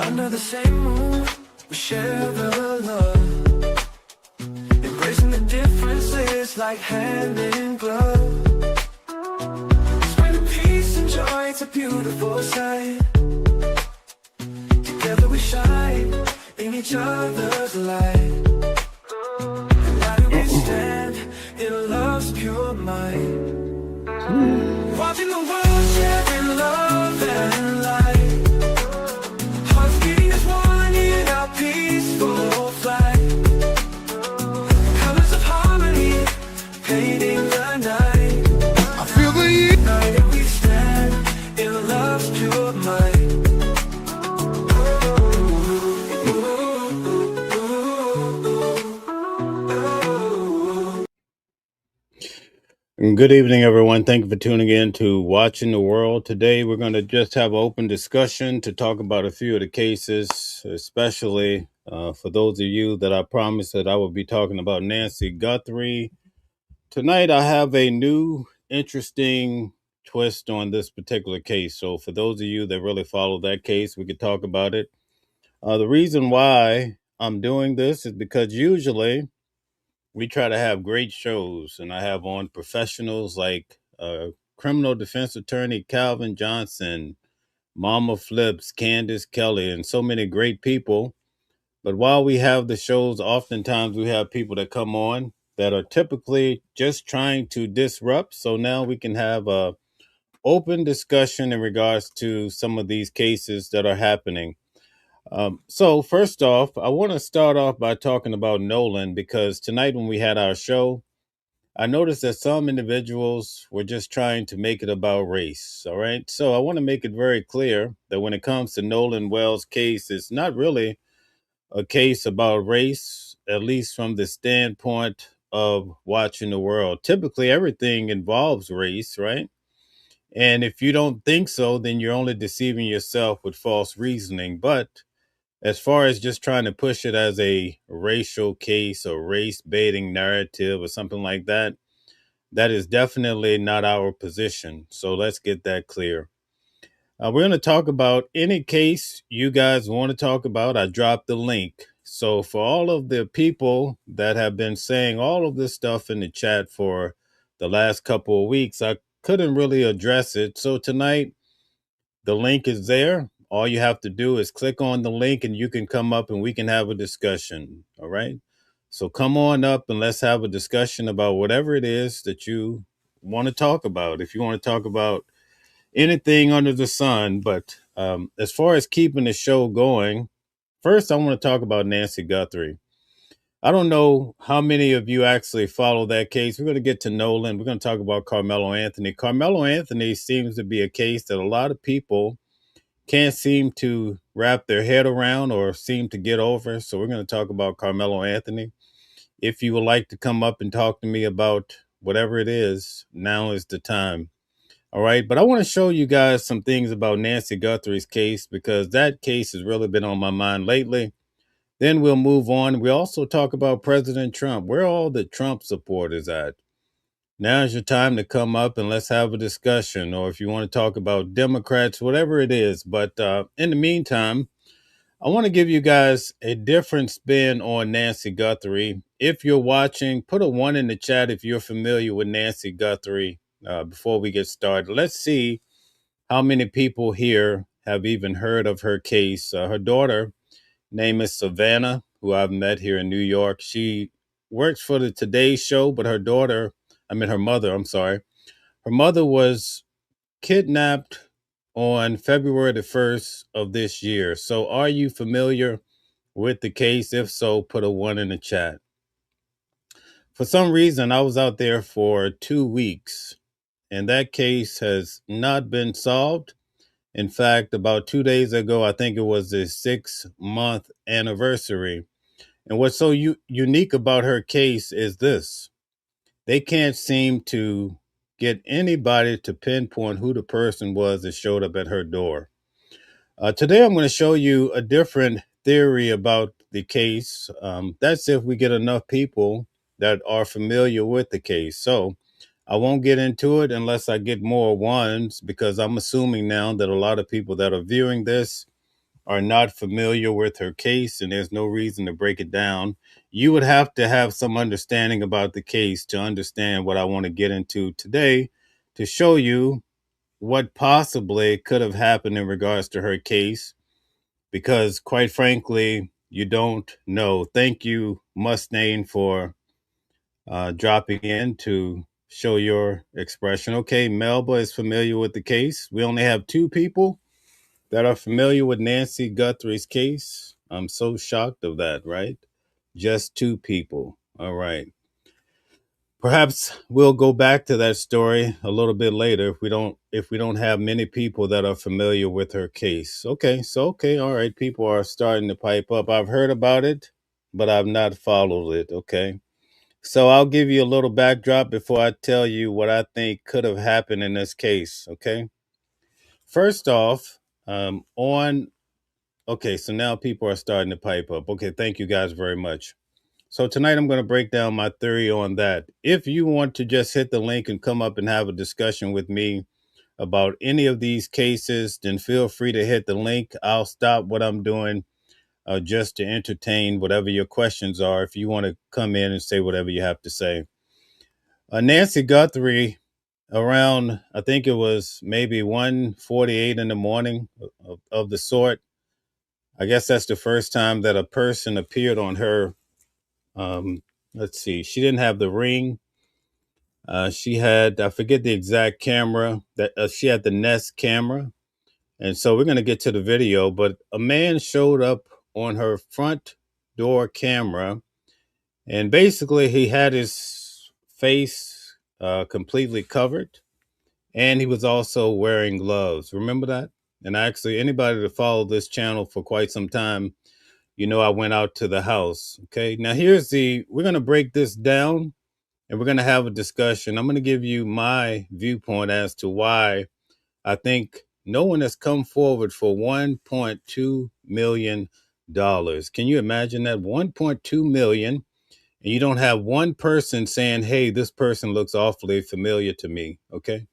Under the same moon, we share the love, embracing the differences like hand in glove. Spreading peace and joy, it's a beautiful sight. Together we shine in each other's light. United we stand in love's pure might. Watching the world share in love and light. Hearts beating as one in our peaceful flight. Colors of harmony painting the night. I feel the united we stand in love's pure might. Good evening, everyone. Thank you for tuning in to Watching the World. Today, we're going to just have an open discussion to talk about a few of the cases, especially for those of you that I promised that I would be talking about Nancy Guthrie. Tonight, I have a new, interesting twist on this particular case. So for those of you that really follow that case, we could talk about it. The reason why I'm doing this is because usually we try to have great shows, and I have on professionals like criminal defense attorney Calvin Johnson, Mama Flips, Candace Kelly, and so many great people. But while we have the shows, oftentimes we have people that come on that are typically just trying to disrupt. So now we can have a open discussion in regards to some of these cases that are happening. So first off, I want to start off by talking about Nolan, because tonight when we had our show, I noticed that some individuals were just trying to make it about race. All right. So I want to make it very clear that when it comes to Nolan Wells' case, it's not really a case about race, at least from the standpoint of Watching the World. Typically, everything involves race, right? And if you don't think so, then you're only deceiving yourself with false reasoning. But as far as just trying to push it as a racial case or race baiting narrative or something like that, that is definitely not our position. So let's get that clear. We're going to talk about any case you guys want to talk about. I dropped the link. So for all of the people that have been saying all of this stuff in the chat for the last couple of weeks, I couldn't really address it. So tonight, the link is there. All you have to do is click on the link and you can come up and we can have a discussion. All right. So come on up and let's have a discussion about whatever it is that you want to talk about. If you want to talk about anything under the sun, but as far as keeping the show going, first I want to talk about Nancy Guthrie. I don't know how many of you actually follow that case. We're going to get to Nolan. We're going to talk about Karmelo Anthony. Karmelo Anthony seems to be a case that a lot of people can't seem to wrap their head around or seem to get over. So we're going to talk about Karmelo Anthony. If you would like to come up and talk to me about whatever it is, now is the time. All right. But I want to show you guys some things about Nancy Guthrie's case, because that case has really been on my mind lately. Then we'll move on. We also talk about President Trump. Where are all the Trump supporters at? Now's your time to come up and let's have a discussion. Or if you want to talk about Democrats, whatever it is. But in the meantime, I want to give you guys a different spin on Nancy Guthrie. If you're watching, put a 1 in the chat if you're familiar with Nancy Guthrie before we get started. Let's see how many people here have even heard of her case. Her daughter, name is Savannah, who I've met here in New York. She works for the Today Show, but her mother was kidnapped on February the 1st of this year. So are you familiar with the case? If so, put a 1 in the chat. For some reason, I was out there for 2 weeks, and that case has not been solved. In fact, about 2 days ago, I think it was the 6-month anniversary. And what's so unique about her case is this. They can't seem to get anybody to pinpoint who the person was that showed up at her door. Today, I'm going to show you a different theory about the case. That's if we get enough people that are familiar with the case. So I won't get into it unless I get more ones, because I'm assuming now that a lot of people that are viewing this are not familiar with her case and there's no reason to break it down, you would have to have some understanding about the case to understand what I want to get into today to show you what possibly could have happened in regards to her case, because quite frankly, you don't know. Thank you, Mustang, for dropping in to show your expression. Okay, Melba is familiar with the case. We only have two people that are familiar with Nancy Guthrie's case. I'm so shocked of that, right? Just two people. All right. Perhaps we'll go back to that story a little bit later if we don't have many people that are familiar with her case. Okay, so okay, all right, people are starting to pipe up. I've heard about it, but I've not followed it. Okay. So I'll give you a little backdrop before I tell you what I think could have happened in this case. Okay. First off, on okay, so now people are starting to pipe up. Okay, thank you guys very much. So tonight I'm going to break down my theory on that. If you want to just hit the link and come up and have a discussion with me about any of these cases, then feel free to hit the link. I'll stop what I'm doing just to entertain whatever your questions are. If you want to come in and say whatever you have to say. Nancy Guthrie, around, I think it was maybe 1:48 in the morning of the sort. I guess that's the first time that a person appeared on her. Let's see, she didn't have the ring. She had, I forget the exact camera that she had, the Nest camera. And so we're going to get to the video, but a man showed up on her front door camera, and basically he had his face completely covered, and he was also wearing gloves. Remember that? And actually, anybody that followed this channel for quite some time, you know, I went out to the house. Okay. Now we're going to break this down and we're going to have a discussion. I'm going to give you my viewpoint as to why I think no one has come forward for $1.2 million. Can you imagine that? 1.2 million. And you don't have one person saying, hey, this person looks awfully familiar to me. Okay.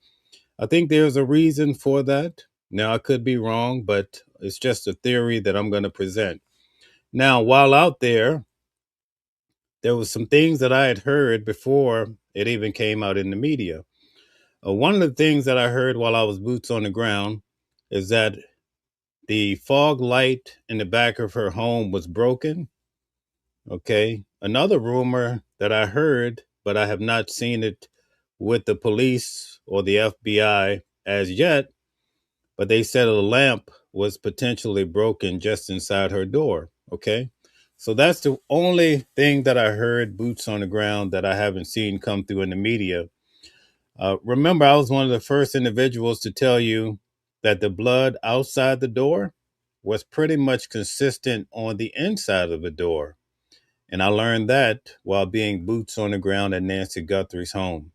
I think there's a reason for that. Now, I could be wrong, but it's just a theory that I'm going to present. Now, while out there was some things that I had heard before it even came out in the media. One of the things that I heard while I was boots on the ground is that the fog light in the back of her home was broken. Okay. Another rumor that I heard, but I have not seen it with the police or the FBI as yet, but they said a lamp was potentially broken just inside her door. Okay. So that's the only thing that I heard boots on the ground that I haven't seen come through in the media. Remember, I was one of the first individuals to tell you that the blood outside the door was pretty much consistent on the inside of the door. And I learned that while being boots on the ground at Nancy Guthrie's home.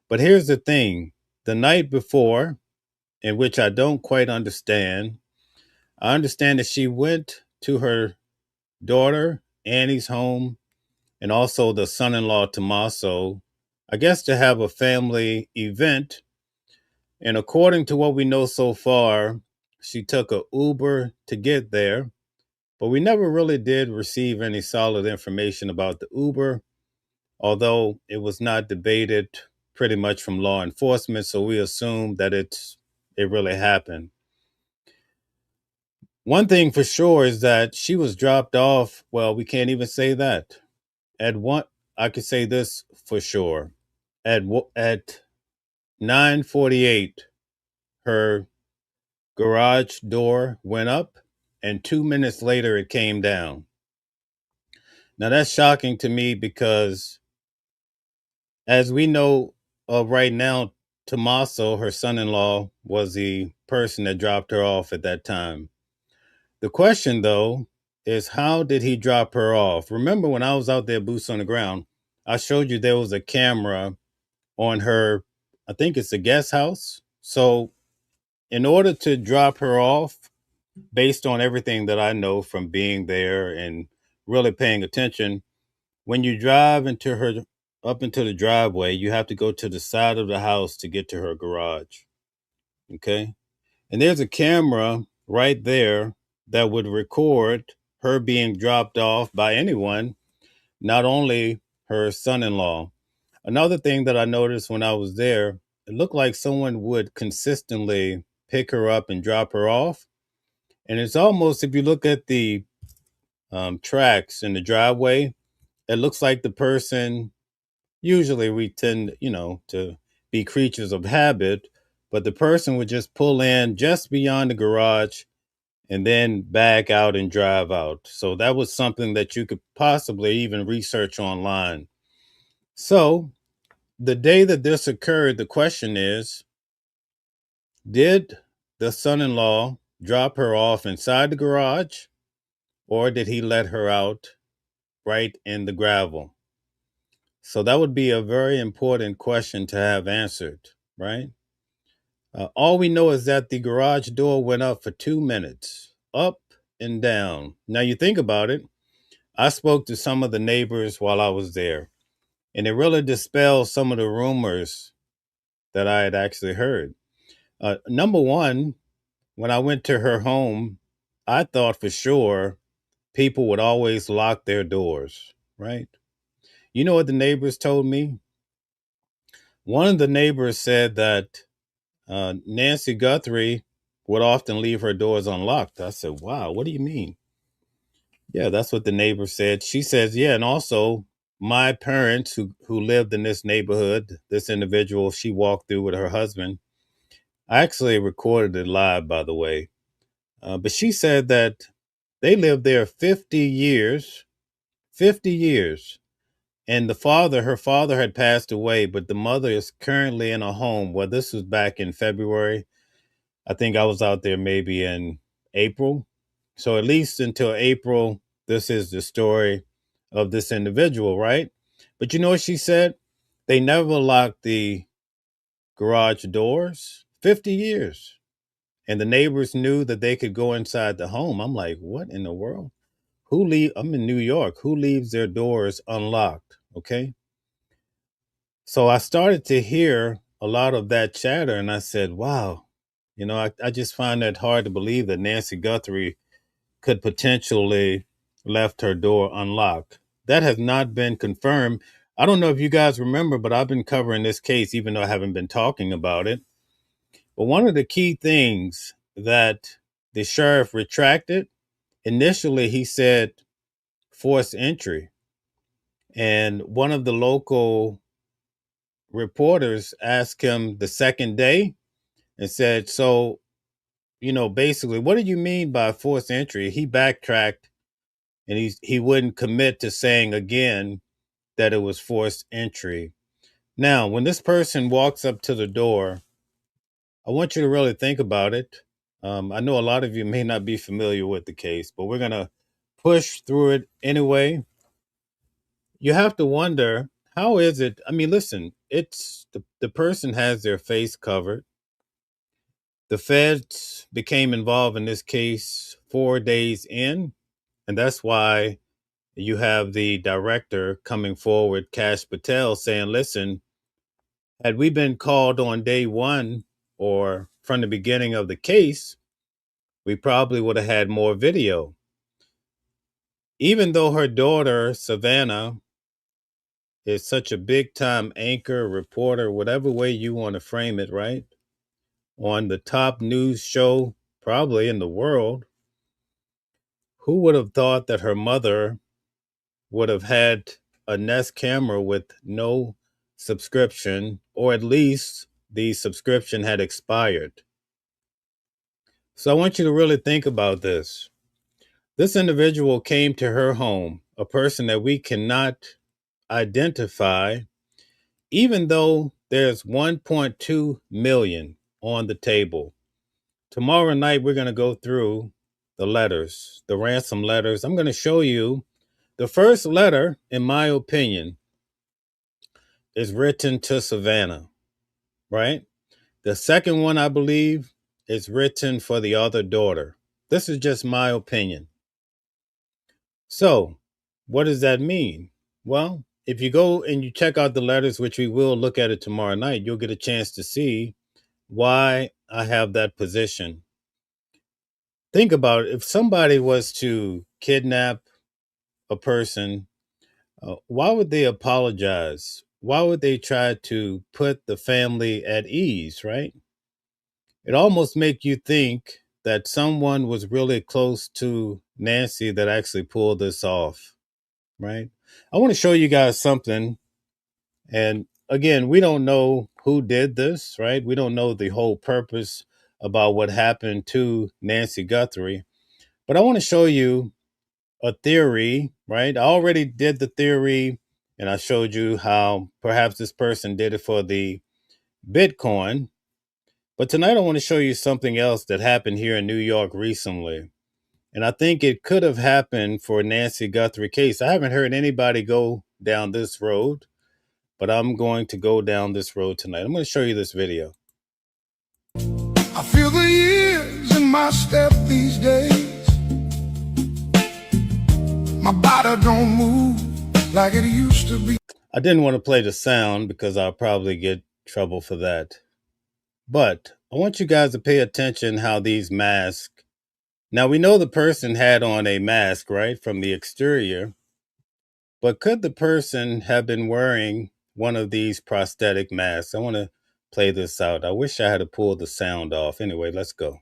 But here's the thing. The night before, in which I don't quite understand, I understand that she went to her daughter Annie's home and also the son-in-law Tommaso, I guess to have a family event. And according to what we know so far, she took a Uber to get there, but we never really did receive any solid information about the Uber, although it was not debated pretty much from law enforcement, so we assume that it really happened. One thing for sure is that she was dropped off. Well, we can't even say that. At one, I could say this for sure. At 9:48, her garage door went up, and 2 minutes later, it came down. Now that's shocking to me because, as we know right now, Tommaso, her son-in-law, was the person that dropped her off at that time. The question, though, is how did he drop her off? Remember when I was out there, boots on the ground, I showed you there was a camera on her, I think it's a guest house. So in order to drop her off, based on everything that I know from being there and really paying attention, when you drive into her up into the driveway, you have to go to the side of the house to get to her garage. Okay. And there's a camera right there that would record her being dropped off by anyone, not only her son-in-law. Another thing that I noticed when I was there, it looked like someone would consistently pick her up and drop her off. And it's almost, if you look at the tracks in the driveway, it looks like the person, usually we tend, to be creatures of habit, but the person would just pull in just beyond the garage and then back out and drive out. So that was something that you could possibly even research online. So the day that this occurred, the question is, did the son-in-law drop her off inside the garage, or did he let her out right in the gravel? So that would be a very important question to have answered, right? All we know is that the garage door went up for 2 minutes, up and down. Now you think about it. I spoke to some of the neighbors while I was there, and it really dispelled some of the rumors that I had actually heard. Number one, when I went to her home, I thought for sure people would always lock their doors, right? You know what the neighbors told me? One of the neighbors said that Nancy Guthrie would often leave her doors unlocked. I said, wow, what do you mean? Yeah, that's what the neighbor said. She says, yeah, and also my parents who lived in this neighborhood, this individual she walked through with her husband. I actually recorded it live, by the way. But she said that they lived there 50 years, 50 years. And her father had passed away, but the mother is currently in a home. Well, this was back in February. I think I was out there maybe in April. So at least until April, this is the story of this individual, right? But you know what she said? They never locked the garage doors. 50 years. And the neighbors knew that they could go inside the home. I'm like, what in the world? I'm in New York. Who leaves their doors unlocked? Okay. So I started to hear a lot of that chatter and I said, wow, I just find that hard to believe that Nancy Guthrie could potentially left her door unlocked. That has not been confirmed. I don't know if you guys remember, but I've been covering this case, even though I haven't been talking about it. But one of the key things that the sheriff retracted, initially he said forced entry. And one of the local reporters asked him the second day and said, so, basically, what do you mean by forced entry? He backtracked and he wouldn't commit to saying again that it was forced entry. Now, when this person walks up to the door, I want you to really think about it. I know a lot of you may not be familiar with the case, but we're going to push through it anyway. You have to wonder, how is it? I mean, listen, it's the person has their face covered. The feds became involved in this case 4 days in, and that's why you have the director coming forward, Cash Patel, saying, listen, had we been called on day one or from the beginning of the case, we probably would have had more video. Even though her daughter, Savannah, is such a big time anchor, reporter, whatever way you want to frame it, right? On the top news show, probably in the world, who would have thought that her mother would have had a Nest camera with no subscription, or at least the subscription had expired? So I want you to really think about this. This individual came to her home, a person that we cannot identify, even though there's 1.2 million on the table. Tomorrow night, we're going to go through the letters, the ransom letters. I'm going to show you the first letter, in my opinion, is written to Savannah, right? The second one, I believe, is written for the other daughter. This is just my opinion. So, what does that mean? Well, if you go and you check out the letters, which we will look at it tomorrow night, you'll get a chance to see why I have that position. Think about it. If somebody was to kidnap a person, why would they apologize? Why would they try to put the family at ease, right? It almost make you think that someone was really close to Nancy that actually pulled this off, right? I want to show you guys something. And again, we don't know who did this, right? We don't know the whole purpose about what happened to Nancy Guthrie. But I want to show you a theory, right? I already did the theory and I showed you how perhaps this person did it for the Bitcoin. But tonight I want to show you something else that happened here in New York recently. And I think it could have happened for Nancy Guthrie case. I haven't heard anybody go down this road, but I'm going to go down this road tonight. I'm going to show you this video. I feel the years in my step these days. My body don't move like it used to be. I didn't want to play the sound because I'll probably get trouble for that. But I want you guys to pay attention how these masks. Now we know the person had on a mask, right, from the exterior. But could the person have been wearing one of these prosthetic masks? I want to play this out. I wish I had pulled the sound off. Anyway, let's go.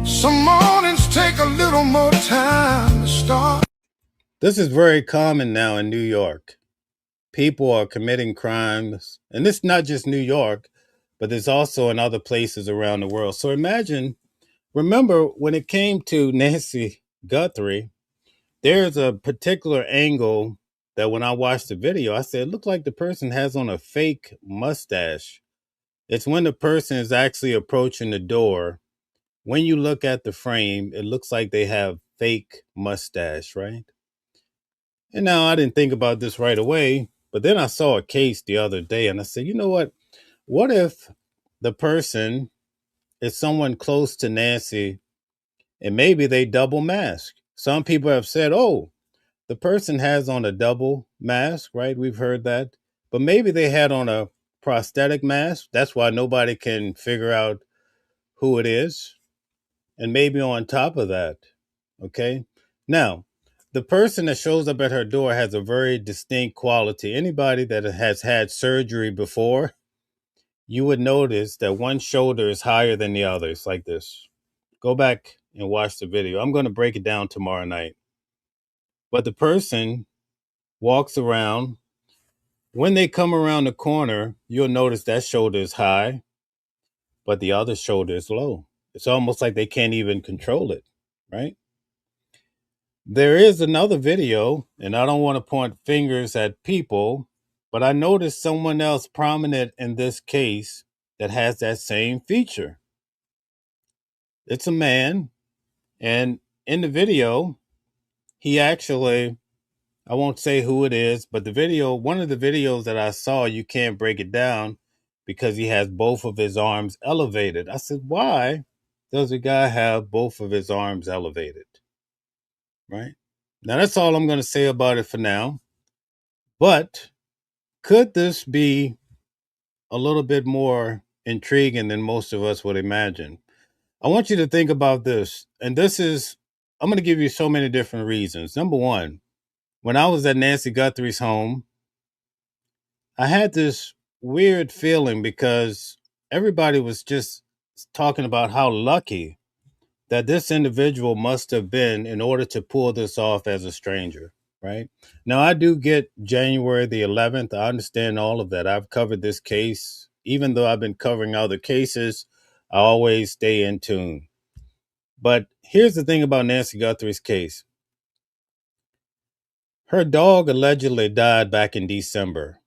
Some mornings take a little more time to start. This is very common now in New York. People are committing crimes, and it's not just New York, but it's also in other places around the world. So remember when it came to Nancy Guthrie, there's a particular angle that when I watched the video, I said, it looked like the person has on a fake mustache. It's when the person is actually approaching the door. When you look at the frame, it looks like they have fake mustache, right? And now I didn't think about this right away, but then I saw a case the other day and I said, you know what? What if the person is someone close to Nancy and maybe they double mask? Some people have said, oh, the person has on a double mask, right? We've heard that. But maybe they had on a prosthetic mask. That's why nobody can figure out who it is. And maybe on top of that, okay? Now, the person that shows up at her door has a very distinct quality. Anybody that has had surgery before, you would notice that one shoulder is higher than the others, like this. Go back and watch the video. I'm going to break it down tomorrow night. But the person walks around. When they come around the corner, you'll notice that shoulder is high, but the other shoulder is low. It's almost like they can't even control it, right? There is another video, and I don't want to point fingers at people, but I noticed someone else prominent in this case that has that same feature. It's a man, and in the video, he actually, I won't say who it is, but one of the videos that I saw, you can't break it down because he has both of his arms elevated. I said, why does a guy have both of his arms elevated? Right? Now, that's all I'm going to say about it for now. But could this be a little bit more intriguing than most of us would imagine? I want you to think about this. And I'm going to give you so many different reasons. Number one, when I was at Nancy Guthrie's home, I had this weird feeling because everybody was just talking about how lucky that this individual must have been in order to pull this off as a stranger, right? Now, I do get January the 11th. I understand all of that. I've covered this case. Even though I've been covering other cases, I always stay in tune. But here's the thing about Nancy Guthrie's case. Her dog allegedly died back in December.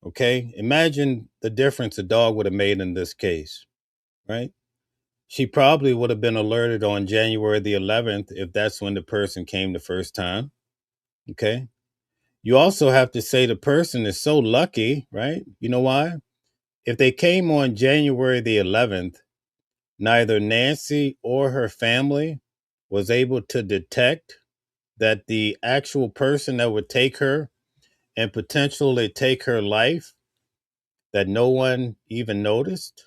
Okay? Imagine the difference a dog would have made in this case, right? She probably would have been alerted on January the 11th if that's when the person came the first time. Okay? You also have to say the person is so lucky, right? You know why? If they came on January the 11th, neither Nancy or her family was able to detect that the actual person that would take her and potentially take her life, that no one even noticed.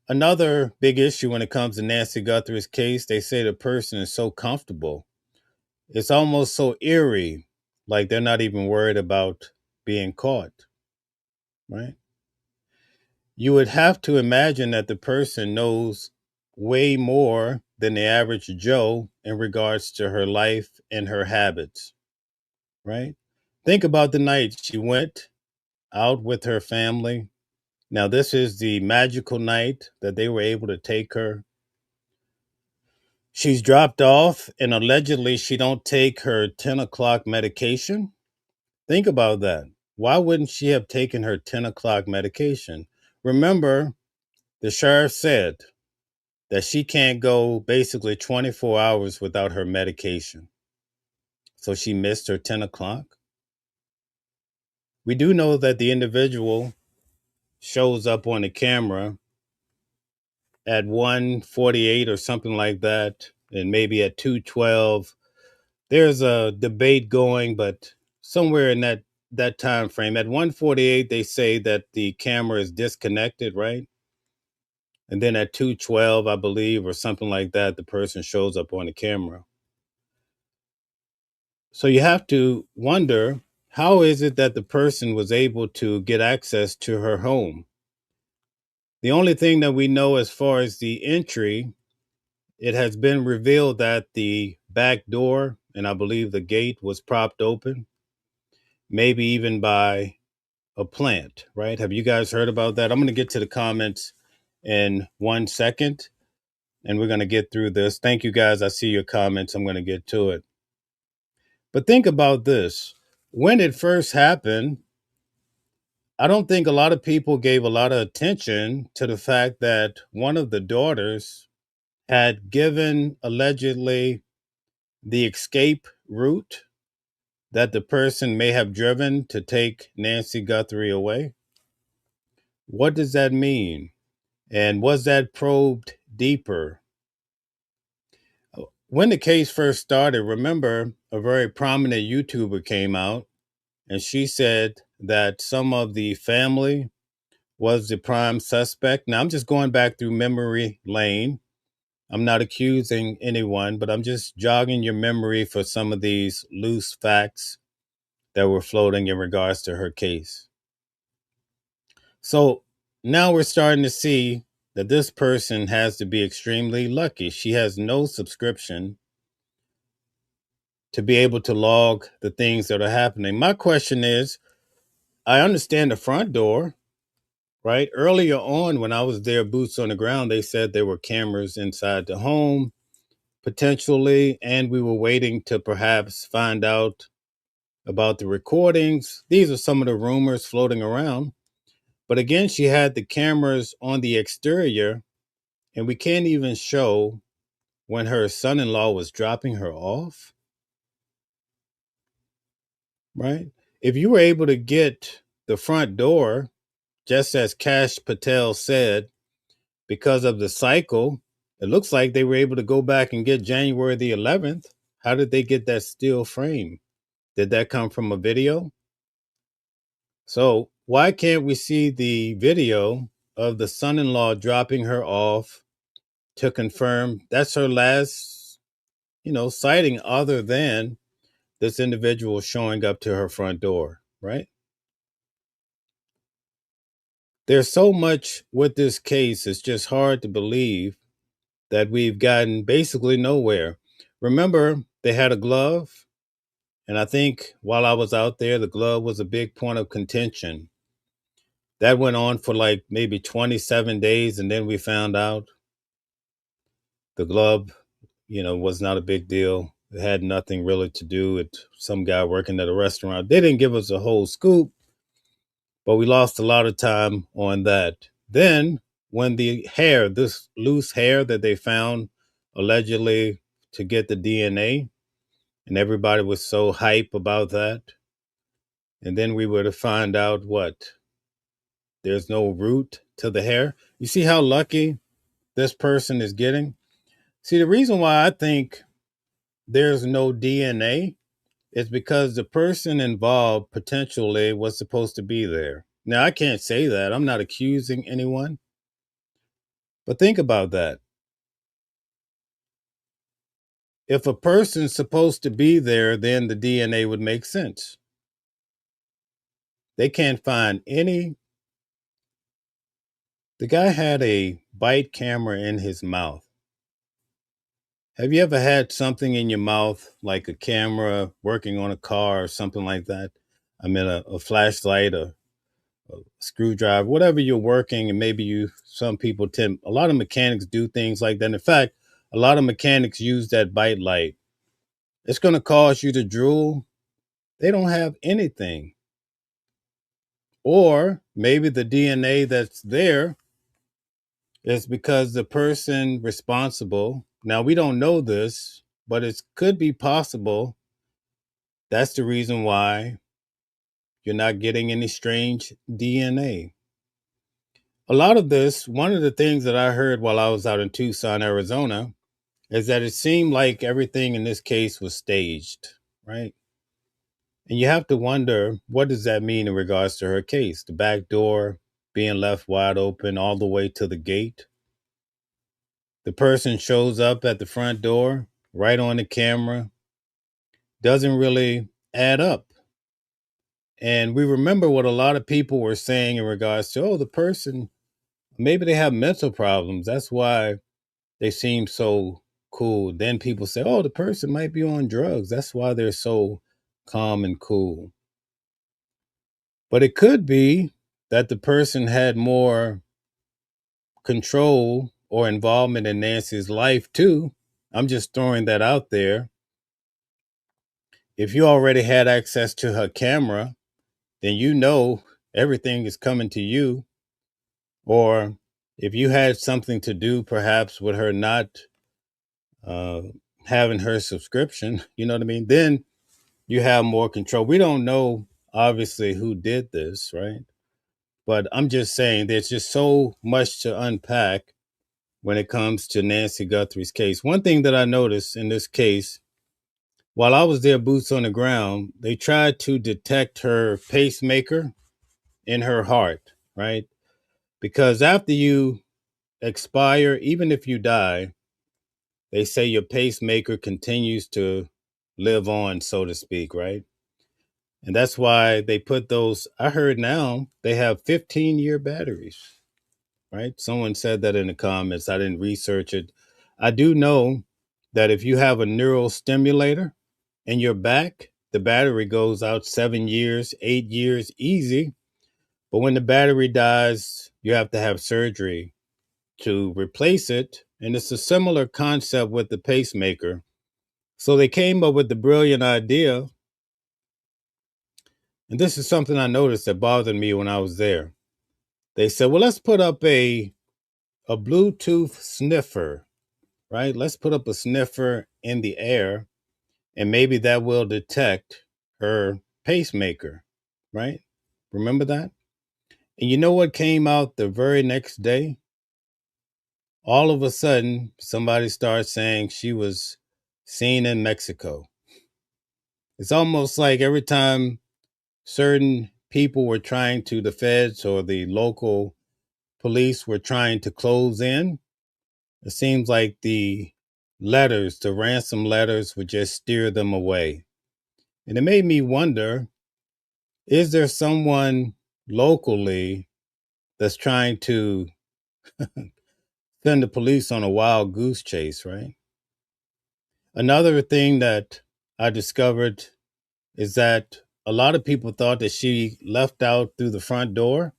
Another big issue when it comes to Nancy Guthrie's case, they say the person is so comfortable. It's almost so eerie, like they're not even worried about being caught, right? You would have to imagine that the person knows way more than the average Joe in regards to her life and her habits, right? Think about the night she went out with her family. Now, this is the magical night that they were able to take her. She's dropped off and allegedly she don't take her 10 o'clock medication. Think about that. Why wouldn't she have taken her 10 o'clock medication? Remember, the sheriff said that she can't go basically 24 hours without her medication. So she missed her 10 o'clock. We do know that the individual shows up on the camera at 1:48 or something like that, and maybe at 2:12. There's a debate going, but somewhere in that time frame, at 1:48, they say that the camera is disconnected, right? And then at 2:12, I believe, or something like that, the person shows up on the camera. So you have to wonder, how is it that the person was able to get access to her home? The only thing that we know as far as the entry, it has been revealed that the back door and I believe the gate was propped open, maybe even by a plant, right? Have you guys heard about that? I'm going to get to the comments in 1 second and we're going to get through this. Thank you guys. I see your comments. I'm going to get to it. But think about this. When it first happened, I don't think a lot of people gave a lot of attention to the fact that one of the daughters had given allegedly the escape route that the person may have driven to take Nancy Guthrie away. What does that mean? And was that probed deeper? When the case first started, remember a very prominent YouTuber came out and she said that some of the family was the prime suspect. Now, I'm just going back through memory lane. I'm not accusing anyone, but I'm just jogging your memory for some of these loose facts that were floating in regards to her case. So now we're starting to see that this person has to be extremely lucky. She has no subscription to be able to log the things that are happening. My question is, I understand the front door, right? Earlier on, when I was there, boots on the ground, they said there were cameras inside the home, potentially, and we were waiting to perhaps find out about the recordings. These are some of the rumors floating around. But again, she had the cameras on the exterior, and we can't even show when her son in law was dropping her off, right? If you were able to get the front door, just as Cash Patel said, because of the cycle, it looks like they were able to go back and get January the 11th. How did they get that steel frame? Did that come from a video? So why can't we see the video of the son-in-law dropping her off to confirm that's her last, sighting other than this individual showing up to her front door, right? There's so much with this case, it's just hard to believe that we've gotten basically nowhere. Remember, they had a glove, and I think while I was out there, the glove was a big point of contention. That went on for like maybe 27 days, and then we found out the glove, was not a big deal. It had nothing really to do with some guy working at a restaurant. They didn't give us a whole scoop, but we lost a lot of time on that. Then, when the hair, this loose hair that they found allegedly to get the DNA, and everybody was so hype about that. And then we were to find out what? There's no root to the hair. You see how lucky this person is getting? See, the reason why I think there's no DNA is because the person involved potentially was supposed to be there. Now, I can't say that. I'm not accusing anyone. But think about that. If a person's supposed to be there, then the DNA would make sense. They can't find any. The guy had a bite camera in his mouth. Have you ever had something in your mouth, like a camera working on a car or something like that? I mean, a flashlight, a screwdriver, whatever you're working, and maybe some people tend, a lot of mechanics do things like that. In fact, a lot of mechanics use that bite light. It's going to cause you to drool. They don't have anything. Or maybe the DNA that's there is because the person responsible, now we don't know this, but it could be possible. That's the reason why you're not getting any strange DNA. A lot of this, one of the things that I heard while I was out in Tucson, Arizona, is that it seemed like everything in this case was staged, right? And you have to wonder, what does that mean in regards to her case? The back door being left wide open all the way to the gate. The person shows up at the front door, right on the camera, doesn't really add up. And we remember what a lot of people were saying in regards to, oh, the person, maybe they have mental problems. That's why they seem so cool. Then people say, oh, the person might be on drugs. That's why they're so calm and cool. But it could be that the person had more control or involvement in Nancy's life too. I'm just throwing that out there. If you already had access to her camera, then you know everything is coming to you. Or if you had something to do, perhaps with her not uh, having her subscription, you know what I mean? Then you have more control. We don't know, obviously, who did this, right? But I'm just saying there's just so much to unpack when it comes to Nancy Guthrie's case. One thing that I noticed in this case, while I was there, boots on the ground, they tried to detect her pacemaker in her heart, right? Because after you expire, even if you die, they say your pacemaker continues to live on, so to speak, right? And that's why they put those. I heard now they have 15-year batteries, right? Someone said that in the comments. I didn't research it. I do know that if you have a neural stimulator in your back, the battery goes out 7 years, 8 years, easy. But when the battery dies, you have to have surgery to replace it. And it's a similar concept with the pacemaker. So they came up with the brilliant idea. And this is something I noticed that bothered me when I was there. They said, well, let's put up a Bluetooth sniffer, right? Let's put up a sniffer in the air, and maybe that will detect her pacemaker, right? Remember that? And you know what came out the very next day? All of a sudden, somebody started saying she was seen in Mexico. It's almost like every time certain people were trying to, the feds or the local police were trying to close in, it seems like the letters, the ransom letters, would just steer them away. And it made me wonder, is there someone locally that's trying to send the police on a wild goose chase, right? Another thing that I discovered is that a lot of people thought that she left out through the front door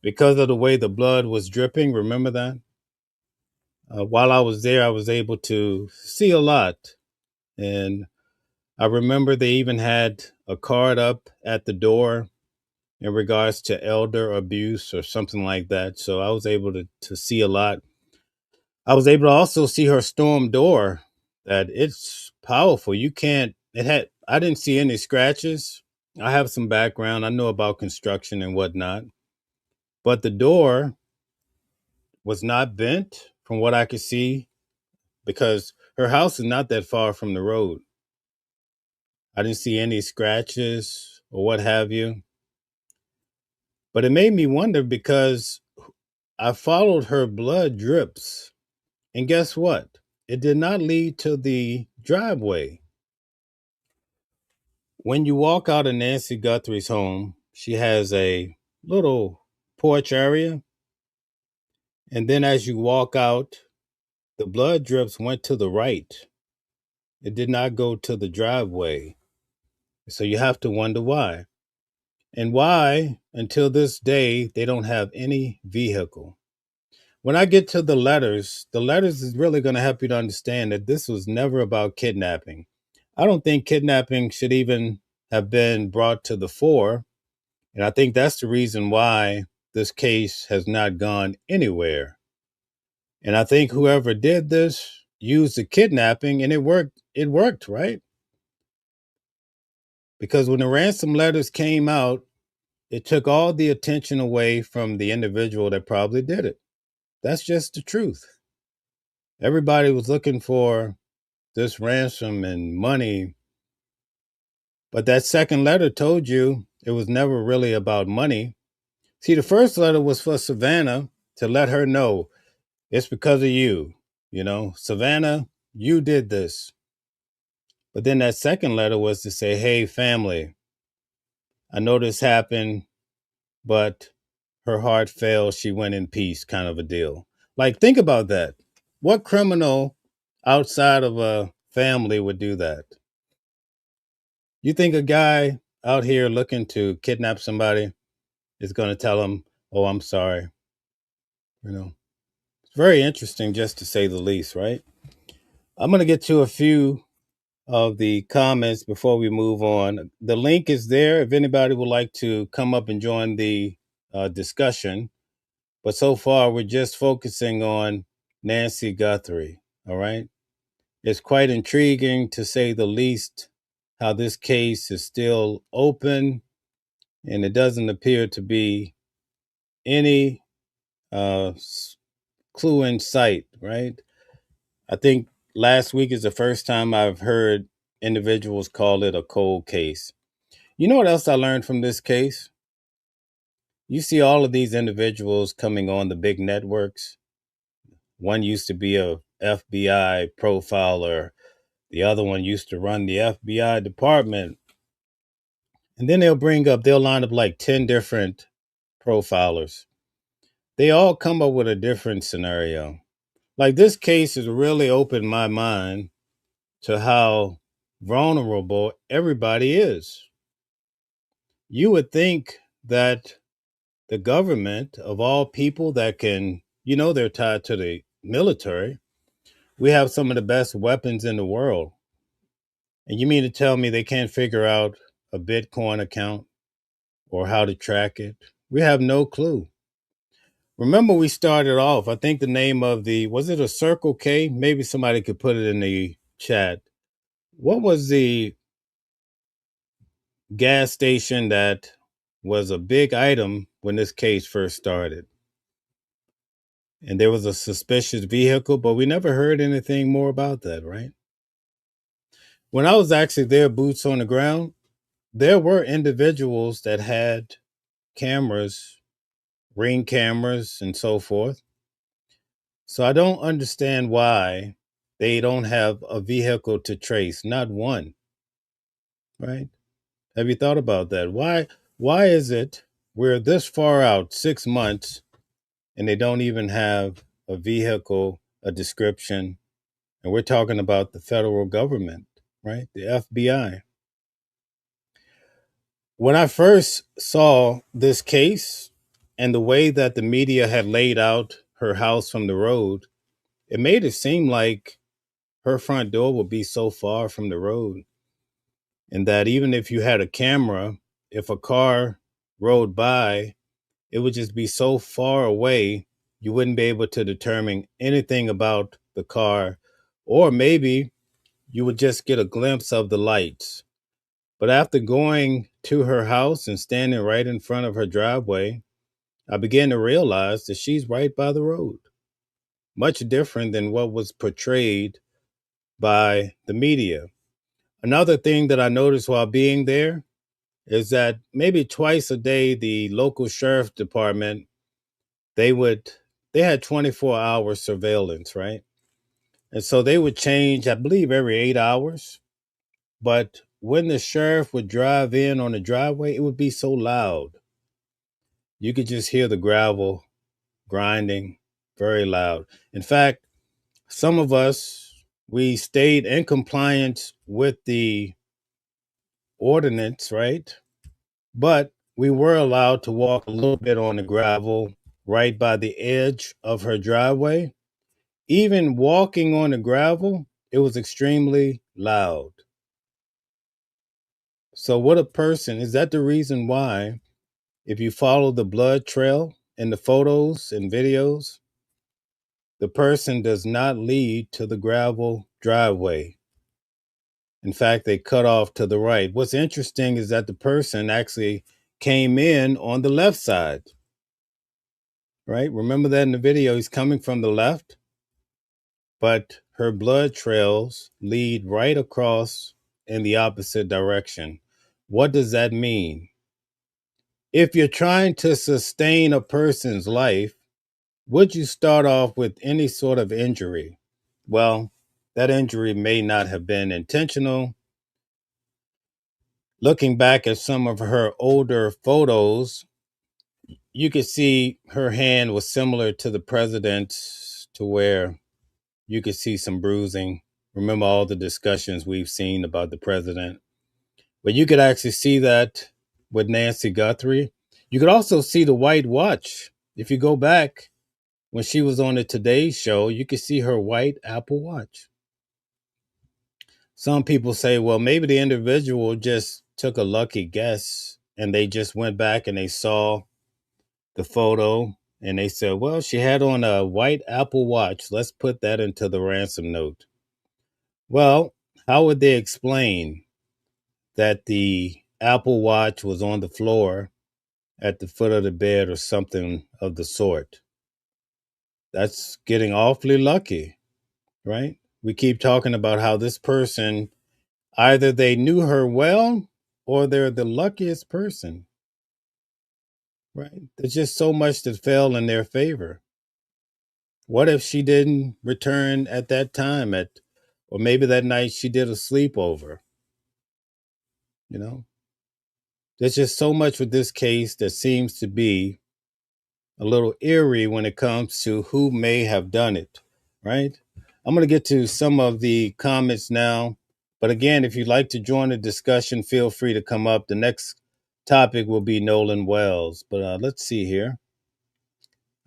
because of the way the blood was dripping. Remember that? While I was there, I was able to see a lot. And I remember they even had a card up at the door in regards to elder abuse or something like that. So I was able to see a lot. I was able to also see her storm door, that it's powerful. You can't, I didn't see any scratches. I have some background. I know about construction and whatnot. But the door was not bent from what I could see because her house is not that far from the road. I didn't see any scratches or what have you. But it made me wonder because I followed her blood drips, and guess what? It did not lead to the driveway. When you walk out of Nancy Guthrie's home, she has a little porch area. And then as you walk out, the blood drips went to the right. It did not go to the driveway. So you have to wonder why. And why, until this day, they don't have any vehicle. When I get to the letters is really going to help you to understand that this was never about kidnapping. I don't think kidnapping should even have been brought to the fore. And I think that's the reason why this case has not gone anywhere. And I think whoever did this used the kidnapping and it worked. It worked, right? Because when the ransom letters came out, it took all the attention away from the individual that probably did it. That's just the truth. Everybody was looking for this ransom and money. But that second letter told you it was never really about money. See, the first letter was for Savannah to let her know it's because of you. You know, Savannah, you did this. But then that second letter was to say, hey, family, I know this happened, but her heart failed. She went in peace, kind of a deal. Like, think about that. What criminal outside of a family would do that? You think a guy out here looking to kidnap somebody is going to tell him, oh, I'm sorry? You know, it's very interesting, just to say the least, right? I'm going to get to a few of the comments before we move on. The link is there if anybody would like to come up and join the discussion. But so far, we're just focusing on Nancy Guthrie. All right. It's quite intriguing, to say the least, how this case is still open and it doesn't appear to be any uh, clue in sight, right? I think last week is the first time I've heard individuals call it a cold case. You know what else I learned from this case? You see all of these individuals coming on the big networks. One used to be a FBI profiler. The other one used to run the FBI department. And then they'll line up like 10 different profilers. They all come up with a different scenario. Like, this case has really opened my mind to how vulnerable everybody is. You would think that the government, of all people that can, they're tied to the military, we have some of the best weapons in the world. And you mean to tell me they can't figure out a Bitcoin account or how to track it? We have no clue. Remember, we started off, I think the name of was it a Circle K? Maybe somebody could put it in the chat. What was the gas station that was a big item when this case first started? And there was a suspicious vehicle, but we never heard anything more about that, right? When I was actually there, boots on the ground, there were individuals that had cameras, Ring cameras, and so forth. So I don't understand why they don't have a vehicle to trace, not one, right? Have you thought about that? Why is it we're this far out, 6 months, and they don't even have a vehicle, a description? And we're talking about the federal government, right? The FBI. When I first saw this case and the way that the media had laid out her house from the road, it made it seem like her front door would be so far from the road. And that even if you had a camera, if a car rode by, it would just be so far away, you wouldn't be able to determine anything about the car. Or maybe you would just get a glimpse of the lights. But after going to her house and standing right in front of her driveway, I began to realize that she's right by the road. Much different than what was portrayed by the media. Another thing that I noticed while being there is that maybe twice a day, the local sheriff department, they would they had 24-hour surveillance, right? And so they would change, I believe, every 8 hours. But when the sheriff would drive in on the driveway, it would be so loud. You could just hear the gravel grinding very loud. In fact, some of us, we stayed in compliance with the ordinance, right? But we were allowed to walk a little bit on the gravel right by the edge of her driveway. Even walking on the gravel, it was extremely loud. So, what a person is that the reason why, if you follow the blood trail in the photos and videos, the person does not lead to the gravel driveway. In fact, they cut off to the right. What's interesting is that the person actually came in on the left side, right? Remember that in the video, he's coming from the left, but her blood trails lead right across in the opposite direction. What does that mean? If you're trying to sustain a person's life, would you start off with any sort of injury? Well, that injury may not have been intentional. Looking back at some of her older photos, you could see her hand was similar to the president's, to where you could see some bruising. Remember all the discussions we've seen about the president. But you could actually see that with Nancy Guthrie. You could also see the white watch. If you go back when she was on the Today Show, you could see her white Apple Watch. Some people say, well, maybe the individual just took a lucky guess and they just went back and they saw the photo and they said, well, she had on a white Apple Watch. Let's put that into the ransom note. Well, how would they explain that the Apple Watch was on the floor at the foot of the bed or something of the sort? That's getting awfully lucky, right? We keep talking about how this person, either they knew her well or they're the luckiest person, right? There's just so much that fell in their favor. What if she didn't return at that time or maybe that night she did a sleepover? You know, there's just so much with this case that seems to be a little eerie when it comes to who may have done it, right? I'm going to get to some of the comments now. But again, if you'd like to join the discussion, feel free to come up. The next topic will be Nolan Wells. But let's see here.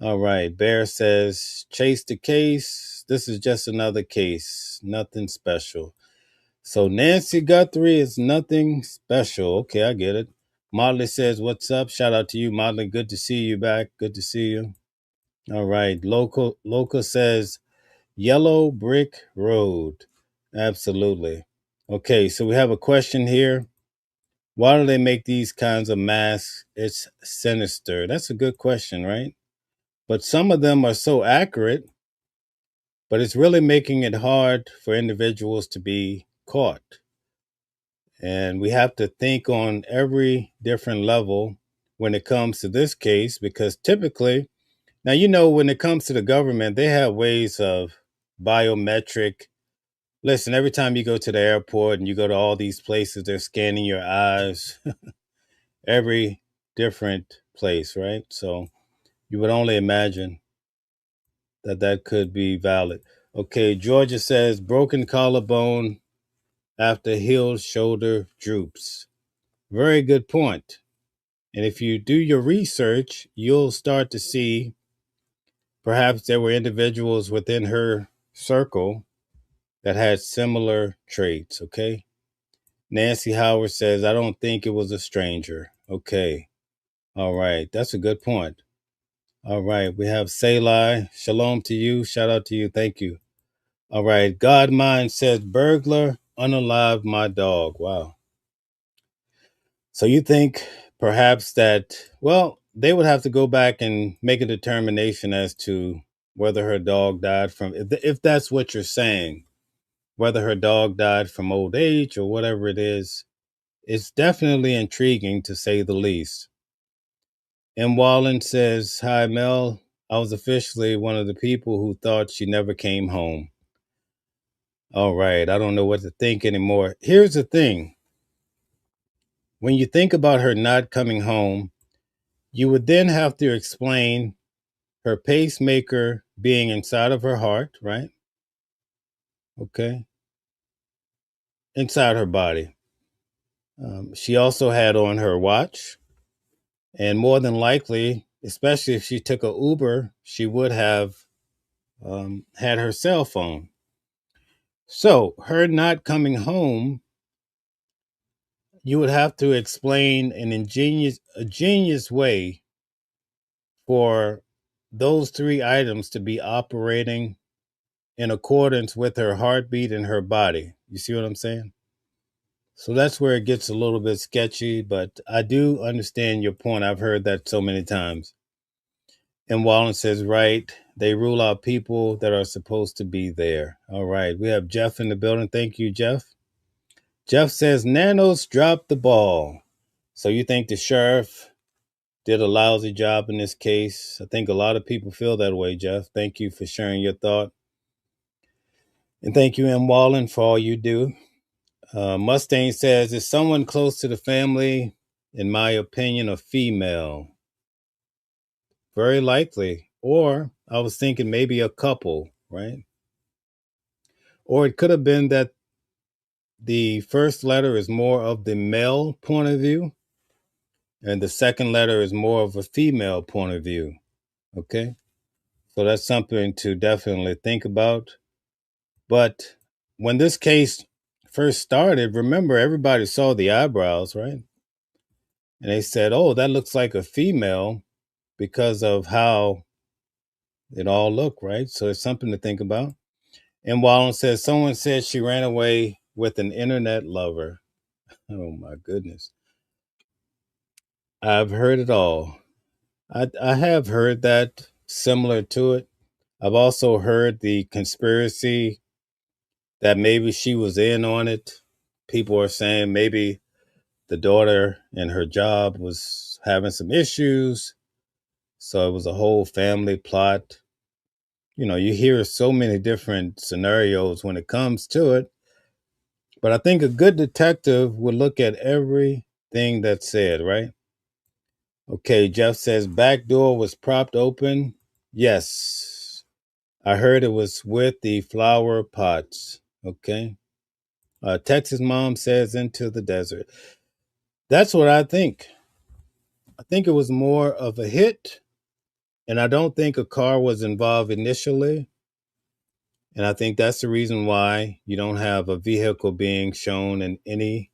All right. Bear says, chase the case. This is just another case. Nothing special. So Nancy Guthrie is nothing special. Okay, I get it. Motley says, what's up? Shout out to you, Motley. Good to see you back. Good to see you. All right. Local says, yellow brick road. Absolutely. Okay, so we have a question here. Why do they make these kinds of masks? It's sinister. That's a good question, right? But some of them are so accurate, but it's really making it hard for individuals to be caught. And we have to think on every different level when it comes to this case, because typically, now, when it comes to the government, they have ways of biometric. Listen, every time you go to the airport and you go to all these places, they're scanning your eyes, every different place, right? So you would only imagine that could be valid. Okay, Georgia says broken collarbone after healed shoulder droops. Very good point. And if you do your research, you'll start to see perhaps there were individuals within her circle that had similar traits, okay? Nancy Howard says, I don't think it was a stranger. Okay. All right. That's a good point. All right. We have Selah. Shalom to you. Shout out to you. Thank you. All right. Godmind says, burglar, unalive my dog. Wow. So you think perhaps that, well, they would have to go back and make a determination as to whether her dog died from, if that's what you're saying, whether her dog died from old age or whatever it is. It's definitely intriguing, to say the least. M. Wallen says, hi, Mel. I was officially one of the people who thought she never came home. All right, I don't know what to think anymore. Here's the thing. When you think about her not coming home, you would then have to explain her pacemaker being inside of her heart, right? Okay. Inside her body. She also had on her watch. And more than likely, especially if she took a Uber, she would have had her cell phone. So her not coming home, you would have to explain a genius way for those three items to be operating in accordance with her heartbeat and her body. You see what I'm saying? So that's where it gets a little bit sketchy, but I do understand your point. I've heard that so many times. And Wallen says, right, they rule out people that are supposed to be there. All right, we have Jeff in the building. Thank you, Jeff. Jeff says, Nanos dropped the ball. So you think the sheriff did a lousy job in this case? I think a lot of people feel that way, Jeff. Thank you for sharing your thought. And thank you, M. Wallen, for all you do. Mustang says, is someone close to the family, in my opinion, a female? Very likely. Or I was thinking maybe a couple, right? Or it could have been that the first letter is more of the male point of view, and the second letter is more of a female point of view. Okay. So that's something to definitely think about. But when this case first started, remember, everybody saw the eyebrows, right? And they said, oh, that looks like a female because of how it all looked, right? So it's something to think about. And Wallen says, someone said she ran away with an internet lover. Oh, my goodness. I've heard it all. I have heard that similar to it. I've also heard the conspiracy that maybe she was in on it. People are saying maybe the daughter and her job was having some issues. So it was a whole family plot. You know, you hear so many different scenarios when it comes to it. But I think a good detective would look at everything that's said, right? Okay, Jeff says back door was propped open. Yes. I heard it was with the flower pots. Okay. Texas mom says into the desert. That's what I think. I think it was more of a hit, and I don't think a car was involved initially. And I think that's the reason why you don't have a vehicle being shown in any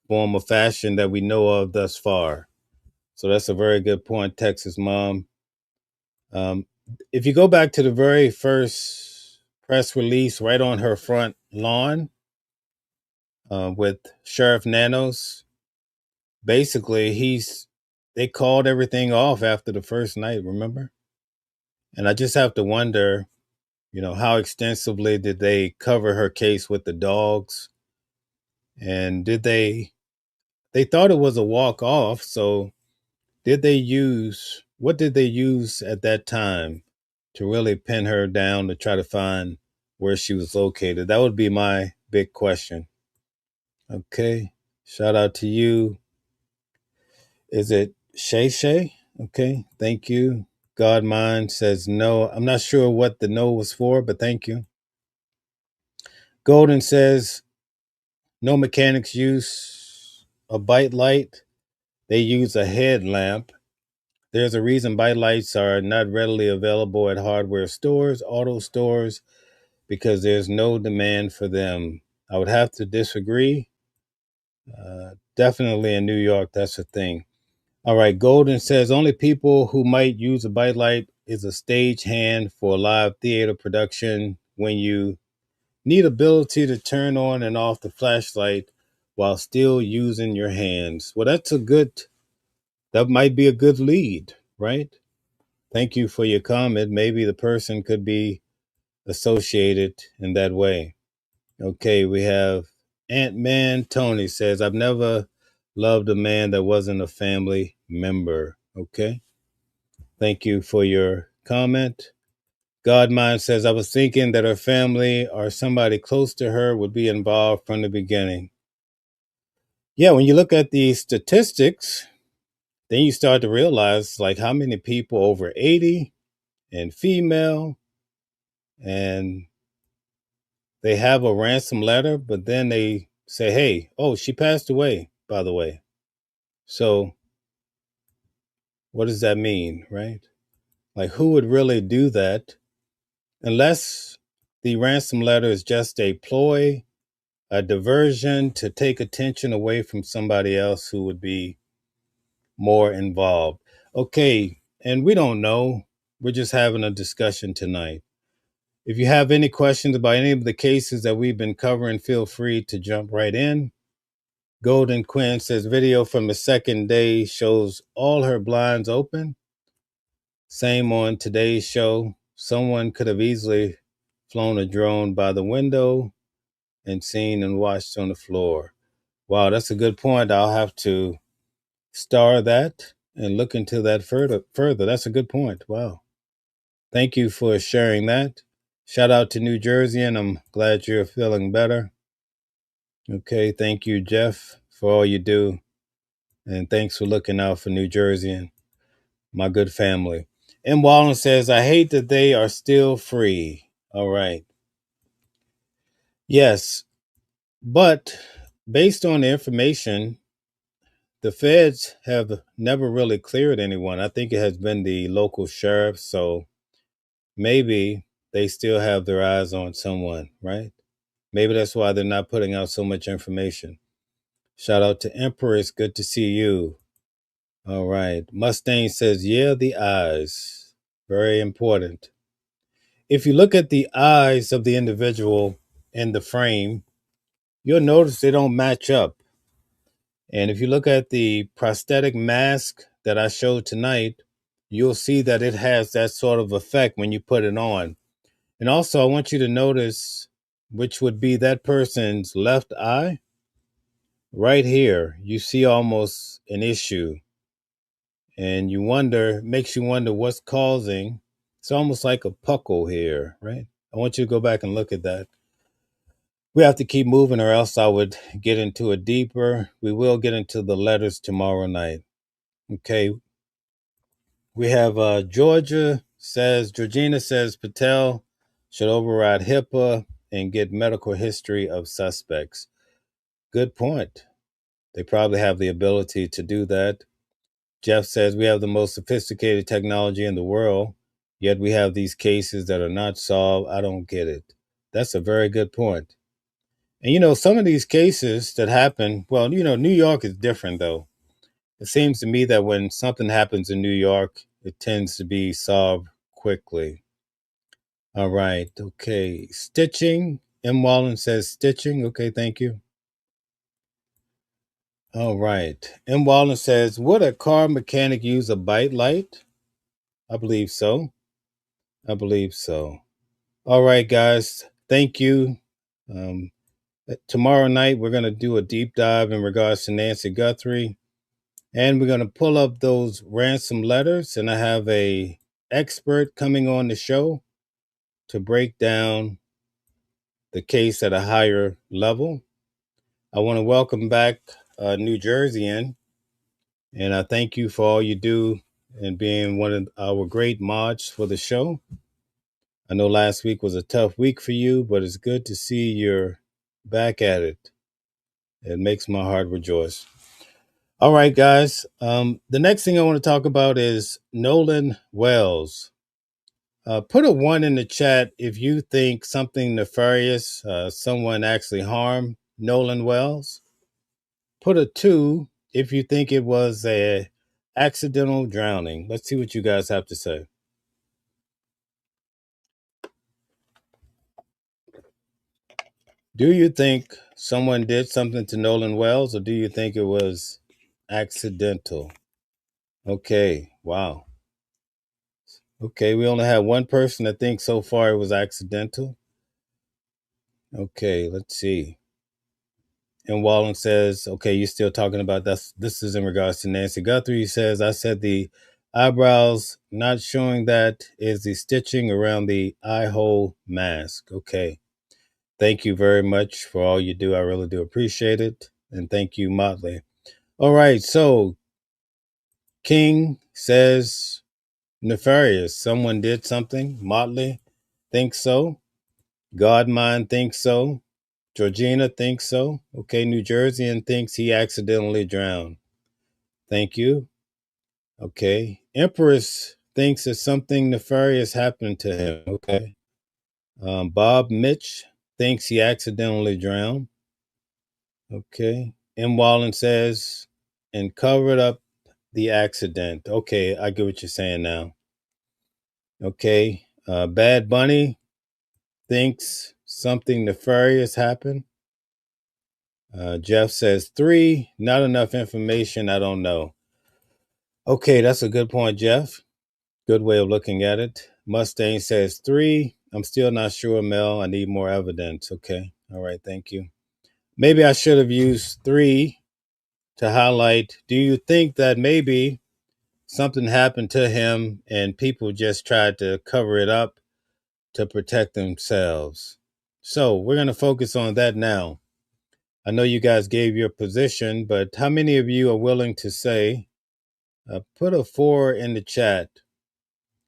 form of fashion that we know of thus far. So that's a very good point, Texas mom. Um, if you go back to the very first press release right on her front lawn with Sheriff Nanos, basically they called everything off after the first night, remember? And I just have to wonder, how extensively did they cover her case with the dogs? And they thought it was a walk off, so what did they use at that time to really pin her down to try to find where she was located? That would be my big question. Okay. Shout out to you. Is it Shay Shay? Okay. Thank you. God Mind says no. I'm not sure what the no was for, but thank you. Golden says no mechanics use a bite light. They use a headlamp. There's a reason bite lights are not readily available at hardware stores, auto stores, because there's no demand for them. I would have to disagree. Definitely in New York, that's a thing. All right, Golden says only people who might use a bite light is a stage hand for a live theater production when you need ability to turn on and off the flashlight while still using your hands. Well, that might be a good lead, right? Thank you for your comment. Maybe the person could be associated in that way. Okay, we have Ant-Man Tony says, I've never loved a man that wasn't a family member. Okay. Thank you for your comment. Godmind says, I was thinking that her family or somebody close to her would be involved from the beginning. Yeah, when you look at the statistics, then you start to realize like how many people over 80 and female, and they have a ransom letter, but then they say, hey, oh, she passed away, by the way. So what does that mean, right? Like, who would really do that unless the ransom letter is just a ploy, a diversion to take attention away from somebody else who would be more involved? Okay, and we don't know. We're just having a discussion tonight. If you have any questions about any of the cases that we've been covering, feel free to jump right in. Golden Quinn says video from the second day shows all her blinds open. Same on today's show. Someone could have easily flown a drone by the window and seen and watched on the floor. Wow, that's a good point. I'll have to star that and look into that further. That's a good point. Wow. Thank you for sharing that. Shout out to New Jersey, and I'm glad you're feeling better. Okay, thank you, Jeff, for all you do. And thanks for looking out for New Jersey and my good family. M. Wallen says, I hate that they are still free. All right. Yes, but based on the information, the feds have never really cleared anyone. I think it has been the local sheriff. So maybe they still have their eyes on someone, right? Maybe that's why they're not putting out so much information. Shout out to Empress. Good to see you. All right. Mustang says, yeah, the eyes. Very important. If you look at the eyes of the individual in the frame, you'll notice they don't match up. And if you look at the prosthetic mask that I showed tonight, you'll see that it has that sort of effect when you put it on. And also, I want you to notice which would be that person's left eye. Right here, you see almost an issue. And makes you wonder what's causing. It's almost like a puckle here, right? I want you to go back and look at that. We have to keep moving or else I would get into it deeper. We will get into the letters tomorrow night. Okay. We have Georgina says Patel should override HIPAA and get medical history of suspects. Good point. They probably have the ability to do that. Jeff says we have the most sophisticated technology in the world, yet we have these cases that are not solved. I don't get it. That's a very good point. And some of these cases that happen, well, New York is different though. It seems to me that when something happens in New York, it tends to be solved quickly. All right. Okay. Stitching. M. Wallen says stitching. Okay. Thank you. All right. M. Wallen says, would a car mechanic use a bite light? I believe so. All right, guys. Thank you. Tomorrow night, we're going to do a deep dive in regards to Nancy Guthrie. And we're going to pull up those ransom letters. And I have a expert coming on the show to break down the case at a higher level. I want to welcome back New Jerseyan. And I thank you for all you do and being one of our great mods for the show. I know last week was a tough week for you, but it's good to see you're back at it. It makes my heart rejoice. All right, guys. The next thing I want to talk about is Nolan Wells. Put a 1 in the chat if you think something nefarious, someone actually harmed Nolan Wells. Put a 2 if you think it was a accidental drowning. Let's see what you guys have to say. Do you think someone did something to Nolan Wells, or do you think it was accidental? Okay, wow. Okay, we only have one person that thinks so far it was accidental. Okay, let's see. And Wallen says, okay, you're still talking about this. This is in regards to Nancy Guthrie. He says, I said the Eyebrows not showing that is the stitching around the eye hole mask. Okay. Thank you very much for all you do. I really do appreciate it. And thank you, Motley. All right. So King says nefarious. Someone did something. Motley thinks so. Godmind thinks so. Georgina thinks so. Okay. New Jerseyan thinks he accidentally drowned. Thank you. Okay. Empress thinks that something nefarious happened to him. Okay. Bob Mitch thinks he accidentally drowned. Okay. M. Wallen says, and covered up the accident. Okay. I get what you're saying now. Okay. Bad Bunny thinks something nefarious happened. Jeff says 3, not enough information. I don't know. Okay. That's a good point, Jeff. Good way of looking at it. Mustang says 3. I'm still not sure, Mel. I need more evidence. Okay. All right. Thank you. Maybe I should have used 3 to highlight. Do you think that maybe something happened to him and people just tried to cover it up to protect themselves? So we're going to focus on that now. I know you guys gave your position, but how many of you are willing to say, put a 4 in the chat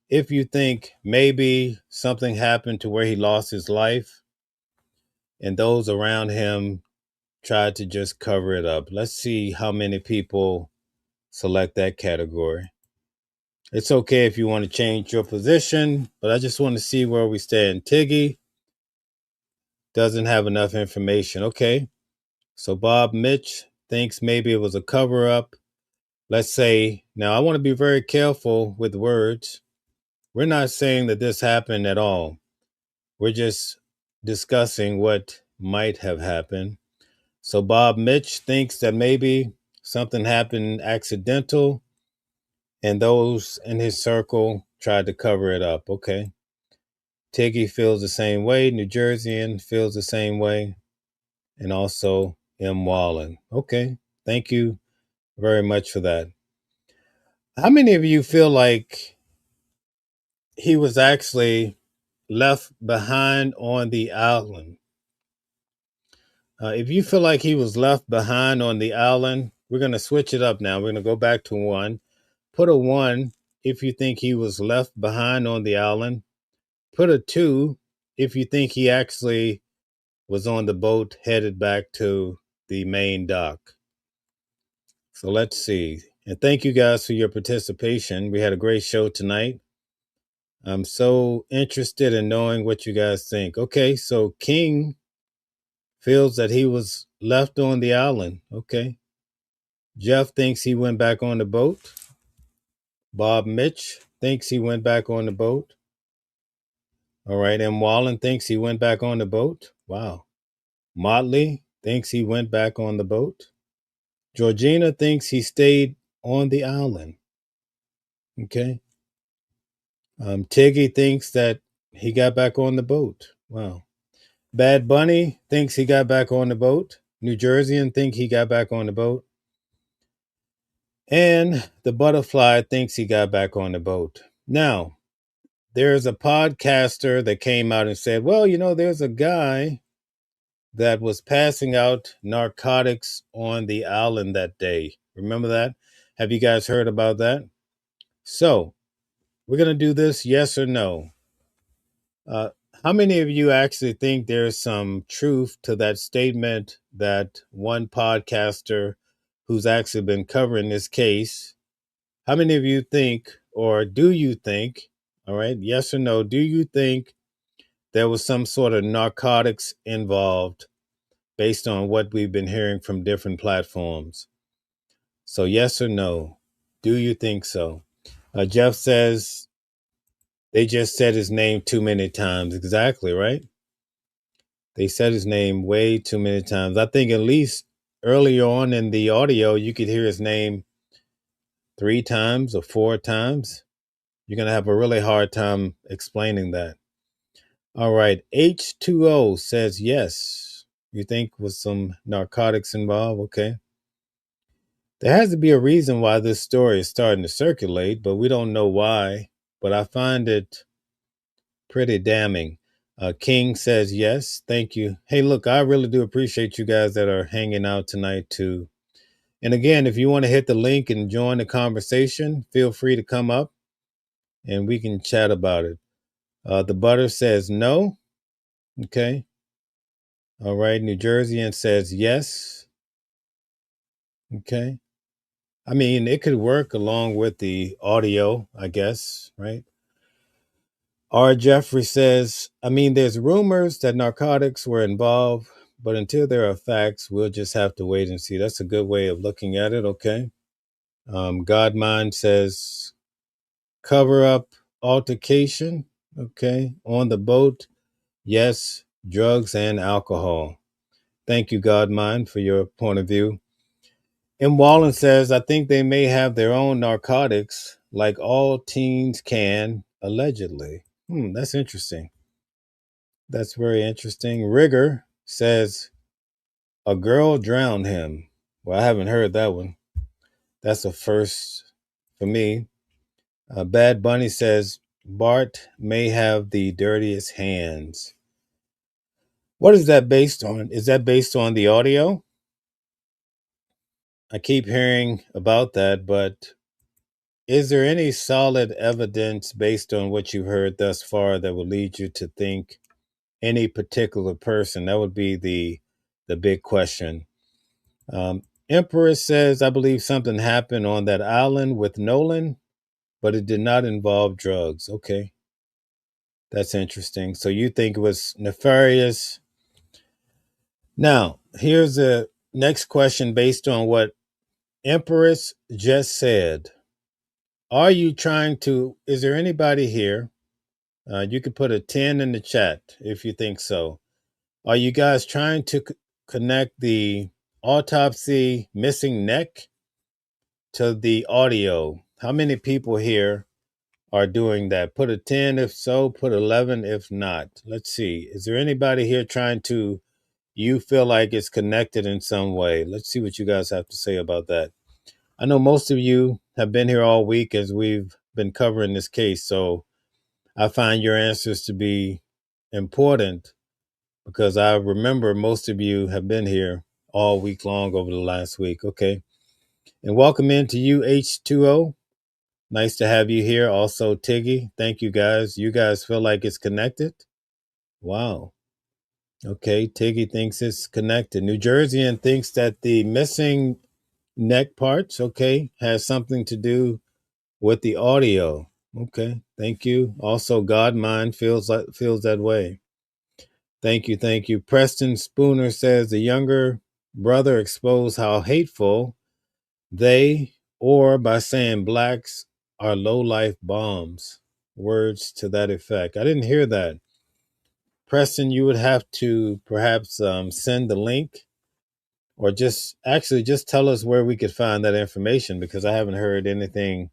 if you think maybe something happened to where he lost his life and those around him tried to just cover it up? Let's see how many people select that category. It's okay if you want to change your position, but I just want to see where we stand. Tiggy doesn't have enough information. Okay. So Bob Mitch thinks maybe it was a cover up. Let's say, now I want to be very careful with words. We're not saying that this happened at all. We're just discussing what might have happened. So Bob Mitch thinks that maybe something happened accidental and those in his circle tried to cover it up. Okay. Tiggy feels the same way. New Jerseyan feels the same way. And also M. Wallen. Okay. Thank you very much for that. How many of you feel like he was actually left behind on the island? If you feel like he was left behind on the island, we're going to switch it up now. We're going to go back to 1. Put a 1 if you think he was left behind on the island. Put a 2 if you think he actually was on the boat headed back to the main dock. So let's see. And thank you guys for your participation. We had a great show tonight. I'm so interested in knowing what you guys think. Okay, so King feels that he was left on the island. Okay. Jeff thinks he went back on the boat. Bob Mitch thinks he went back on the boat. All right. M. Wallen thinks he went back on the boat. Wow. Motley thinks he went back on the boat. Georgina thinks he stayed on the island. Okay. Tiggy thinks that he got back on the boat. Wow. Bad Bunny thinks he got back on the boat. New Jerseyan think he got back on the boat. And the butterfly thinks he got back on the boat. Now, there's a podcaster that came out and said, well, there's a guy that was passing out narcotics on the island that day. Remember that? Have you guys heard about that? So we're going to do this, yes or no. How many of you actually think there's some truth to that statement that one podcaster who's actually been covering this case, how many of you think, or do you think, all right, yes or no, do you think there was some sort of narcotics involved based on what we've been hearing from different platforms? So yes or no, do you think so? Jeff says they just said his name too many times. Exactly, right? They said his name way too many times. I think at least earlier on in the audio, you could hear his name 3 times or 4 times. You're going to have a really hard time explaining that. All right. H2O says yes. You think with some narcotics involved? Okay. There has to be a reason why this story is starting to circulate, but we don't know why. But I find it pretty damning. King says yes. Thank you. Hey, look, I really do appreciate you guys that are hanging out tonight too. And again, if you want to hit the link and join the conversation, feel free to come up and we can chat about it. The butter says no. Okay. All right. New Jerseyan says yes. Okay. I mean, it could work along with the audio, I guess, right? R. Jeffrey says, I mean, there's rumors that narcotics were involved, but until there are facts, we'll just have to wait and see. That's a good way of looking at it. Okay. Godmind says, cover up altercation. Okay. On the boat. Yes. Drugs and alcohol. Thank you, Godmind, for your point of view. M. Wallen says, I think they may have their own narcotics, like all teens can, allegedly. That's interesting. That's very interesting. Rigger says, a girl drowned him. Well, I haven't heard that one. That's a first for me. Bad Bunny says, Bart may have the dirtiest hands. What is that based on? Is that based on the audio? I keep hearing about that, but is there any solid evidence based on what you heard thus far that would lead you to think any particular person? That would be the big question. Empress says, I believe something happened on that island with Nolan, but it did not involve drugs. Okay. That's interesting. So you think it was nefarious. Now, here's the next question based on what Empress just said. Are you trying to, is there anybody here? You could put a 10 in the chat if you think so. Are you guys trying to connect the autopsy missing neck to the audio? How many people here are doing that? Put a 10 if so, put 11 if not. Let's see. Is there anybody here trying to, you feel like it's connected in some way? Let's see what you guys have to say about that. I know most of you have been here all week as we've been covering this case, so I find your answers to be important because I remember most of you have been here all week long over the last week. Okay. And welcome into you, H2O. Nice to have you here. Also, Tiggy. Thank you guys. You guys feel like it's connected? Wow. Okay. Tiggy thinks it's connected. New Jerseyan thinks that the missing neck parts, okay, has something to do with the audio. Okay. Thank you. Also, Godmind feels that way. Thank you. Thank you. Preston Spooner says the younger brother exposed how hateful they, or by saying blacks are low-life bombs. Words to that effect. I didn't hear that. Preston, you would have to perhaps send the link or just tell us where we could find that information because I haven't heard anything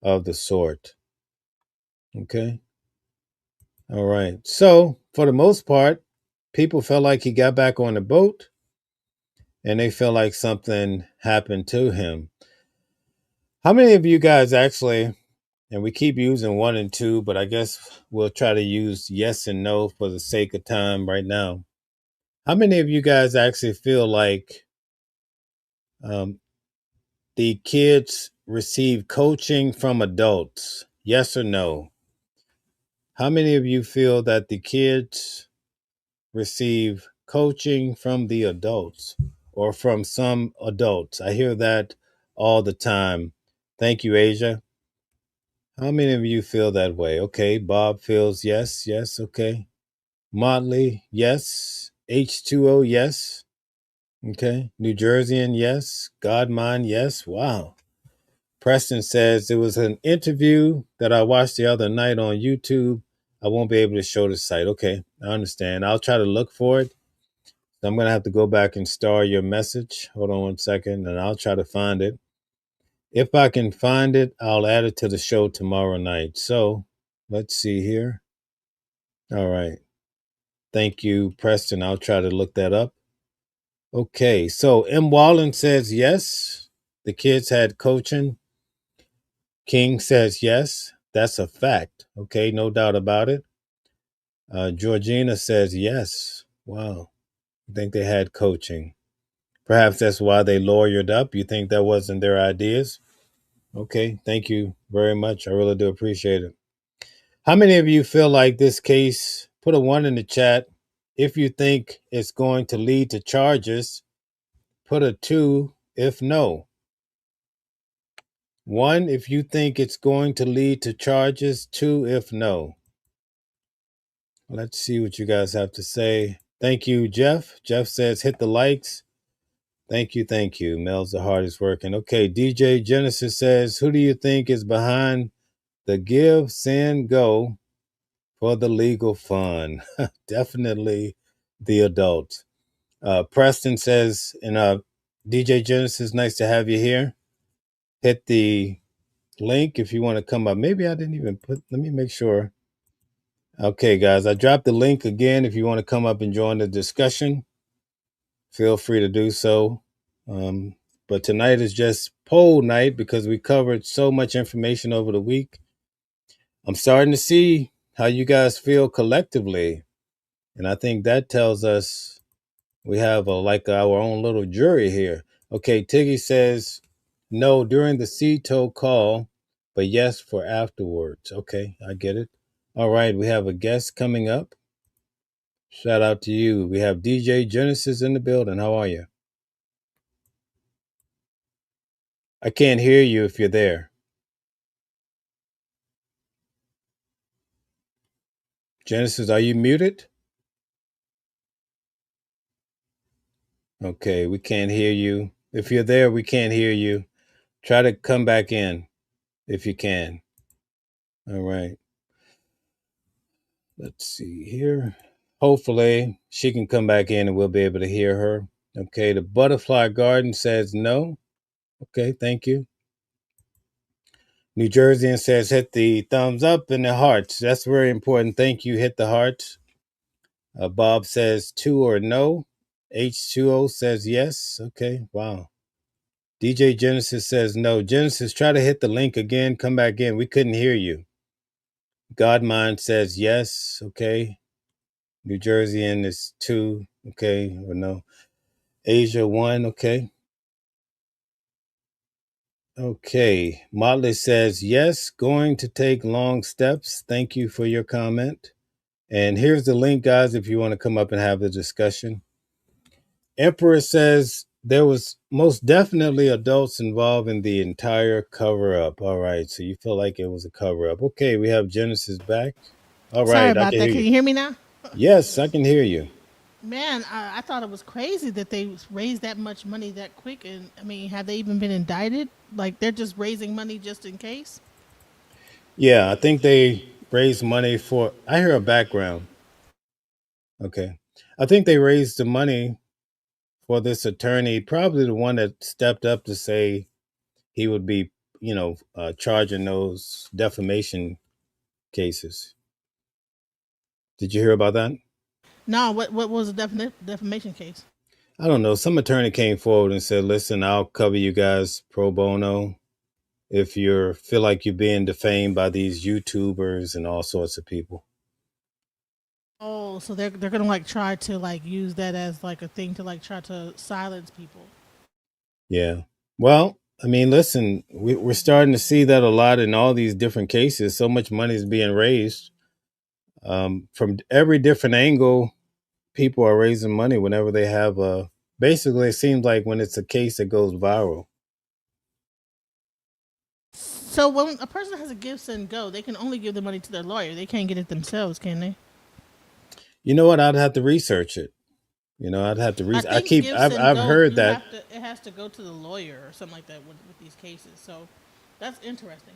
of the sort. Okay. All right. So for the most part, people felt like he got back on the boat and they feel like something happened to him. How many of you guys actually, and we keep using 1 and 2, but I guess we'll try to use yes and no for the sake of time right now. How many of you guys actually feel like the kids receive coaching from adults? Yes or no? How many of you feel that the kids receive coaching from the adults or from some adults? I hear that all the time. Thank you, Asia. How many of you feel that way? Okay, Bob feels yes, yes, okay. Motley, yes. H2O, yes. Okay. New Jerseyan, yes. Godmind, yes. Wow. Preston says it was an interview that I watched the other night on YouTube. I won't be able to show the site. Okay, I understand. I'll try to look for it. I'm going to have to go back and star your message. Hold on 1 second, and I'll try to find it. If I can find it, I'll add it to the show tomorrow night. So let's see here. All right. Thank you, Preston. I'll try to look that up. Okay. So M. Wallen says yes. The kids had coaching. King says yes. That's a fact. Okay, no doubt about it. Georgina says yes. Wow. I think they had coaching. Perhaps that's why they lawyered up. You think that wasn't their ideas? Okay, thank you very much. I really do appreciate it. How many of you feel like this case? Put a one in the chat if you think it's going to lead to charges. Put a two if no. One if you think it's going to lead to charges. Two if no. Let's see what you guys have to say. Thank you, Jeff. Jeff says hit the likes. Thank you, thank you. Mel's the hardest working. Okay, DJ Genesis says, who do you think is behind the give, send, go for the legal fund? Definitely the adults. Preston says, DJ Genesis, nice to have you here. Hit the link if you want to come up. Maybe I didn't even let me make sure. Okay, guys, I dropped the link again. If you want to come up and join the discussion, feel free to do so. But tonight is just poll night because we covered so much information over the week. I'm starting to see how you guys feel collectively. And I think that tells us we have like our own little jury here. Okay, Tiggy says no during the CTO call, but yes for afterwards. Okay, I get it. All right, we have a guest coming up. Shout out to you. We have DJ Genesis in the building. How are you? I can't hear you if you're there. Genesis, are you muted? Okay, we can't hear you. If you're there, we can't hear you. Try to come back in if you can. All right. Let's see here. Hopefully, she can come back in and we'll be able to hear her. Okay, the Butterfly Garden says no. Okay, thank you. New Jerseyan says hit the thumbs up and the hearts. That's very important. Thank you. Hit the hearts. Bob says two or no. H2O says yes. Okay, wow. DJ Genesis says no. Genesis, try to hit the link again. Come back in. We couldn't hear you. Godmind says yes. Okay. New Jerseyan is two. Okay. Or no. Asia one. Okay. Okay. Motley says yes. Going to take long steps. Thank you for your comment. And here's the link, guys, if you want to come up and have the discussion. Emperor says there was most definitely adults involved in the entire cover up. All right. So you feel like it was a cover up. Okay. We have Genesis back. All Sorry right. I about can that. hear Can you. you hear me now? Yes, I can hear you. Man, I thought it was crazy that they raised that much money that quick. And I mean, have they even been indicted? Like they're just raising money just in case? Yeah. I think they raised money for, I hear a background. Okay. I think they raised the money for this attorney, probably the one that stepped up to say he would be, charging those defamation cases. Did you hear about that? No, what was the defamation case? I don't know. Some attorney came forward and said, "Listen, I'll cover you guys pro bono if you feel like you're being defamed by these YouTubers and all sorts of people." Oh, so they're gonna like try to like use that as like a thing to like try to silence people. Yeah. Well, I mean, listen, we're starting to see that a lot in all these different cases. So much money is being raised from every different angle. People are raising money whenever they have a. Basically, it seems like when it's a case that goes viral. So when a person has a give send go, they can only give the money to their lawyer. They can't get it themselves, can they? You know what? I'd have to research it. I'd have to I research. think give send I've go heard you that. have to it has to go to the lawyer or something like that with these cases. So that's interesting.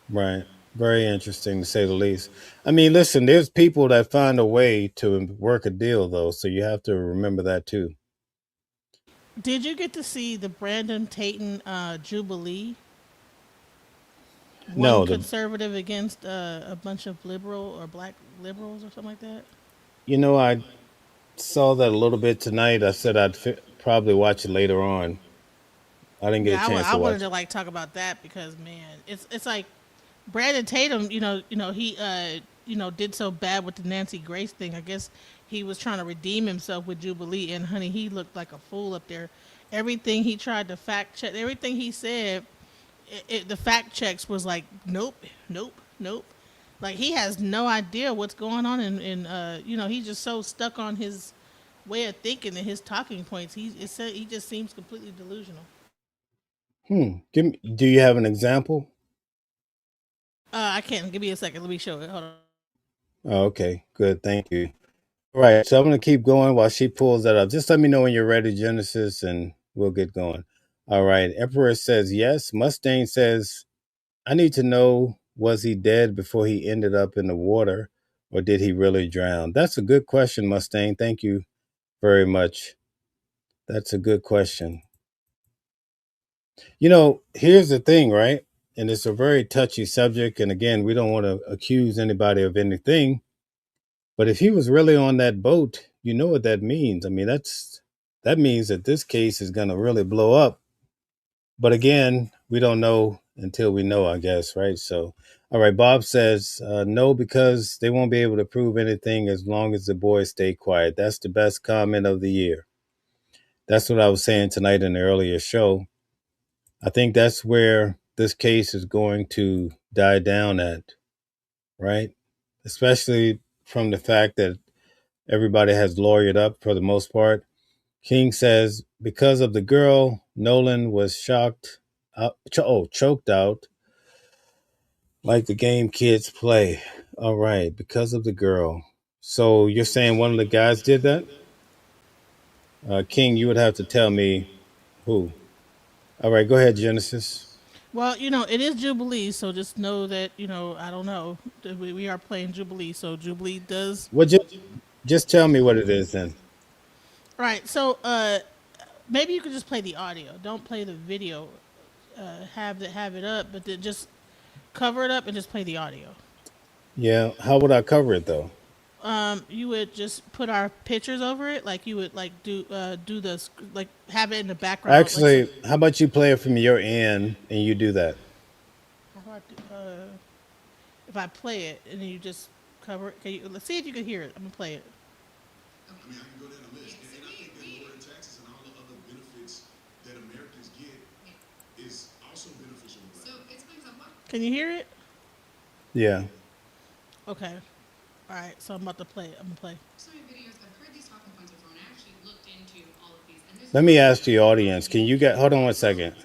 Right. Very interesting to say the least. I mean, listen, there's people that find a way to work a deal, though. So you have to remember that, too. Did you get to see the Brandon Tatum Jubilee? One No, conservative against a bunch of liberal or black liberals or something like that? I saw that a little bit tonight. I said I'd probably watch it later on. I didn't get a Yeah, chance I to wanted watch to it. like talk about that because man, it's like Brandon Tatum. He did so bad with the Nancy Grace thing. I guess he was trying to redeem himself with Jubilee, and honey, he looked like a fool up there. Everything he tried to fact check, everything he said, the fact checks was like, nope, nope, nope. Like he has no idea what's going on, and he's just so stuck on his way of thinking and his talking points. He just seems completely delusional. Do you have an example? I can't. Give me a second. Let me show it. Hold on. Oh, okay, good. Thank you. All right, so I'm going to keep going while she pulls that up. Just let me know when you're ready, Genesis, and we'll get going. All right, Emperor says yes. Mustang says, I need to know, was he dead before he ended up in the water, or did he really drown? That's a good question, Mustang. Thank you very much. That's a good question. Here's the thing, right? And it's a very touchy subject. And again, we don't want to accuse anybody of anything. But if he was really on that boat, you know what that means. I mean, that means that this case is going to really blow up. But again, we don't know until we know, I guess, right? So, all right, Bob says no, because they won't be able to prove anything as long as the boys stay quiet. That's the best comment of the year. That's what I was saying tonight in the earlier show. I think that's where this case is going to die down at, right? Especially from the fact that everybody has lawyered up for the most part. King says, because of the girl, Nolan was choked out like the game kids play. All right, because of the girl. So you're saying one of the guys did that? King, you would have to tell me who. All right, go ahead, Genesis. Well, it is Jubilee, so just know that I don't know. We are playing Jubilee, so Jubilee does. Well, just tell me what it is then. Right. So maybe you could just play the audio. Don't play the video. Have it up, but then just cover it up and just play the audio. Yeah, how would I cover it though? You would just put our pictures over it, like you would like do the like have it in the background. Like so, Actually, how about you play it from your end and you do that? how do I if I play it and then you just cover it, let's see if you can hear it. I'm gonna play it. I mean, I can go down the list, and I think that lowering taxes and all the other benefits that Americans get is also beneficial to black people. Can you hear it? Yeah. Okay. All right. So I'm about to play it. I'm gonna play. Let me ask the audience. Can you get, hold on one second.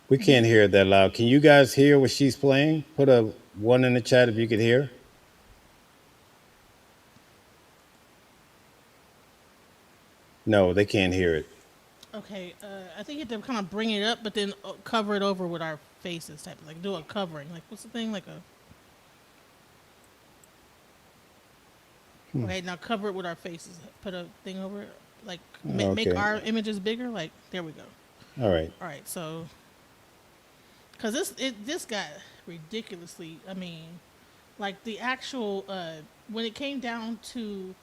We can't hear it that loud. Can you guys hear what she's playing? Put a 1 in the chat if you could hear. No, they can't hear it. Okay. I think you have to kind of bring it up, but then cover it over with our faces, type like do a covering. Like what's the thing? Like a. Okay, now cover it with our faces. Put a thing over it. Like make Okay. our images bigger. Like there we go. All right. All right, so because this got ridiculously. I mean, like the actual when it came down to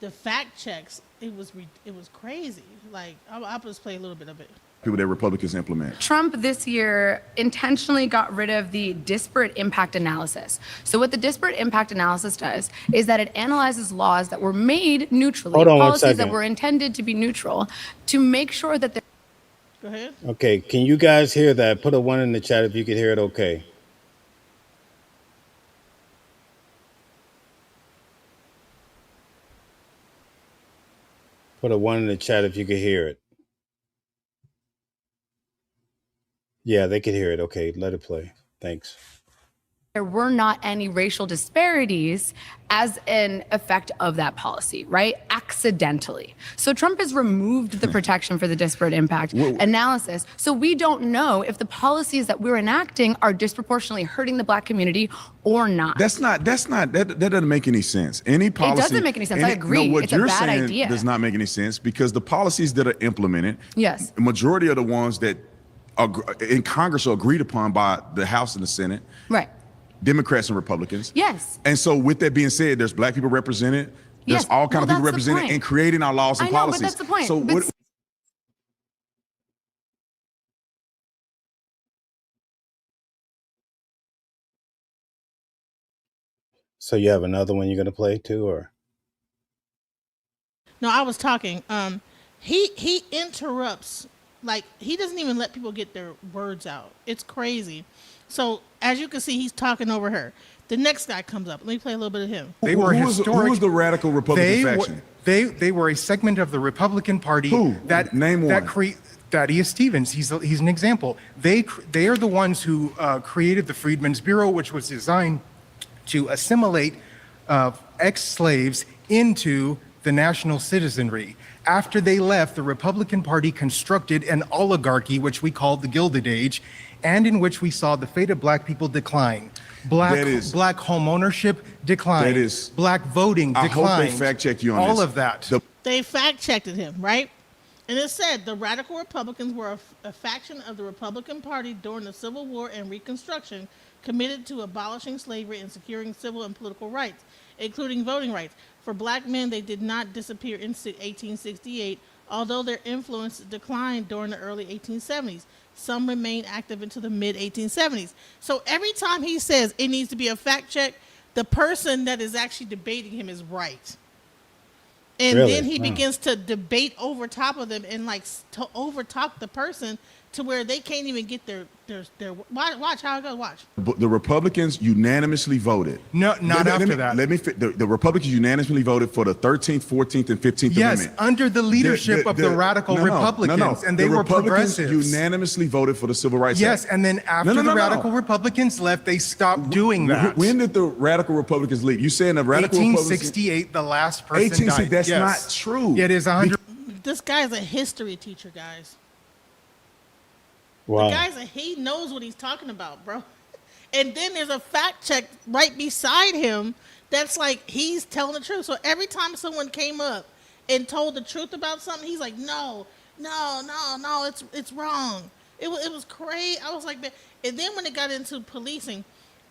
the fact checks, it was crazy. Like I'll just play a little bit of it. People that Republicans implement. Trump this year intentionally got rid of the disparate impact analysis. So what the disparate impact analysis does is that it analyzes laws that were made neutrally, Hold on one policies that second. were intended to be neutral, to make sure that they're. Go ahead. Okay. Can you guys hear that? Put a 1 in the chat if you could hear it okay. Put a 1 in the chat if you could hear it. Yeah, they could hear it. Okay, let it play. Thanks. There were not any racial disparities as an effect of that policy, right? Accidentally. So Trump has removed the protection for the disparate impact analysis. So we don't know if the policies that we're enacting are disproportionately hurting the black community or not. That doesn't make any sense. Any policy. doesn't make any sense. I agree. No, what It's a you're bad saying idea. does not make any sense because the policies that are implemented, Yes. the majority of the ones that are in Congress are agreed upon by the House and the Senate, Right. Democrats and Republicans. Yes. And so with that being said, there's black people represented. There's Yes. all kind Well, of people that's the represented point. in creating our laws and I know, but policies. that's the point. So But So you have another one you're gonna play too, or No, I was talking. He interrupts, like he doesn't even let people get their words out. It's crazy. So as you can see, he's talking over her. The next guy comes up. Let me play a little bit of him. They were Who historic. was the radical Republican They faction? they were a segment of the Republican Party. Who? That Name one. Thaddeus Stevens. He's an example. They are the ones who created the Freedmen's Bureau, which was designed to assimilate ex-slaves into the national citizenry. After they left, the Republican Party constructed an oligarchy, which we called the Gilded Age, and in which we saw the fate of black people decline. Black home ownership decline. Black voting decline. I hope they fact check you on all this. of that. They fact checked him, right? And it said the radical Republicans were a faction of the Republican Party during the Civil War and Reconstruction, committed to abolishing slavery and securing civil and political rights, including voting rights. For black men, they did not disappear in 1868, although their influence declined during the early 1870s. Some remained active into the mid 1870s. So every time he says it needs to be a fact check, the person that is actually debating him is right. And Really? then he Wow. begins to debate over top of them and like to overtalk the person to where they can't even get their watch how it goes. Watch. The Republicans unanimously voted. No, not after that. The Republicans unanimously voted for the 13th, 14th, and 15th Yes, Amendment. under the leadership of the radical Republicans, and they the were Republicans progressives. unanimously voted for the Civil Rights Yes, Act. and then after the radical Republicans left, they stopped doing that. When did the radical Republicans leave? You saying the radical Republicans? 1868, the last person 1860, died. that's Yes. not true. It is 100. This guy's a history teacher, guys. wow? The guy's he knows what he's talking about, bro. And then there's a fact check right beside him that's like he's telling the truth. So every time someone came up and told the truth about something, he's like, no, it's wrong. It was crazy. I was like, man. And then when it got into policing,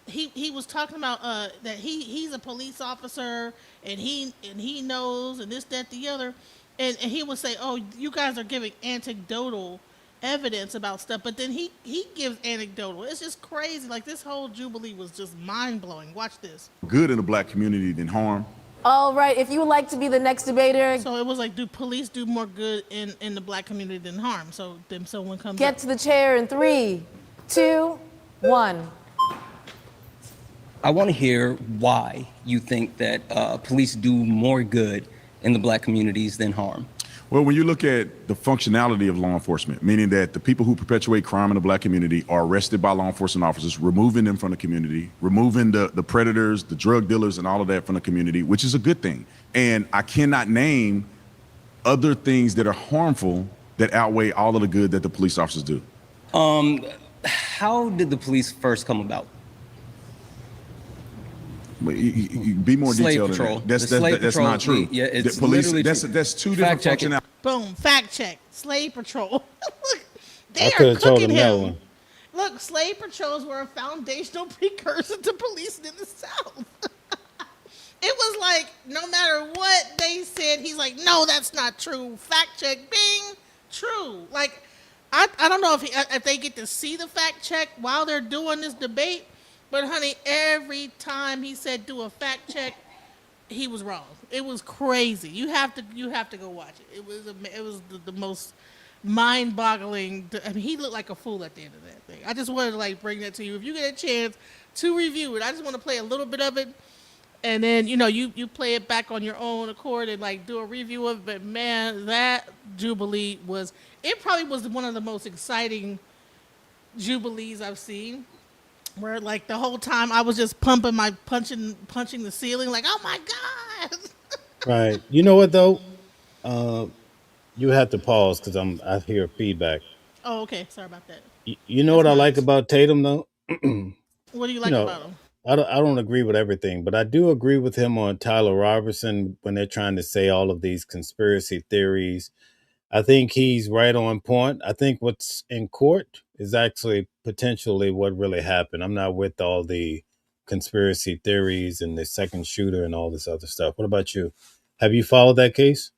he was talking about that he's a police officer and he knows and this, that, the other. And he would say, oh, you guys are giving anecdotal evidence about stuff, but then he gives anecdotal. It's just crazy. Like this whole Jubilee was just mind blowing. Watch this. Good in the black community than harm. All right, if you would like to be the next debater, So it was like, do police do more good in the black community than harm? So then someone comes get up. to the chair in 3, 2, 1. I want to hear why you think that police do more good in the black communities than harm. Well, when you look at the functionality of law enforcement, meaning that the people who perpetuate crime in the black community are arrested by law enforcement officers, removing them from the community, removing the predators, the drug dealers, and all of that from the community, which is a good thing. And I cannot name other things that are harmful that outweigh all of the good that the police officers do. How did the police first come about? But you be more Slave detailed. patrol. Than that. The slave That's patrol, not true. yeah, it's The police. literally That's true. two different Fact check it. functionalities. Boom, fact check. Slave patrol. Look, they I are could have told cooking him that him. one. Look, slave patrols were a foundational precursor to policing in the South. It was like, no matter what they said, he's like, no, that's not true. Fact check, bing, true. Like, I don't know if they get to see the fact check while they're doing this debate, but honey, every time he said do a fact check, he was wrong. It was crazy. You have to go watch it. It was the most mind-boggling. I mean, he looked like a fool at the end of that thing. I just wanted to like bring that to you. If you get a chance to review it, I just want to play a little bit of it, and then you play it back on your own accord and like do a review of it. But man, that Jubilee probably was one of the most exciting Jubilees I've seen. Where like the whole time I was just punching the ceiling, like, oh my God. Right. You know what though? You have to pause because I hear feedback. Oh, okay. Sorry about that. You know what I like about Tatum though? What do you like know, about him? I don't agree with everything, but I do agree with him on Tyler Robertson when they're trying to say all of these conspiracy theories. I think he's right on point. I think what's in court is actually potentially what really happened. I'm not with all the conspiracy theories and the second shooter and all this other stuff. What about you? Have you followed that case?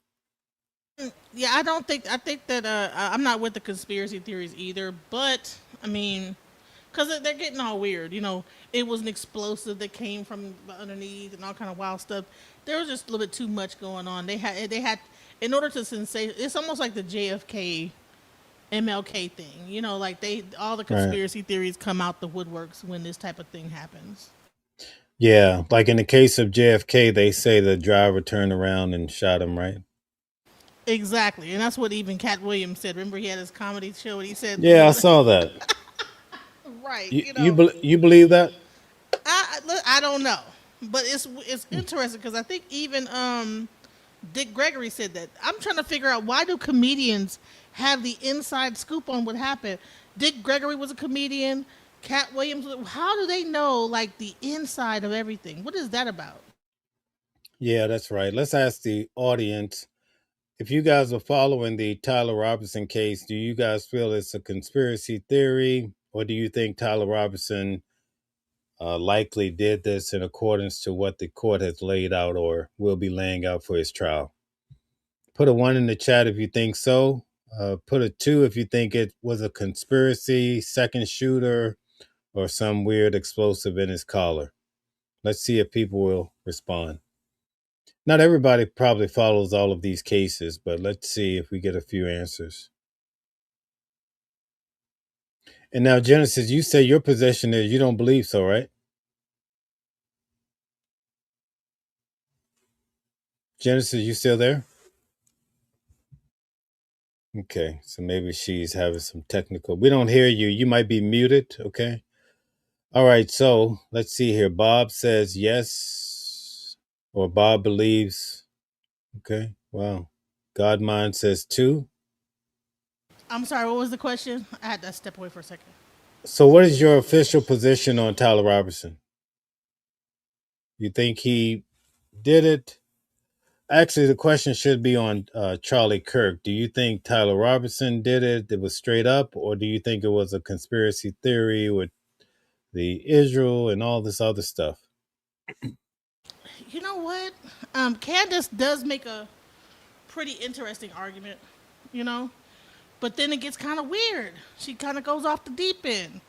Yeah, I think that I'm not with the conspiracy theories either, but I mean, because they're getting all weird. It was an explosive that came from underneath and all kind of wild stuff. There was just a little bit too much going on. They had in order to sensation. It's almost like the JFK MLK thing. Like they all the Right. conspiracy theories come out the woodworks when this type of thing happens. Yeah, like in the case of JFK, they say the driver turned around and shot him, right? Exactly, and that's what even Cat Williams said. Remember, he had his comedy show, and he said, Yeah, I saw that. right, You believe that? I don't know, but it's interesting because I think even Dick Gregory said that. I'm trying to figure out why do comedians have the inside scoop on what happened. Dick Gregory was a comedian. Cat Williams. How do they know like the inside of everything? What is that about? Yeah, that's right. Let's ask the audience. If you guys are following the Tyler Robinson case, do you guys feel it's a conspiracy theory, or do you think Tyler Robinson likely did this in accordance to what the court has laid out or will be laying out for his trial? Put a 1 in the chat if you think so. Put a 2 if you think it was a conspiracy, second shooter, or some weird explosive in his collar. Let's see if people will respond. Not everybody probably follows all of these cases, but let's see if we get a few answers. And now, Genesis, you say your position is you don't believe so, right? Genesis, you still there? Okay, so maybe she's having some technical. We don't hear you. You might be muted, okay? All right, so let's see here. Bob says yes, or Bob believes. Okay, wow. Godmind says 2. I'm sorry. What was the question? I had to step away for a second. So, what is your official position on Tyler Robertson? You think he did it? Actually, the question should be on Charlie Kirk. Do you think Tyler Robertson did it? It was straight up, or do you think it was a conspiracy theory with the Israel and all this other stuff? You know what? Candace does make a pretty interesting argument. You know, but then it gets kind of weird. She kind of goes off the deep end.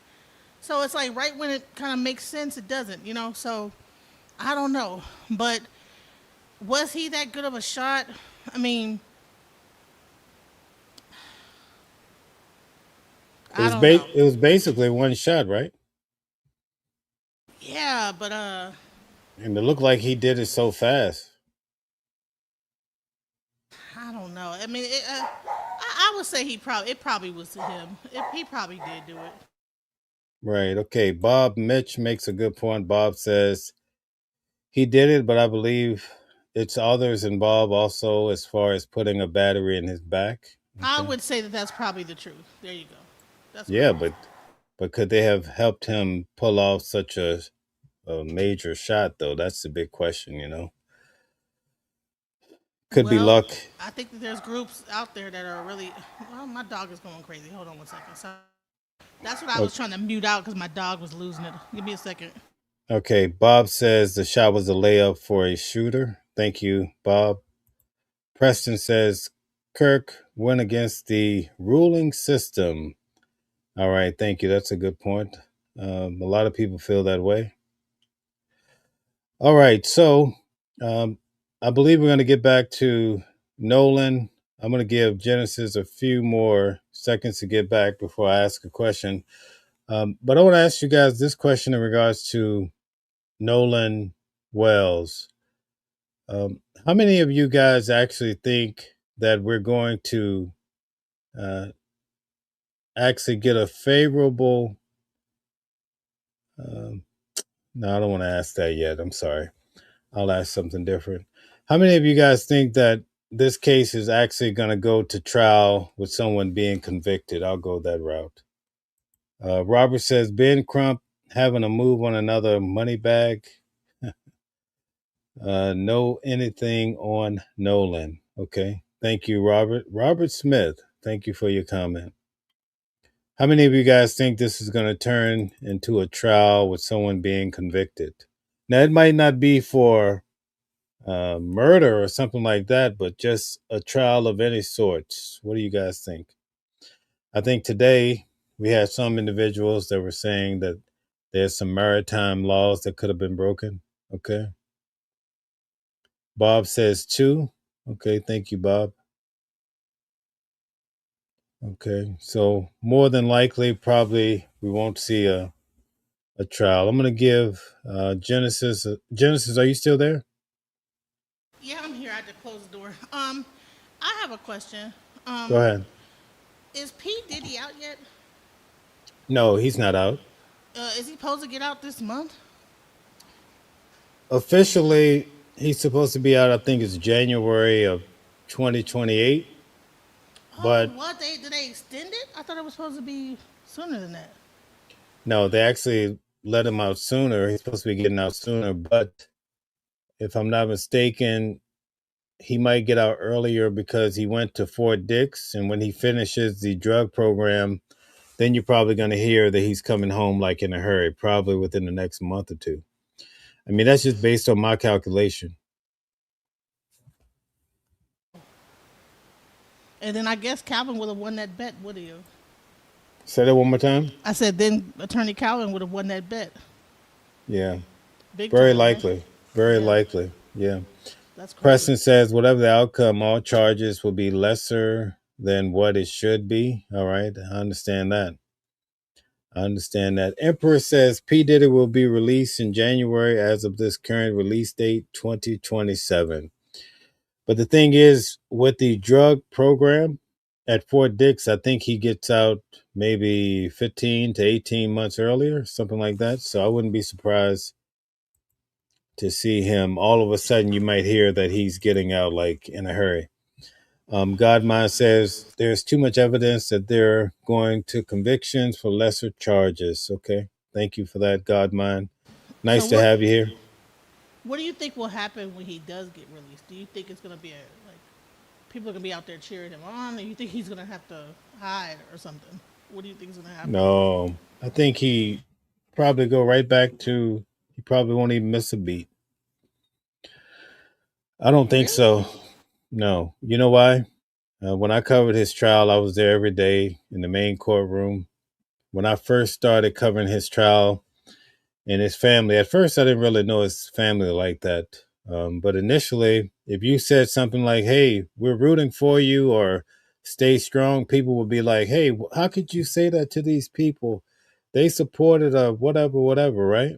So it's like right when it kind of makes sense, it doesn't. So I don't know. But was he that good of a shot? I mean, I don't know. It was basically one shot, right? Yeah, but And it looked like he did it so fast. I don't know. I mean, I would say it probably was to him. He probably did do it. Right. Okay. Bob Mitch makes a good point. Bob says he did it, but I believe it's others involved also as far as putting a battery in his back. I Okay. would say that that's probably the truth. There you go. That's what I Yeah, would say. but could they have helped him pull off such a major shot though? That's the big question. Could be Well, luck. I think that there's groups out there that are really. Well, my dog is going crazy. Hold on one second. So that's what I was trying to mute out because my dog was losing it. Give me a second. Okay. Bob says the shot was a layup for a shooter. Thank you, Bob. Preston says Kirk went against the ruling system. All right, thank you. That's a good point. A lot of people feel that way. All right, so I believe we're going to get back to Nolan. I'm going to give Genesis a few more seconds to get back before I ask a question. But I want to ask you guys this question in regards to Nolan Wells. How many of you guys actually think that we're going to uh, actually get a favorable? Um, no, I don't want to ask that yet. I'm sorry. I'll ask something different. How many of you guys think that this case is actually going to go to trial with someone being convicted? I'll go that route. Robert says Ben Crump having a move on another money bag. No anything on Nolan. Okay. Thank you, Robert. Robert Smith, thank you for your comment. How many of you guys think this is going to turn into a trial with someone being convicted? Now, it might not be for murder or something like that, but just a trial of any sort. What do you guys think? I think today we had some individuals that were saying that there's some maritime laws that could have been broken. Okay. Bob says 2. Okay, thank you, Bob. Okay, so more than likely, probably we won't see a trial. I'm going to give Genesis. Genesis, are you still there? Yeah, I'm here. I had to close the door. I have a question. Go ahead. Is P Diddy out yet? No, he's not out. Is he supposed to get out this month? Officially, he's supposed to be out, I think it's January of 2028. Oh, But what? Did they extend it? I thought it was supposed to be sooner than that. no, they actually let him out sooner. He's supposed to be getting out sooner. But if I'm not mistaken, he might get out earlier because he went to Fort Dix. And when he finishes the drug program, then you're probably going to hear that he's coming home like in a hurry, probably within the next month or two. I mean, that's just based on my calculation. And then I guess Calvin would have won that bet, would he? Say that one more time. I said then Attorney Calvin would have won that bet. Yeah, Big very time, right? likely. Very Yeah. likely. Yeah. That's crazy. Preston says, whatever the outcome, all charges will be lesser than what it should be. All right. I understand that. Emperor says P. Diddy will be released in January as of this current release date, 2027. But the thing is, with the drug program at Fort Dix, I think he gets out maybe 15 to 18 months earlier, something like that. So I wouldn't be surprised to see him. All of a sudden, you might hear that he's getting out like in a hurry. Godmind says there's too much evidence that they're going to convictions for lesser charges. Okay. Thank you for that, Godmind. So Nice to have you here. what do you think will happen when he does get released? Do you think it's gonna be people are gonna be out there cheering him on, or you think he's gonna have to hide or something? What do you think is gonna happen? No, I think he probably go right back to, he probably won't even miss a beat. I don't think so. No. You know why? When I covered his trial, I was there every day in the main courtroom. When I first started covering his trial and his family, at first I didn't really know his family like that. But initially, if you said something like, hey, we're rooting for you or stay strong, people would be like, hey, how could you say that to these people? They supported whatever, right?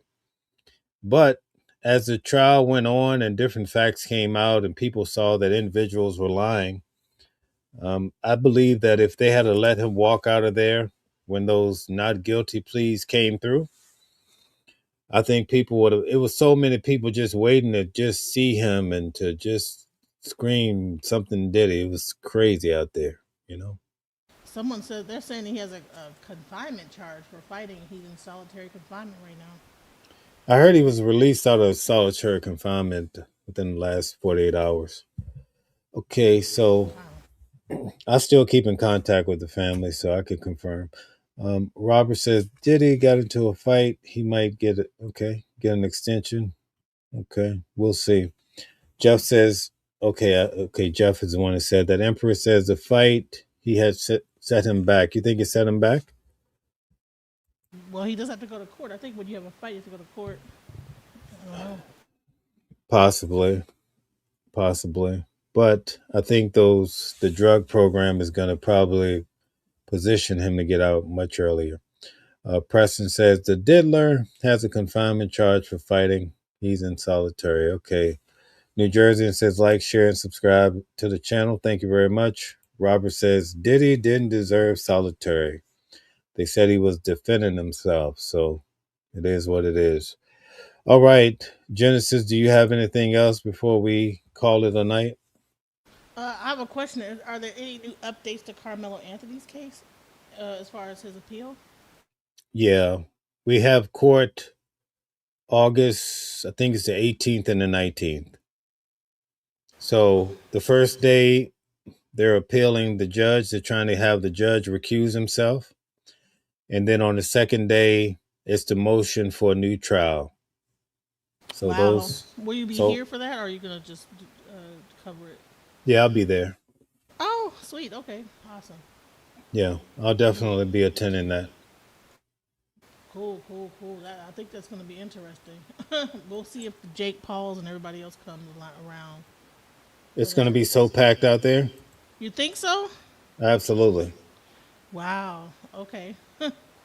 But as the trial went on and different facts came out and people saw that individuals were lying, I believe that if they had to let him walk out of there when those not guilty pleas came through, I think people would have, it was so many people just waiting to just see him and to just scream something Diddy. It was crazy out there, you know? Someone said they're saying he has a confinement charge for fighting. He's in solitary confinement right now. I heard he was released out of solitary confinement within the last 48 hours. Okay, so I still keep in contact with the family, so I can confirm. Robert says Diddy got into a fight. He might get it. Okay, get an extension. Okay, we'll see. Jeff says, okay. Jeff is the one that said that. Emperor says the fight he had set him back. You think it set him back? Well, he does have to go to court. I think when you have a fight, you have to go to court. I don't know. Possibly. But I think the drug program is going to probably position him to get out much earlier. Preston says the diddler has a confinement charge for fighting. He's in solitary. Okay. New Jersey says like, share, and subscribe to the channel. Thank you very much. Robert says Diddy didn't deserve solitary. They said he was defending himself. So it is what it is. All right. Genesis, do you have anything else before we call it a night? I have a question. Are there any new updates to Karmelo Anthony's case as far as his appeal? Yeah. We have court August, I think it's the 18th and the 19th. So the first day they're appealing the judge. They're trying to have the judge recuse himself. And then on the second day, it's the motion for a new trial. So Wow. Will you be here for that, or are you going to just cover it? Yeah, I'll be there. Oh, sweet. Okay. Awesome. Yeah, I'll definitely be attending that. Cool, cool, cool. I think that's going to be interesting. We'll see if Jake Pauls and everybody else comes around for It's going to that. be so packed out there. You think so? Absolutely. Wow. Okay.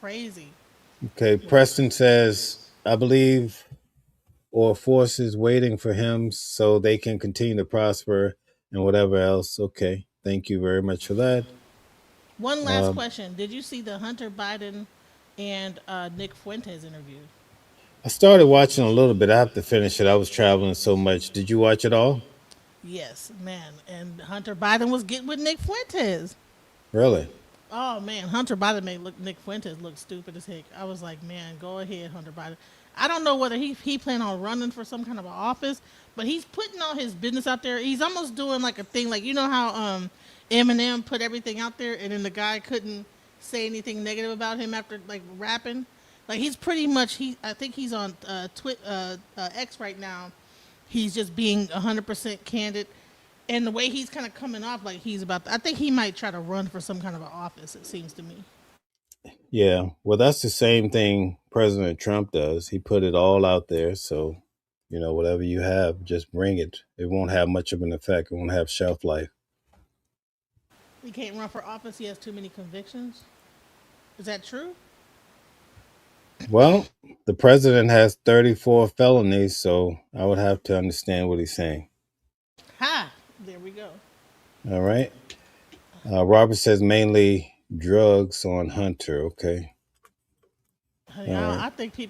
Crazy. Okay, Preston says, I believe, or forces waiting for him so they can continue to prosper and whatever else. Okay, thank you very much for that. One last Um, question. Did you see the Hunter Biden and Nick Fuentes interview? I started watching a little bit. I have to finish it. I was traveling so much. Did you watch it all? Yes, man. And Hunter Biden was getting with Nick Fuentes. Really? Oh man, Hunter Biden made Nick Fuentes look stupid as heck. I was like, man, go ahead, Hunter Biden. I don't know whether he planned on running for some kind of a office, but he's putting all his business out there. He's almost doing like a thing, like you know how Eminem put everything out there, and then the guy couldn't say anything negative about him after like rapping. Like he's pretty much I think he's on X right now. He's just being 100% candid, and the way he's kind of coming off like he's about I think he might try to run for some kind of an office, it seems to me. Yeah. Well, that's the same thing President Trump does. He put it all out there. So, whatever you have, just bring it. It won't have much of an effect. It won't have shelf life. He can't run for office, he has too many convictions. Is that true? Well, the president has 34 felonies, so I would have to understand what he's saying. Ha, there we go. All right. Robert says mainly drugs on Hunter. Okay. Honey, All right.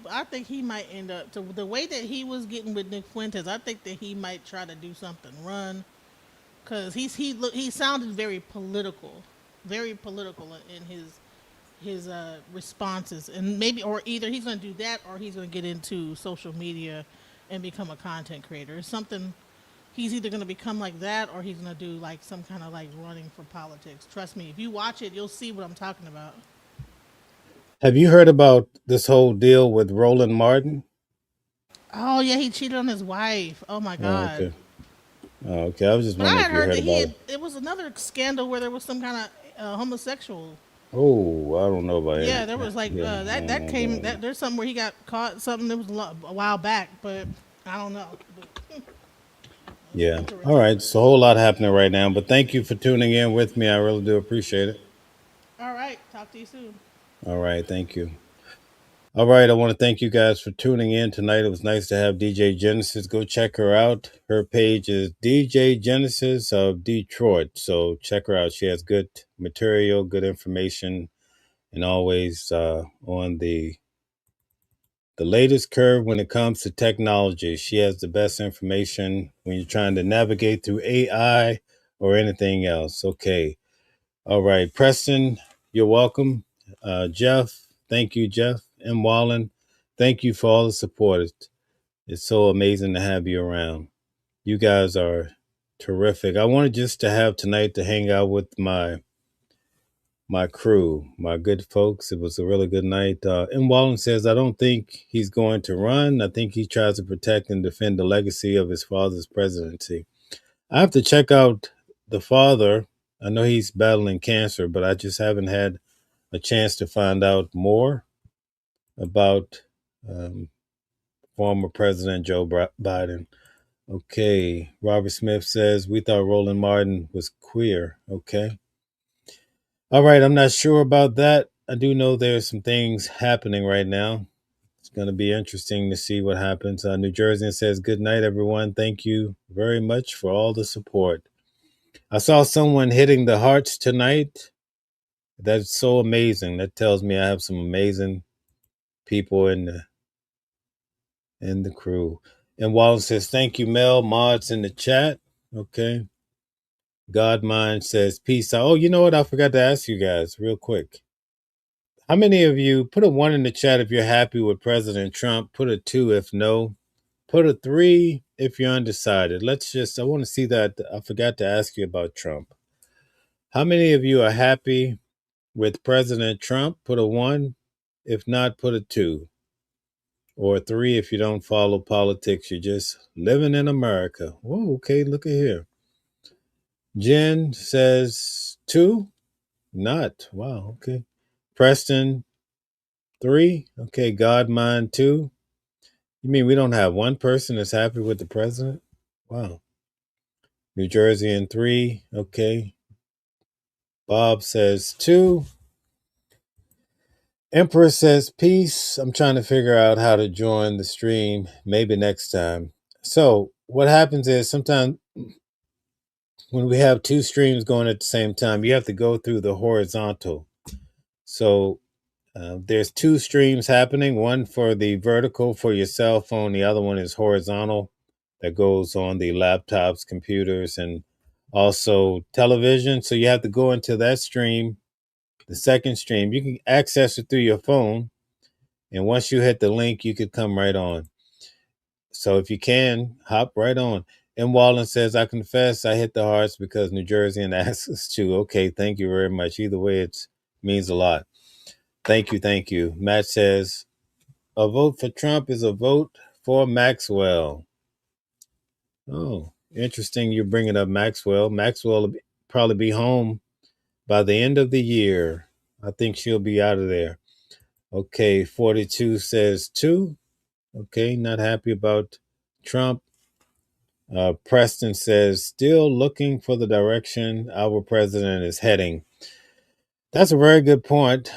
I think he might end up to the way that he was getting with Nick Fuentes. I think that he might try to do something, run, because he sounded very political in his responses, and maybe or either he's going to do that or he's going to get into social media and become a content creator. It's something he's either going to become like that or he's going to do like some kind of like running for politics. Trust me, if you watch it, you'll see what I'm talking about. Have you heard about this whole deal with Roland Martin? Oh yeah, he cheated on his wife. Oh my Oh, god. okay. Oh, okay. I was just But I wondering if had you heard heard that about it. it was another scandal where there was some kind of homosexual. Oh, I don't know about Yeah, it. there was like Yeah, I don't that know came about that it. there's something where he got caught something that was a while back, but I don't know. But it's Yeah. All interesting. right. It's a whole lot happening right now, but thank you for tuning in with me. I really do appreciate it. All right, talk to you soon. All right. Thank you. All right. I want to thank you guys for tuning in tonight. It was nice to have DJ Genesis. Go check her out. Her page is DJ Genesis of Detroit. So check her out. She has good material, good information, and always on the latest curve when it comes to technology. She has the best information when you're trying to navigate through AI or anything else. Okay. All right. Preston, you're welcome. Jeff, thank you, Jeff. And Wallen, thank you for all the support. It's so amazing to have you around. You guys are terrific. I wanted just to have tonight to hang out with my crew, my good folks. It was a really good night. And Wallen says, I don't think he's going to run. I think he tries to protect and defend the legacy of his father's presidency. I have to check out the father. I know he's battling cancer, but I just haven't had a chance to find out more about um, former President Joe Biden. Okay. Robert Smith says, we thought Roland Martin was queer. Okay. All right, I'm not sure about that. I do know there's some things happening right now. It's going to be interesting to see what happens. New Jersey says, good night, everyone. Thank you very much for all the support. I saw someone hitting the hearts tonight. That's so amazing. That tells me I have some amazing people in the crew. And Wallace says, thank you, Mel. Mods in the chat. Okay. Godmind says, peace out. Oh, you know what? I forgot to ask you guys real quick. How many of you put a 1 in the chat if you're happy with President Trump? Put a 2 if no. Put a 3 if you're undecided. I want to see that. I forgot to ask you about Trump. How many of you are happy with President Trump? Put a 1. If not, put a 2. Or a 3 if you don't follow politics. You're just living in America. Whoa, okay, look at here. Jen says 2. Not. Wow. Okay. Preston, 3. Okay. God mind, 2. You mean we don't have one person that's happy with the president? Wow. New Jersey in 3. Okay. Bob says 2. Emperor says peace. I'm trying to figure out how to join the stream. Maybe next time. So what happens is sometimes when we have 2 streams going at the same time, you have to go through the horizontal. So there's 2 streams happening. One for the vertical for your cell phone. The other one is horizontal that goes on the laptops, computers, and also television. So you have to go into that stream, the second stream. You can access it through your phone. And once you hit the link, you could come right on. So if you can, hop right on. And Wallen says, I confess I hit the hearts because New Jersey and asks us to. Okay, thank you very much. Either way, it means a lot. Thank you, thank you. Matt says, a vote for Trump is a vote for Maxwell. Oh, interesting you're bringing up Maxwell. Maxwell will probably be home by the end of the year. I think she'll be out of there. Okay, 42 says 2. Okay, not happy about Trump. Preston says, still looking for the direction our president is heading. That's a very good point.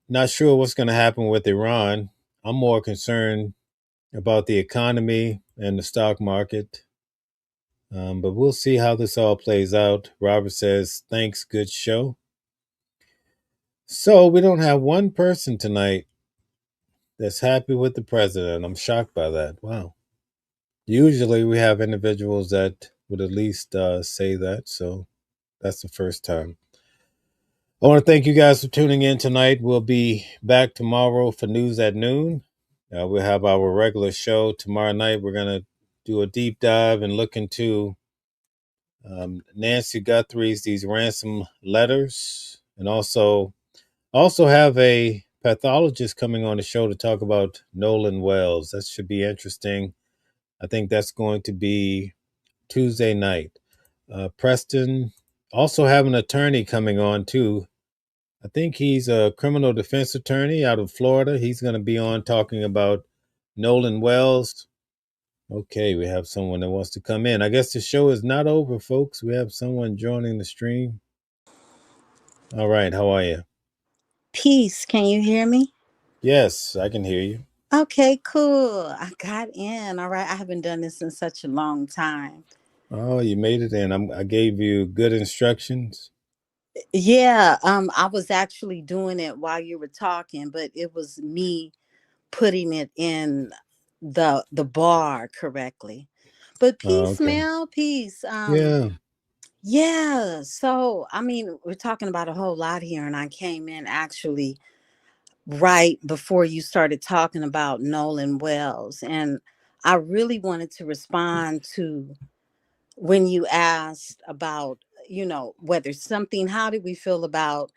Not sure what's going to happen with Iran. I'm more concerned about the economy and the stock market. But we'll see how this all plays out. Robert says, thanks, good show. So we don't have one person tonight that's happy with the president. I'm shocked by that. Wow. Usually we have individuals that would at least say that. So that's the first time. I want to thank you guys for tuning in tonight. We'll be back tomorrow for news at noon. We'll have our regular show tomorrow night. We're going to do a deep dive and look into Nancy Guthrie's these ransom letters, and also have a pathologist coming on the show to talk about Nolan Wells. That should be interesting. I think that's going to be Tuesday night. Preston also have an attorney coming on too. I think he's a criminal defense attorney out of Florida. He's going to be on talking about Nolan Wells. Okay, we have someone that wants to come in. I guess the show is not over, folks. We have someone joining the stream. All right, how are you? Peace. Can you hear me? Yes, I can hear you. Okay, cool. I got in. All right. I haven't done this in such a long time. Oh, you made it in. I gave you good instructions. Yeah, I was actually doing it while you were talking, but it was me putting it in the bar correctly. But Oh, peace, okay. Mel, peace. Yeah. Yeah. So I mean, we're talking about a whole lot here, and I came in actually right before you started talking about Nolan Wells. And I really wanted to respond to when you asked about, whether something, how did we feel about,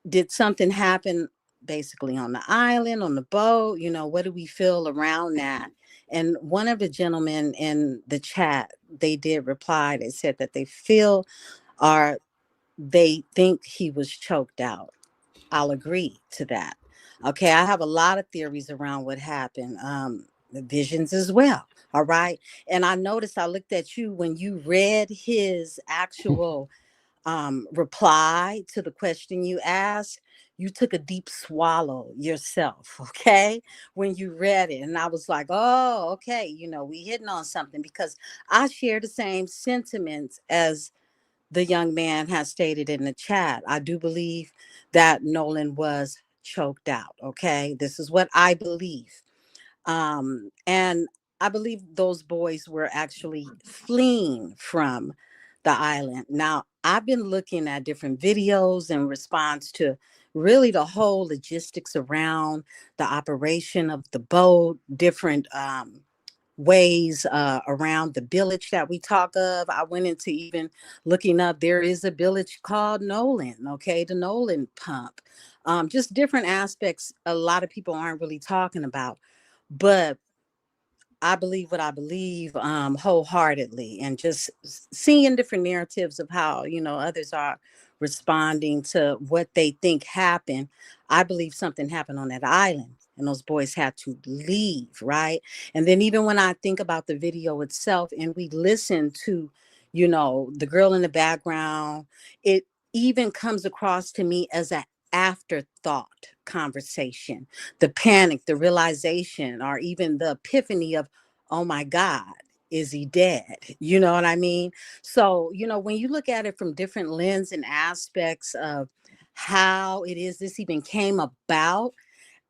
did something happen basically on the island, on the boat? What do we feel around that? And one of the gentlemen in the chat, they did reply. They said that they feel or they think he was choked out. I'll agree to that. Okay, I have a lot of theories around what happened, the visions as well. All right. And I noticed I looked at you when you read his actual reply to the question you asked. You took a deep swallow yourself, okay, when you read it. And I was like, oh, okay, we hitting on something because I share the same sentiments as the young man has stated in the chat. I do believe that Nolan was choked out. Okay. This is what I believe. And I believe those boys were actually fleeing from the island. Now, I've been looking at different videos in response to really the whole logistics around the operation of the boat, different ways around the village that we talk of. I went into even looking up, there is a village called Nolan, okay, the Nolan pump. Just different aspects a lot of people aren't really talking about. But I believe what I believe wholeheartedly, and just seeing different narratives of how, others are responding to what they think happened. I believe something happened on that island and those boys had to leave, right? And then even when I think about the video itself and we listen to, the girl in the background, it even comes across to me as an afterthought conversation. The panic, the realization, or even the epiphany of, oh my God, is he dead? You know what I mean? So, when you look at it from different lens and aspects of how it is this even came about,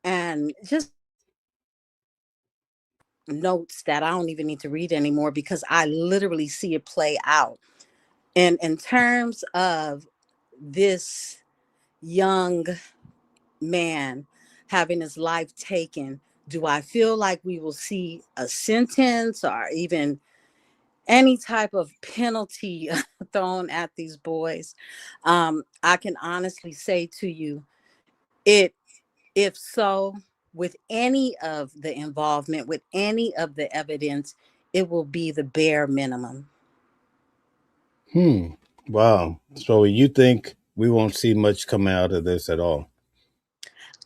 and just notes that I don't even need to read anymore because I literally see it play out. And in terms of this young man having his life taken, do I feel like we will see a sentence or even any type of penalty thrown at these boys? I can honestly say to you, it if so, with any of the involvement, with any of the evidence, it will be the bare minimum. Wow. So you think we won't see much come out of this at all?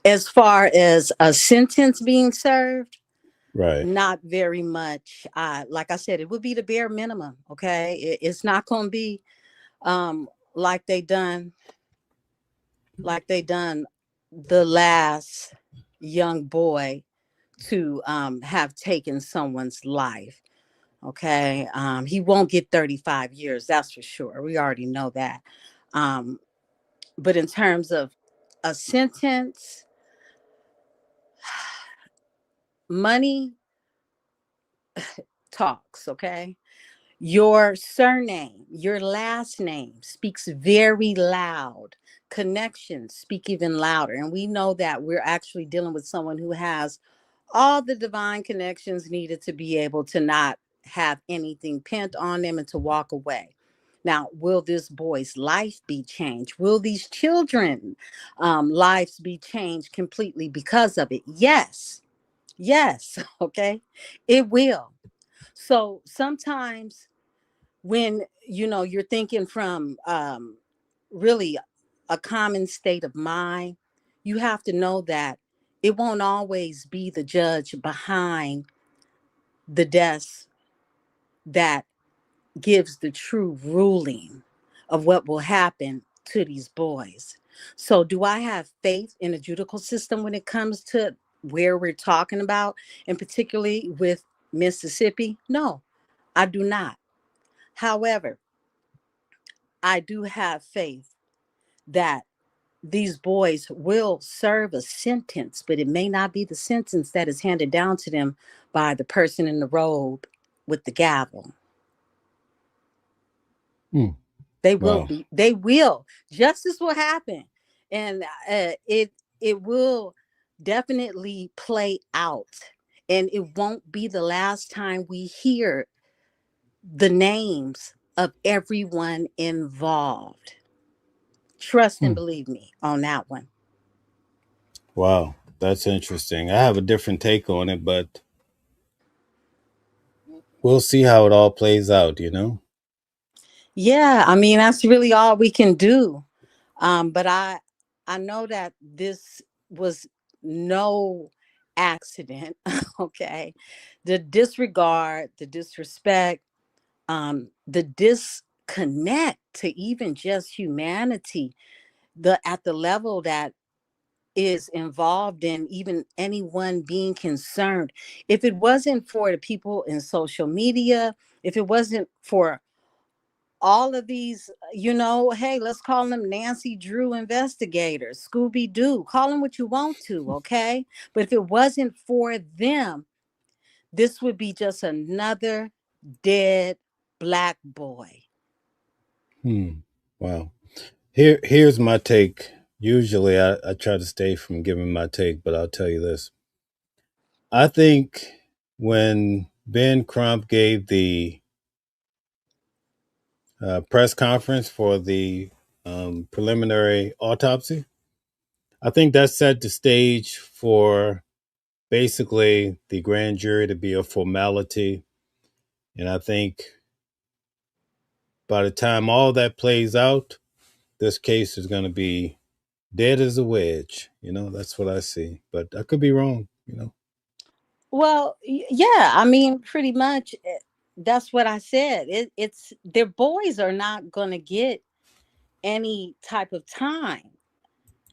As far as a sentence being served, Right. not very much. Like I said, it would be the bare minimum. Okay, it's not going to be um, like they done the last young boy to have taken someone's life. Okay, he won't get 35 years. That's for sure. We already know that. Um, but in terms of a sentence, money talks. Okay, your surname, your last name speaks very loud. Connections speak even louder. And we know that we're actually dealing with someone who has all the divine connections needed to be able to not have anything pent on them and to walk away. Now, will this boy's life be changed? Will these children lives be changed completely because of it? Yes. Yes. Okay. It will. So sometimes when you're thinking from really a common state of mind, you have to know that it won't always be the judge behind the desk that gives the true ruling of what will happen to these boys. So do I have faith in the judicial system when it comes to where we're talking about, and particularly with Mississippi? No, I do not. However, I do have faith that these boys will serve a sentence, but it may not be the sentence that is handed down to them by the person in the robe with the gavel. Hmm. They will Wow. be. They will. Justice will happen, and it will definitely play out. And it won't be the last time we hear the names of everyone involved. Trust and Hmm. believe me on that one. Wow. That's interesting. I have a different take on it, but we'll see how it all plays out. Yeah, I mean that's really all we can do. But I know that this was no accident. Okay, the disregard, the disrespect, the disconnect to even just humanity, the at the level that is involved in even anyone being concerned. If it wasn't for the people in social media, if it wasn't for all of these, hey, let's call them Nancy Drew investigators, Scooby Doo, call them what you want to, okay? But if it wasn't for them, this would be just another dead Black boy. Wow. Here's my take. Usually I try to stay from giving my take, but I'll tell you this. I think when Ben Crump gave the press conference for the preliminary autopsy, I think that set the stage for basically the grand jury to be a formality. And I think by the time all that plays out, this case is going to be dead as a wedge. That's what I see. But I could be wrong. Well, yeah, I mean, pretty much that's what I said. It's their boys are not going to get any type of time.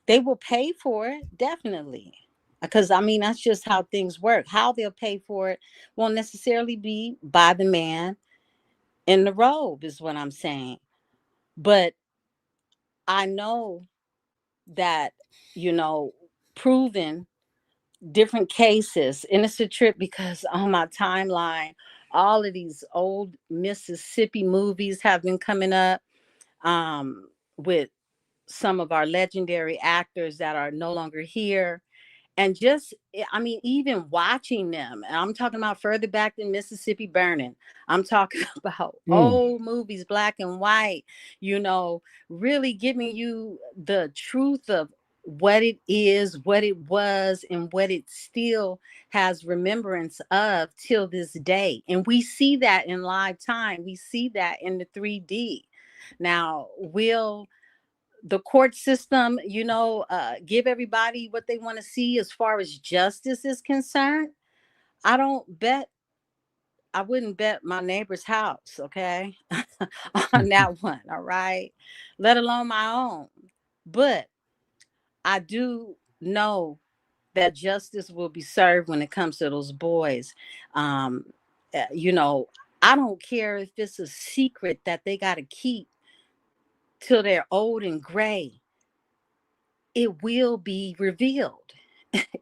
They will pay for it, definitely. Because I mean, that's just how things work. How they'll pay for it won't necessarily be by the man in the robe, is what I'm saying. But I know that, you know, proven different cases, innocent trip, because on my timeline, all of these old Mississippi movies have been coming up with some of our legendary actors that are no longer here. And just, I mean, even watching them, and I'm talking about further back than Mississippi Burning. I'm talking about Mm. old movies, black and white, you know, really giving you the truth of what it is, what it was, and what it still has remembrance of till this day. And we see that in live time. We see that in the 3D. Now, will the court system, give everybody what they want to see as far as justice is concerned? I don't bet, I wouldn't bet my neighbor's house, okay, on that one, all right, let alone my own. But I do know that justice will be served when it comes to those boys. Um, you know, I don't care if it's a secret that they got to keep till they're old and gray. It will be revealed.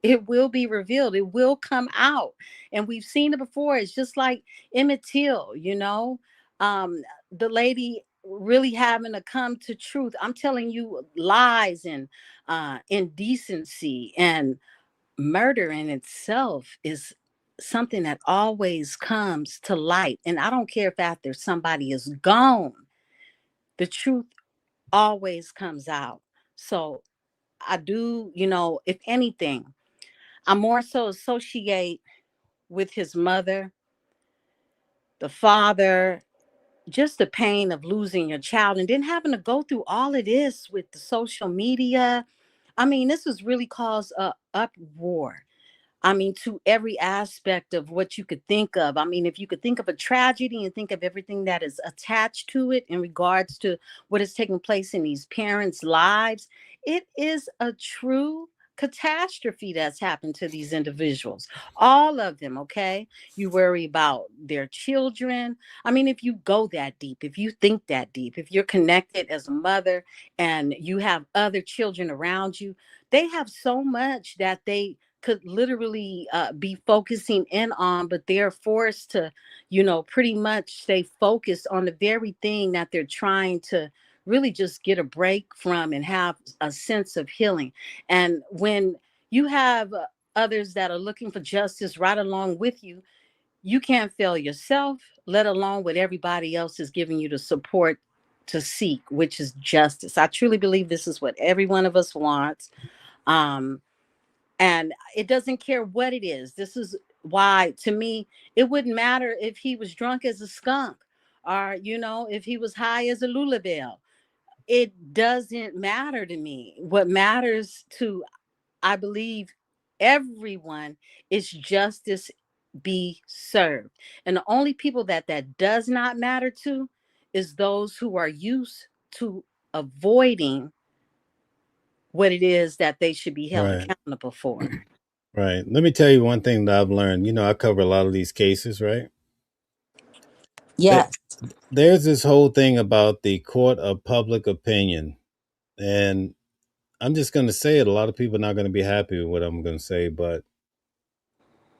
It will be revealed. It will come out. And we've seen it before. It's just like Emmett Till, the lady really having to come to truth. I'm telling you, lies and indecency and murder in itself is something that always comes to light. And I don't care if after somebody is gone, the truth always comes out. So I do, if anything, I more so associate with his mother, the father, just the pain of losing your child and then having to go through all of this with the social media. I mean, this has really caused a uproar. I mean, to every aspect of what you could think of. I mean, if you could think of a tragedy and think of everything that is attached to it in regards to what is taking place in these parents' lives, it is a true catastrophe that's happened to these individuals. All of them, okay? You worry about their children. I mean, if you go that deep, if you think that deep, if you're connected as a mother and you have other children around you, they have so much that they could literally be focusing in on, but they're forced to, pretty much stay focused on the very thing that they're trying to really just get a break from and have a sense of healing. And when you have others that are looking for justice right along with you, you can't fail yourself, let alone what everybody else is giving you the support to seek, which is justice. I truly believe this is what every one of us wants. Um, and it doesn't care what it is. This is why, to me, it wouldn't matter if he was drunk as a skunk or, if he was high as a lullaby. It doesn't matter to me. What matters to, I believe, everyone is justice be served. And the only people that does not matter to is those who are used to avoiding what it is that they should be held Right. accountable for. Right. Let me tell you one thing that I've learned. I cover a lot of these cases, right? There- Yes. There's this whole thing about the court of public opinion. And I'm just going to say it. A lot of people are not going to be happy with what I'm going to say, but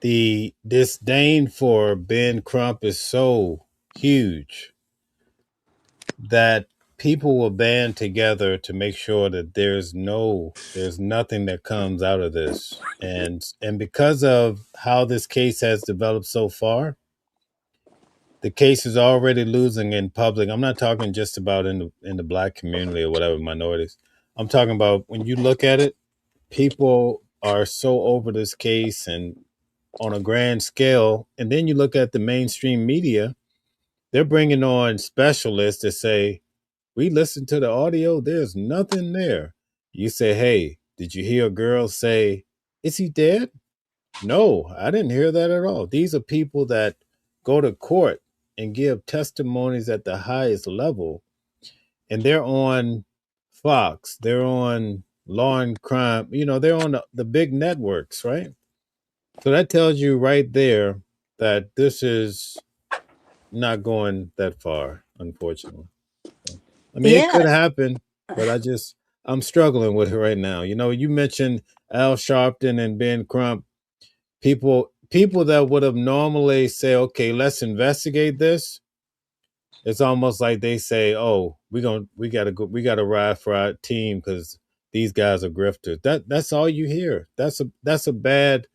the disdain for Ben Crump is so huge that people will band together to make sure that there's nothing that comes out of this. And because of how this case has developed so far, the case is already losing in public. I'm not talking just about in the black community or whatever minorities. I'm talking about when you look at it, people are so over this case and on a grand scale. And then you look at the mainstream media, they're bringing on specialists to say, We listen to the audio. There's nothing there. You say, hey, did you hear a girl say, is he dead? No, I didn't hear that at all. These are people that go to court and give testimonies at the highest level, and they're on Fox, they're on Law and Crime, they're on the big networks, right? So that tells you right there that this is not going that far, unfortunately. I mean, it Yeah, could happen, but I'm struggling with it right now. You mentioned Al Sharpton and Ben Crump, people that would have normally say, okay, let's investigate this. It's almost like they say, oh, we gotta ride for our team because these guys are grifters. That's all you hear. That's a bad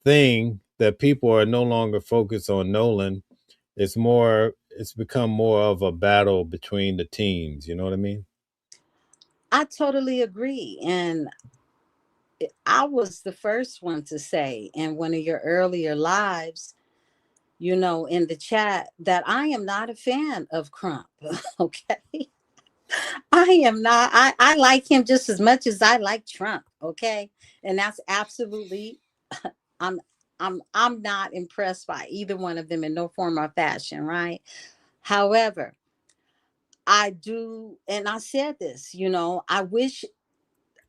thing, that people are no longer focused on Nolan. It's become more of a battle between the teams. You know what I mean? I totally agree. And I was the first one to say in one of your earlier lives, in the chat, that I am not a fan of Crump. Okay. I am not. I like him just as much as I like Trump. Okay. And that's absolutely, I'm I'm not impressed by either one of them in no form or fashion, right? However, I do, and I said this, I wish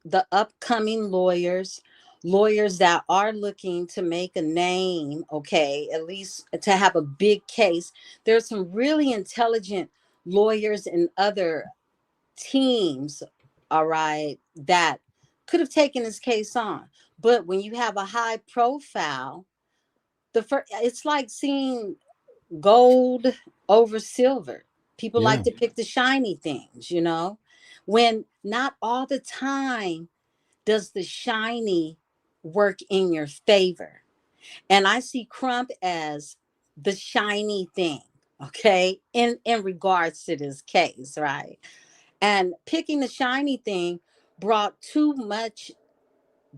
the upcoming lawyers that are looking to make a name, okay, at least to have a big case. There's some really intelligent lawyers and other teams, all right, that could have taken this case on. But when you have a high profile, it's like seeing gold over silver. People like Yeah. to pick the shiny things, when not all the time does the shiny work in your favor. And I see Crump as the shiny thing, okay, in regards to this case, right? And picking the shiny thing brought too much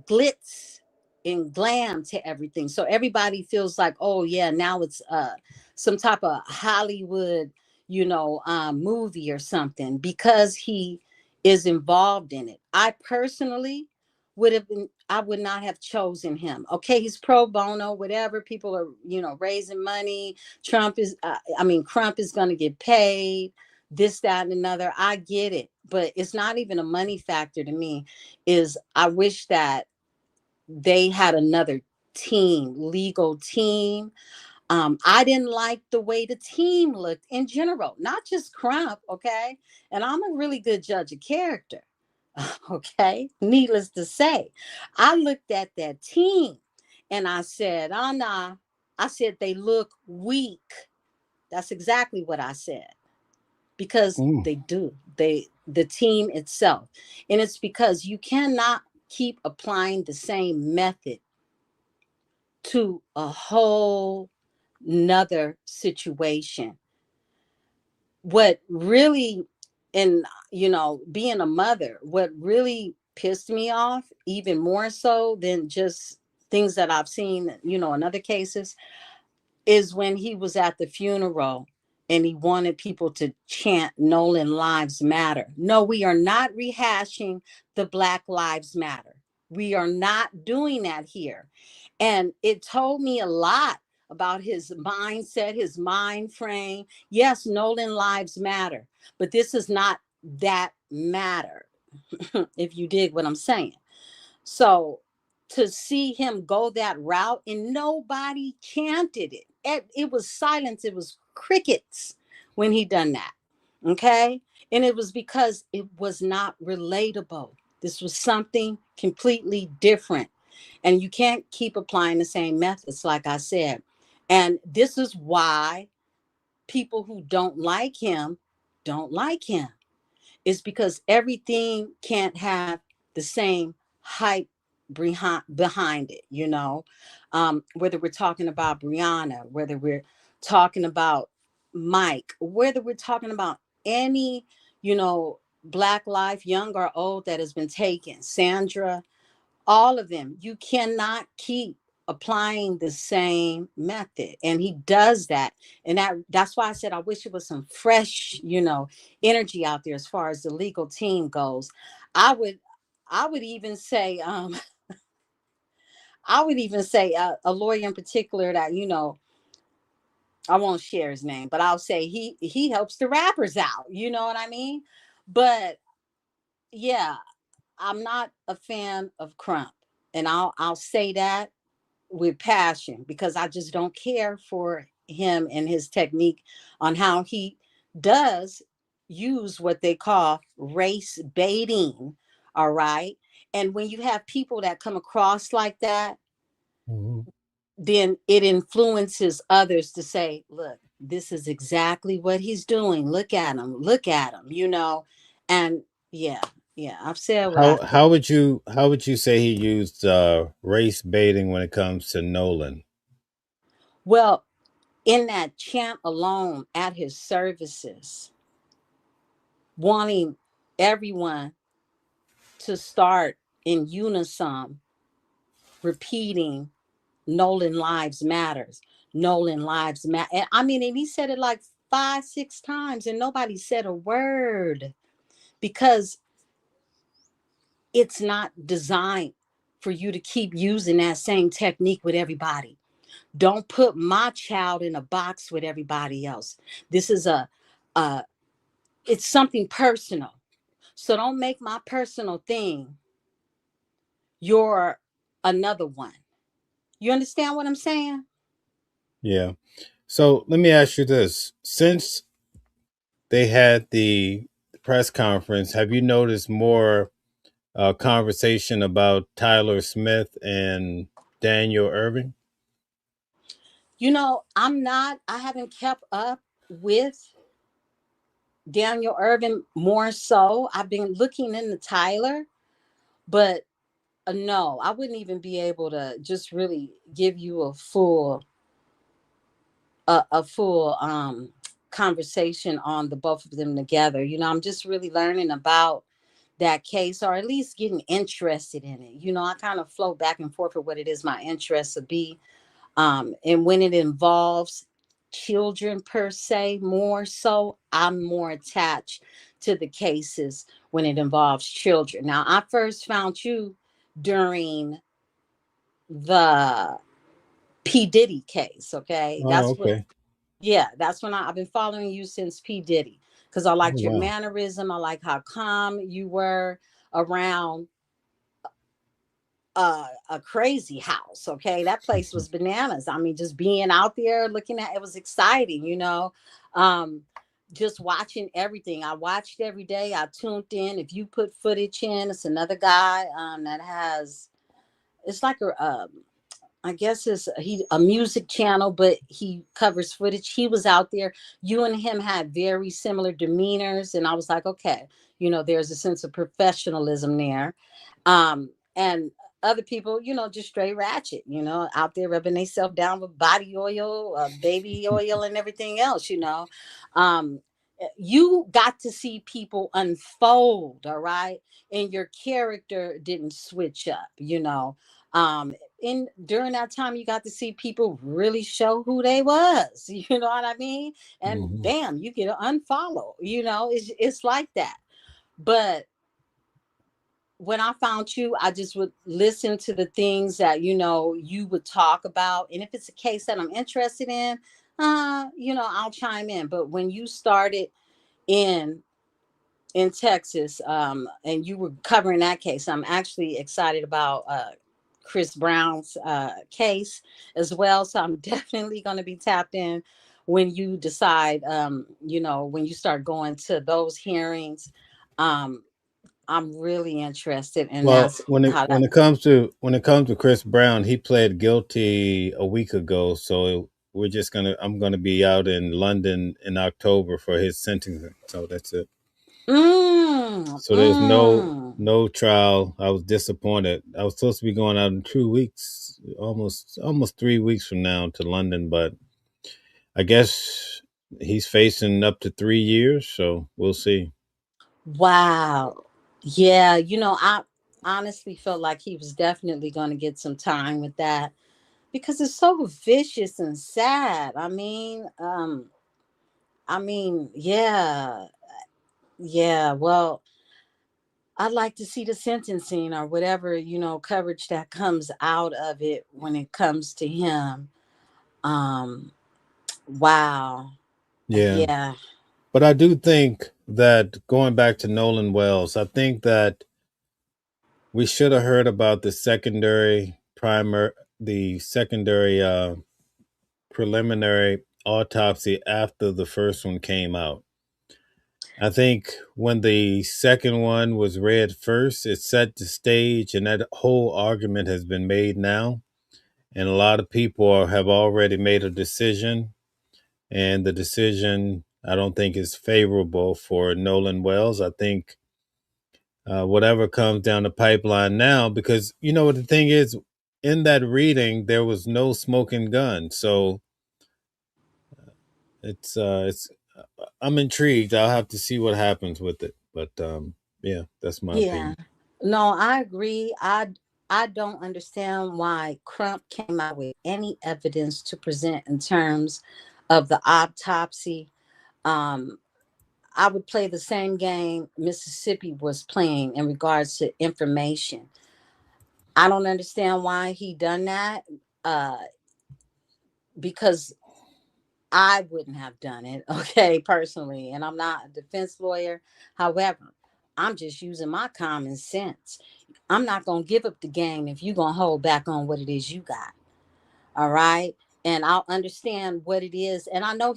glitz and glam to everything. So everybody feels like, oh yeah, now it's some type of Hollywood, movie or something because he is involved in it. I personally I would not have chosen him. Okay, he's pro bono, whatever. People are, raising money. Crump is going to get paid, this, that, and another. I get it, but it's not even a money factor to me. Is I wish that they had another legal team. I didn't like the way the team looked in general, not just Crump, okay? And I'm a really good judge of character, okay? Needless to say, I looked at that team and I said, oh, nah. I said, they look weak. That's exactly what I said, because Mm. they do. The team itself. And it's because you cannot keep applying the same method to a whole nother situation. What really, and being a mother, what really pissed me off even more so than just things that I've seen, in other cases, is when he was at the funeral and he wanted people to chant Nolan Lives Matter. No, we are not rehashing the Black Lives Matter. We are not doing that here. And it told me a lot about his mindset, his mind frame. Yes, Nolan Lives Matter, but this is not that matter, if you dig what I'm saying. So to see him go that route and nobody chanted it. It was silence. It was crickets when he done that. Okay. And it was because it was not relatable. This was something completely different. And you can't keep applying the same methods, like I said. And this is why people who don't like him don't like him. Is because everything can't have the same hype behind it, whether we're talking about Brianna, whether we're talking about Mike, whether we're talking about any, Black life, young or old, that has been taken, Sandra, all of them. You cannot keep applying the same method, and he does that. And that's why I said I wish it was some fresh, energy out there as far as the legal team goes. I would i would even say I would even say a lawyer in particular that, I won't share his name, but I'll say he helps the rappers out, you know what I mean? But yeah, I'm not a fan of Crump, and I'll say that with passion, because I just don't care for him and his technique on how he does use what they call race baiting. All right. And when you have people that come across like that, Mhm. then it influences others to say, look, this is exactly what he's doing. Look at him. And yeah, yeah, I've said what I think. How would you say he used race baiting when it comes to Nolan? Well, in that chant alone at his services, wanting everyone to start in unison repeating Nolan lives matters. Nolan lives matter. I mean, and he said it like 5, 6 times and nobody said a word, because it's not designed for you to keep using that same technique with everybody. Don't put my child in a box with everybody else. This is a it's something personal. So don't make my personal thing your another one. You understand what I'm saying? Yeah. So let me ask you this: since they had the press conference, have you noticed more conversation about Tyler Smith and Daniel Irving? I haven't kept up with Daniel Irvin more so. I've been looking into Tyler, but no, I wouldn't even be able to just really give you a full conversation on the both of them together. I'm just really learning about that case, or at least getting interested in it. I kind of float back and forth with what it is my interest would be. And when it involves children per se, more so, I'm more attached to the cases when it involves children. Now, I first found you during the P. Diddy case. Okay. Oh, okay. That's when I've been following you since P. Diddy, because I Oh, liked your wow. mannerism. I like how calm you were around a crazy house. Okay, that place was bananas. I mean, just being out there looking at it was exciting. Um, just watching everything. I watched every day. I tuned in. If you put footage in, it's another guy that has. It's like I guess it's a music channel, but he covers footage. He was out there. You and him had very similar demeanors, and I was like, okay, there's a sense of professionalism there. And other people, just straight ratchet, out there rubbing themselves down with body oil, baby oil, and everything else. Um, you got to see people unfold, all right, and your character didn't switch up. Um, in during that time you got to see people really show who they was. You know what I mean? And Hmm. bam, you get an unfollow. It's like that. But when I found you, I just would listen to the things that you would talk about, and if it's a case that I'm interested in, I'll chime in. But when you started in Texas, and you were covering that case, I'm actually excited about Chris Brown's case as well. So I'm definitely going to be tapped in when you decide, when you start going to those hearings. Um, I'm really interested, and Well, that's how that. when it comes to Chris Brown, he pled guilty a week ago, so I'm gonna be out in London in October for his sentencing. So that's it. Mm, So there's mm. no trial. I was disappointed. I was supposed to be going out in 2 weeks, almost 3 weeks from now to London, but I guess he's facing up to 3 years. So we'll see. Wow. Yeah, I honestly felt like he was definitely going to get some time with that. because it's so vicious and sad. Yeah, yeah. Well, I'd like to see the sentencing or whatever, coverage that comes out of it when it comes to him. Um, wow. Yeah. Yeah. But I do think that going back to Nolan Wells, I think that we should have heard about the secondary preliminary autopsy after the first one came out. I think when the second one was read first, it set the stage, and that whole argument has been made now. And a lot of people have already made a decision, and the decision I don't think is favorable for Nolan Wells. I think whatever comes down the pipeline now, because you know what the thing is, in that reading there was no smoking gun, so it's I'm intrigued. I'll have to see what happens with it, but yeah, that's my Yeah. opinion. No, I agree. I don't understand why Crump came out with any evidence to present in terms of the autopsy. Um, I would play the same game Mississippi was playing in regards to information. I don't understand why he done that. Uh, because I wouldn't have done it, okay, personally. And I'm not a defense lawyer. However, I'm just using my common sense. I'm not going to give up the game if you're going to hold back on what it is you got. All right. And I'll understand what it is. And I know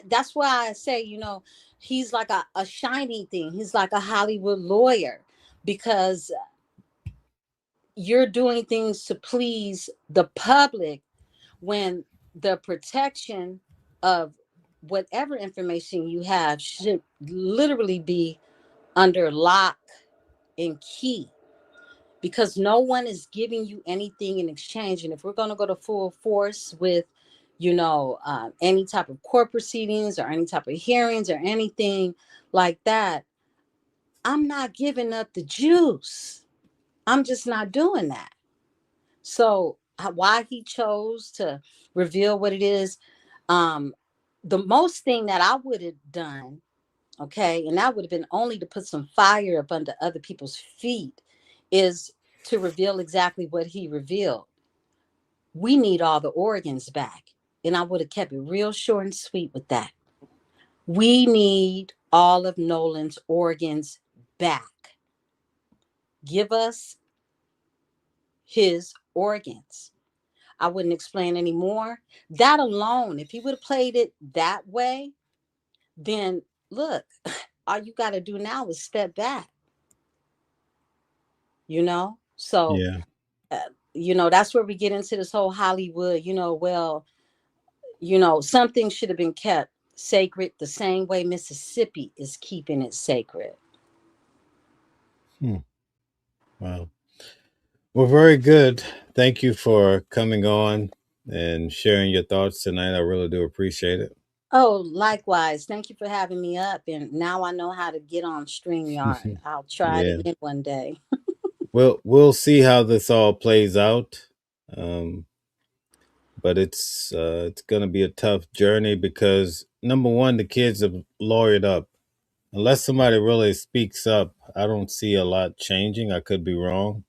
that's why I say, he's like a shiny thing. He's like a Hollywood lawyer because you're doing things to please the public when the protection of whatever information you have should literally be under lock and key, because no one is giving you anything in exchange. And if we're going to go to full force with any type of court proceedings or any type of hearings or anything like that, I'm not giving up the juice. I'm just not doing that. So why he chose to reveal what it is, um, the most thing that I would have done, okay, and that would have been only to put some fire up under other people's feet, is to reveal exactly what he revealed. We need all the organs back. And I would have kept it real short and sweet with that. We need all of Nolan's organs back. Give us his organs. I wouldn't explain anymore. That alone, if he would have played it that way, then look, all you got to do now is step back, So, Yeah. uh, that's where we get into this whole Hollywood, well, something should have been kept sacred the same way Mississippi is keeping it sacred. Hmm. Wow. Well, very good. Thank you for coming on and sharing your thoughts tonight. I really do appreciate it. Oh, likewise. Thank you for having me up. And now I know how to get on StreamYard. I'll try it Yeah. again one day. We'll see how this all plays out. Um, but it's gonna be a tough journey because number one, the kids have lawyered up. Unless somebody really speaks up, I don't see a lot changing. I could be wrong.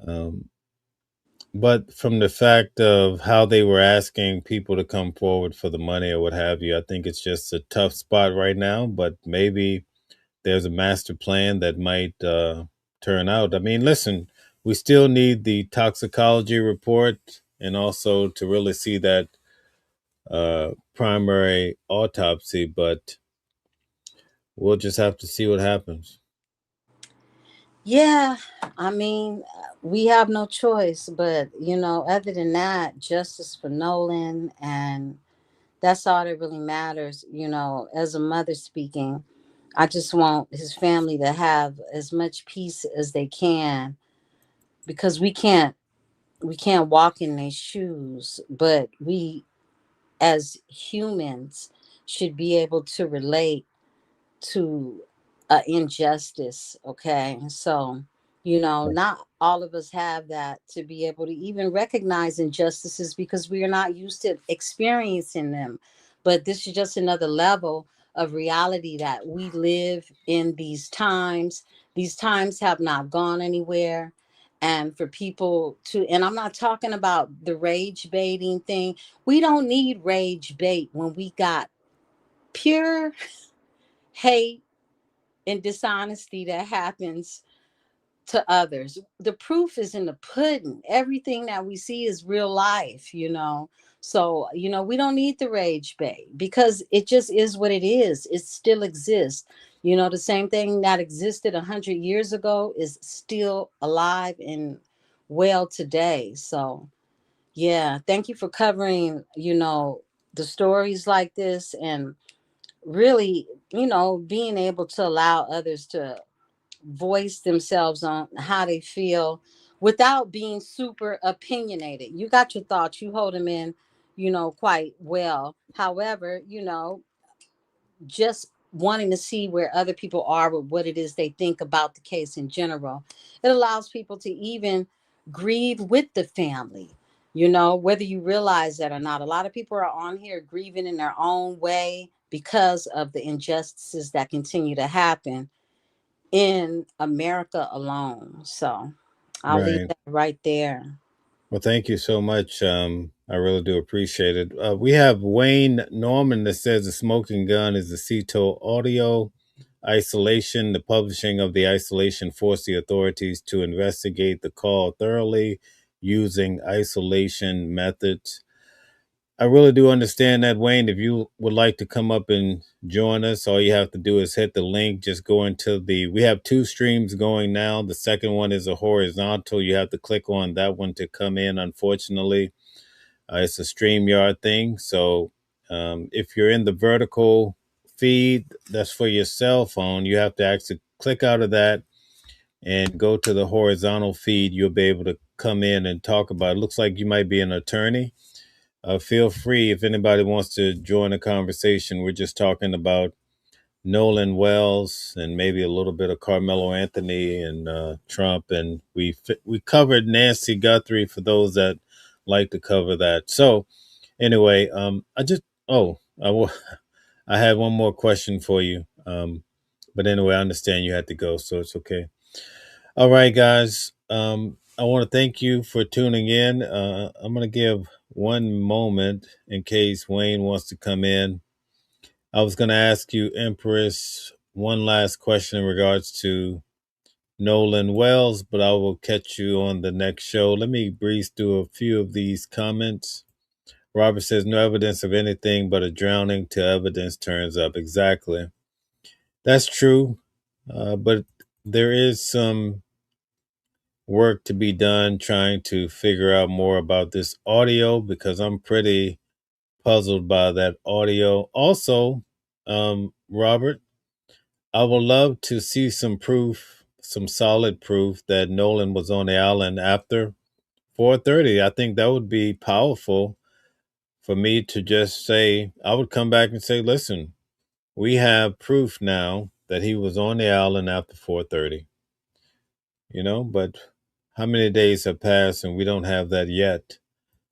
Um, but from the fact of how they were asking people to come forward for the money or what have you, I think it's just a tough spot right now. But maybe there's a master plan that might turn out. I mean, listen, we still need the toxicology report and also to really see that primary autopsy, but we'll just have to see what happens. Yeah, we have no choice. But, other than that, justice for Nolan. And that's all that really matters. As a mother speaking, I just want his family to have as much peace as they can, because we can't walk in their shoes, but we as humans should be able to relate to injustice. Okay. So, Not all of us have that to be able to even recognize injustices because we are not used to experiencing them. But this is just another level of reality that we live in these times. These times have not gone anywhere. And for people to, and I'm not talking about the rage baiting thing. We don't need rage bait when we got pure hate and dishonesty that happens to others. The proof is in the pudding. Everything that we see is real life. So, we don't need the rage bait because it just is what it is. It still exists. The same thing that existed 100 years ago is still alive and well today. So, yeah, thank you for covering, the stories like this and really, being able to allow others to voice themselves on how they feel without being super opinionated. You got your thoughts, you hold them in, quite well. However, just wanting to see where other people are with what it is they think about the case in general. It allows people to even grieve with the family, whether you realize that or not. A lot of people are on here grieving in their own way because of the injustices that continue to happen in America alone. So I'll leave Right. that right there. Well, thank you so much. I really do appreciate it. We have Wayne Norman that says the smoking gun is the CETO audio isolation. The publishing of the isolation forced the authorities to investigate the call thoroughly using isolation methods. I really do understand that, Wayne. If you would like to come up and join us, all you have to do is hit the link. Just go into we have two streams going now. The second one is a horizontal. You have to click on that one to come in. Unfortunately, it's a StreamYard thing. So if you're in the vertical feed, that's for your cell phone. You have to actually click out of that and go to the horizontal feed. You'll be able to come in and talk about it. Looks like you might be an attorney. Feel free if anybody wants to join the conversation. We're just talking about Nolan Wells and maybe a little bit of Karmelo Anthony and Trump, and we covered Nancy Guthrie for those that like to cover that. So anyway, I had one more question for you, but anyway, I understand you had to go, so it's okay. All right, guys. I want to thank you for tuning in. I'm going to give one moment in case Wayne wants to come in. I was going to ask you, Empress, one last question in regards to Nolan Wells, but I will catch you on the next show. Let me breeze through a few of these comments. Robert says, no evidence of anything but a drowning till evidence turns up. Exactly. That's true. But there is some work to be done trying to figure out more about this audio because I'm pretty puzzled by that audio. Also, Robert, I would love to see some proof, some solid proof that Nolan was on the island after 4:30. I think that would be powerful for me to just say, I would come back and say, listen, we have proof now that he was on the island after 4:30. But how many days have passed and we don't have that yet?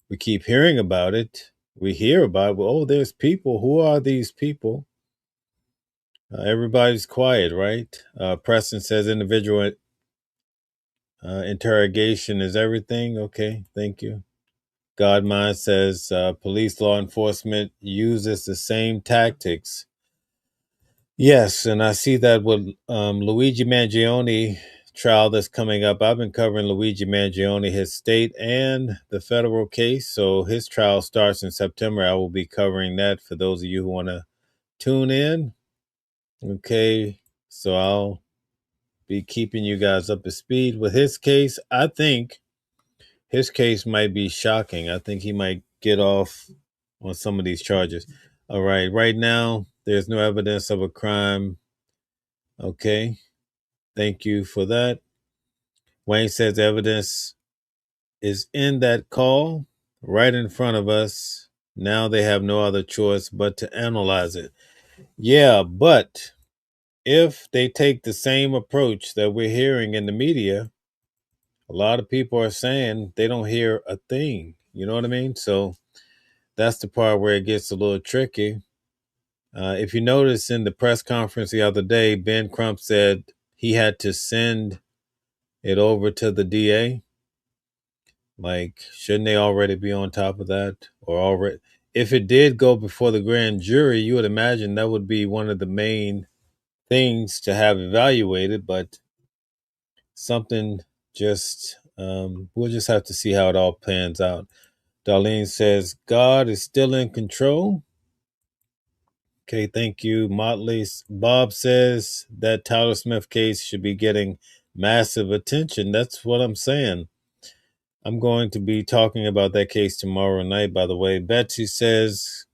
We keep hearing about it. We hear about it. Well, oh, there's people. Who are these people? Everybody's quiet, right? Preston says individual interrogation is everything. Okay, thank you. Godmind says police law enforcement uses the same tactics. Yes, and I see that with Luigi Mangione trial that's coming up. I've been covering Luigi Mangione, his state and the federal case. So his trial starts in September. I will be covering that for those of you who want to tune in. Okay, so I'll be keeping you guys up to speed with his case. I think his case might be shocking. I think he might get off on some of these charges. All right, right now, there's no evidence of a crime. Okay, thank you for that. Wayne says evidence is in that call right in front of us. Now they have no other choice but to analyze it. Yeah, but if they take the same approach that we're hearing in the media, A lot of people are saying they don't hear a thing. You know what I mean? So that's the part where it gets a little tricky. If you notice in the press conference the other day, Ben Crump said he had to send it over to the DA. Like, shouldn't they already be on top of that? Or already, if it did go before the grand jury, you would imagine that would be one of the main things to have evaluated, but something just, we'll just have to see how it all pans out. Darlene says, God is still in control. Okay, thank you. Motley Bob says that Tyler Smith case should be getting massive attention. That's what I'm saying. I'm going to be talking about that case tomorrow night, by the way. Betsy says,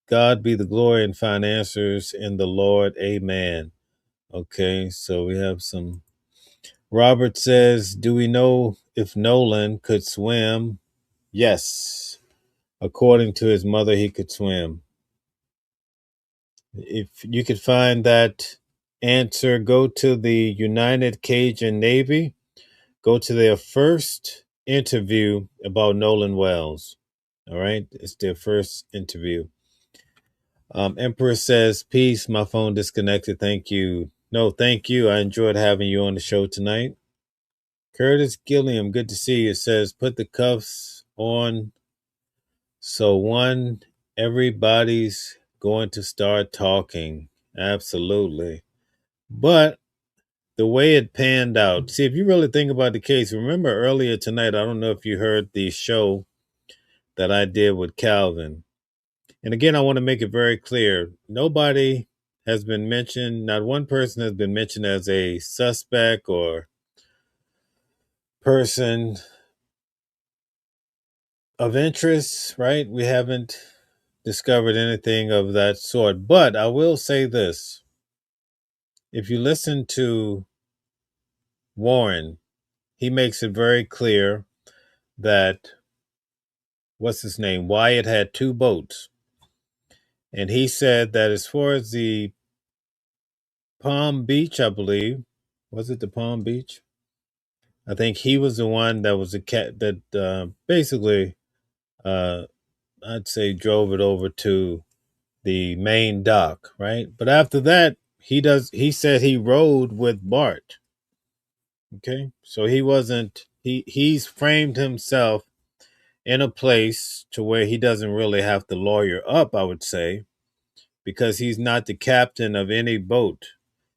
God be the glory and find answers in the Lord. Amen. Okay, so we have some. Robert says, do we know if Nolan could swim? Yes. According to his mother, he could swim. If you could find that answer, go to the United Cajun Navy. Go to their first interview about Nolan Wells. All right. It's their first interview. Emperor says, peace. My phone disconnected. Thank you. No, thank you. I enjoyed having you on the show tonight. Curtis Gilliam, good to see you. It says, put the cuffs on. So everybody's going to start talking. Absolutely. But the way it panned out, see, if you really think about the case, remember earlier tonight, I don't know if you heard the show that I did with Calvin. And again, I want to make it very clear. Nobody has been mentioned, not one person has been mentioned as a suspect or person of interest, right? We haven't discovered anything of that sort. But I will say this. If you listen to Warren, he makes it very clear that, what's his name? Wyatt had two boats. And he said that as far as the Palm Beach, I believe, was it the Palm Beach? I think he was the one that was a cat that basically, I'd say, drove it over to the main dock, right? But after that, he said he rode with Bart. Okay. So he's framed himself in a place to where he doesn't really have to lawyer up, I would say, because he's not the captain of any boat.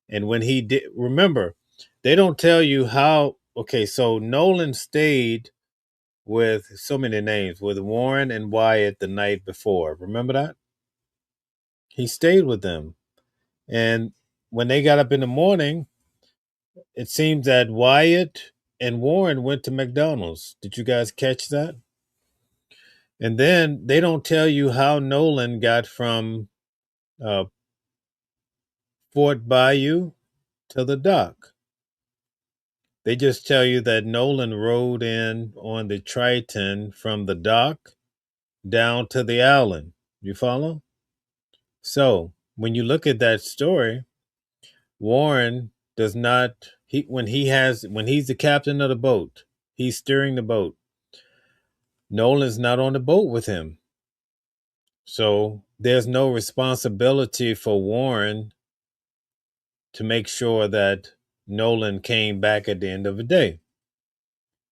And when he did, remember, they don't tell you how. Okay, so Nolan stayed with so many names with Warren and Wyatt the night before. Remember that? He stayed with them. And when they got up in the morning, it seems that Wyatt and Warren went to McDonald's. Did you guys catch that? And then they don't tell you how Nolan got from uh, Fort Bayou to the dock. They just tell you that Nolan rode in on the Triton from the dock down to the island. You follow? So when you look at that story, Warren does not when he's the captain of the boat, he's steering the boat. Nolan's not on the boat with him. So there's no responsibility for Warren to make sure that Nolan came back at the end of the day.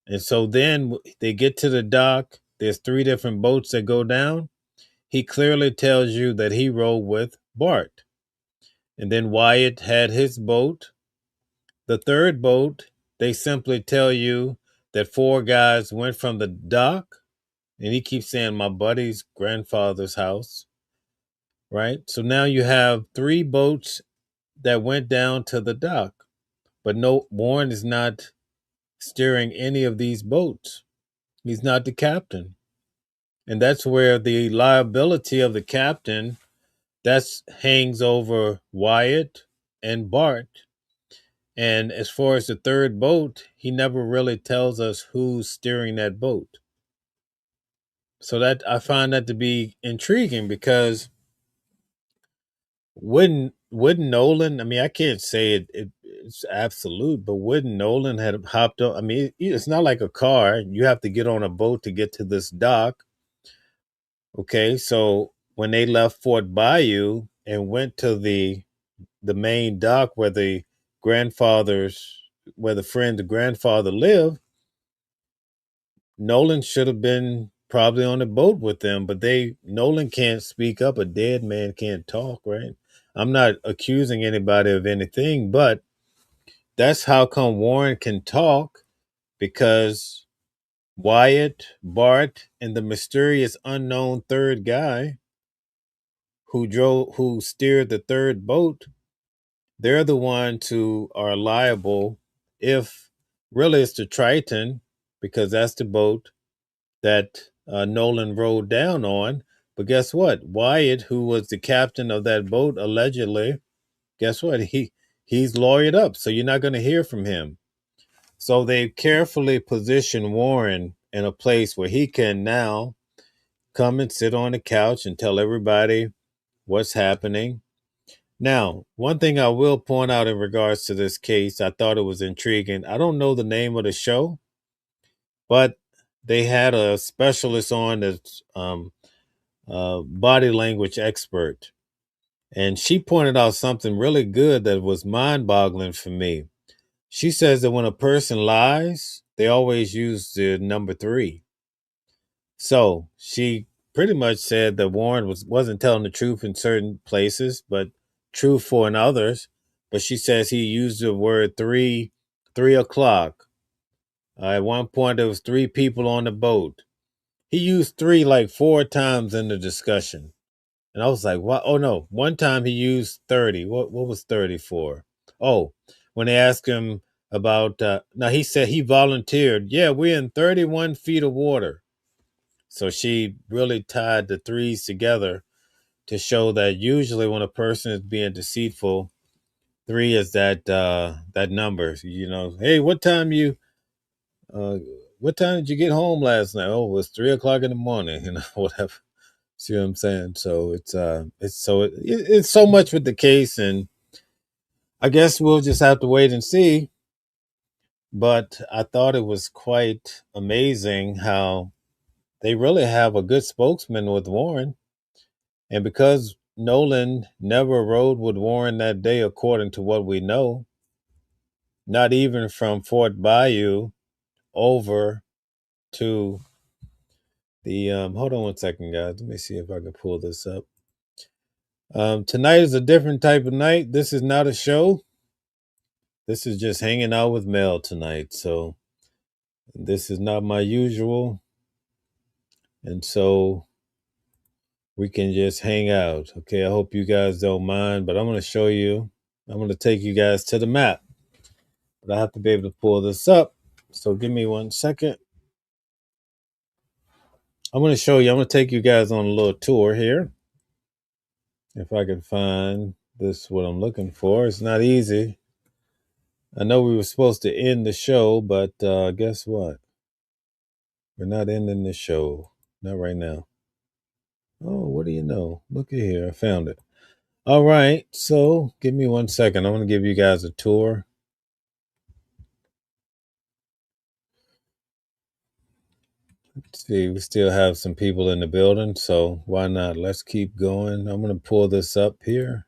And so then they get to the dock. There's three different boats that go down. He clearly tells you that he rode with Bart. And then Wyatt had his boat. The third boat, they simply tell you that four guys went from the dock. And he keeps saying my buddy's grandfather's house. Right? So now you have three boats that went down to the dock. But no, Warren is not steering any of these boats. He's not the captain. And that's where the liability of the captain that's hangs over Wyatt and Bart. And as far as the third boat, he never really tells us who's steering that boat. So that I find that to be intriguing because wouldn't Nolan, I mean, I can't say it it's absolute. But wouldn't Nolan have hopped on? I mean, it's not like a car. You have to get on a boat to get to this dock. Okay, so when they left Fort Bayou and went to the main dock where the grandfather's where the friend's grandfather lived, Nolan should have been probably on the boat with them, but Nolan can't speak up. A dead man can't talk, right? I'm not accusing anybody of anything, but that's how come Warren can talk, because Wyatt, Bart, and the mysterious unknown third guy who steered the third boat, they're the ones who are liable if really it's the Triton, because that's the boat that Nolan rode down on. But guess what? Wyatt, who was the captain of that boat, allegedly, guess what? He's lawyered up, so you're not going to hear from him. So they carefully position Warren in a place where he can now come and sit on the couch and tell everybody what's happening. Now, one thing I will point out in regards to this case, I thought it was intriguing. I don't know the name of the show, but they had a specialist on that's body language expert. And she pointed out something really good that was mind boggling for me. She says that when a person lies, they always use the number 3. So she pretty much said that Warren wasn't telling the truth in certain places, but truthful in others. But she says he used the word 3 o'clock. At one point, there was 3 people on the boat. He used 3 like 4 times in the discussion. And I was like, what? Oh, no. One time he used 30. What was 30 for? Oh, when they asked him about, now he said he volunteered. Yeah, we're in 31 feet of water. So she really tied the 3s together to show that usually when a person is being deceitful, 3 is that number. You know, hey, what time did you get home last night? Oh, it was 3 o'clock in the morning, you know, whatever. See what I'm saying? So it's so much with the case, and I guess we'll just have to wait and see. But I thought it was quite amazing how they really have a good spokesman with Warren. And because Nolan never rode with Warren that day, according to what we know, not even from Fort Bayou over to the hold on one second, guys. Let me see if I can pull this up. Tonight is a different type of night. This is not a show. This is just hanging out with Mel tonight. So this is not my usual. And so we can just hang out. Okay, I hope you guys don't mind, but I'm going to show you. I'm going to take you guys to the map. But I have to be able to pull this up. So give me 1 second. I'm going to show you. I'm going to take you guys on a little tour here. If I can find this, what I'm looking for. It's not easy. I know we were supposed to end the show, but guess what? We're not ending the show. Not right now. Oh, what do you know? Look at here. I found it. All right. So give me 1 second. I'm going to give you guys a tour. Let's see. We still have some people in the building, so why not? Let's keep going. I'm going to pull this up here.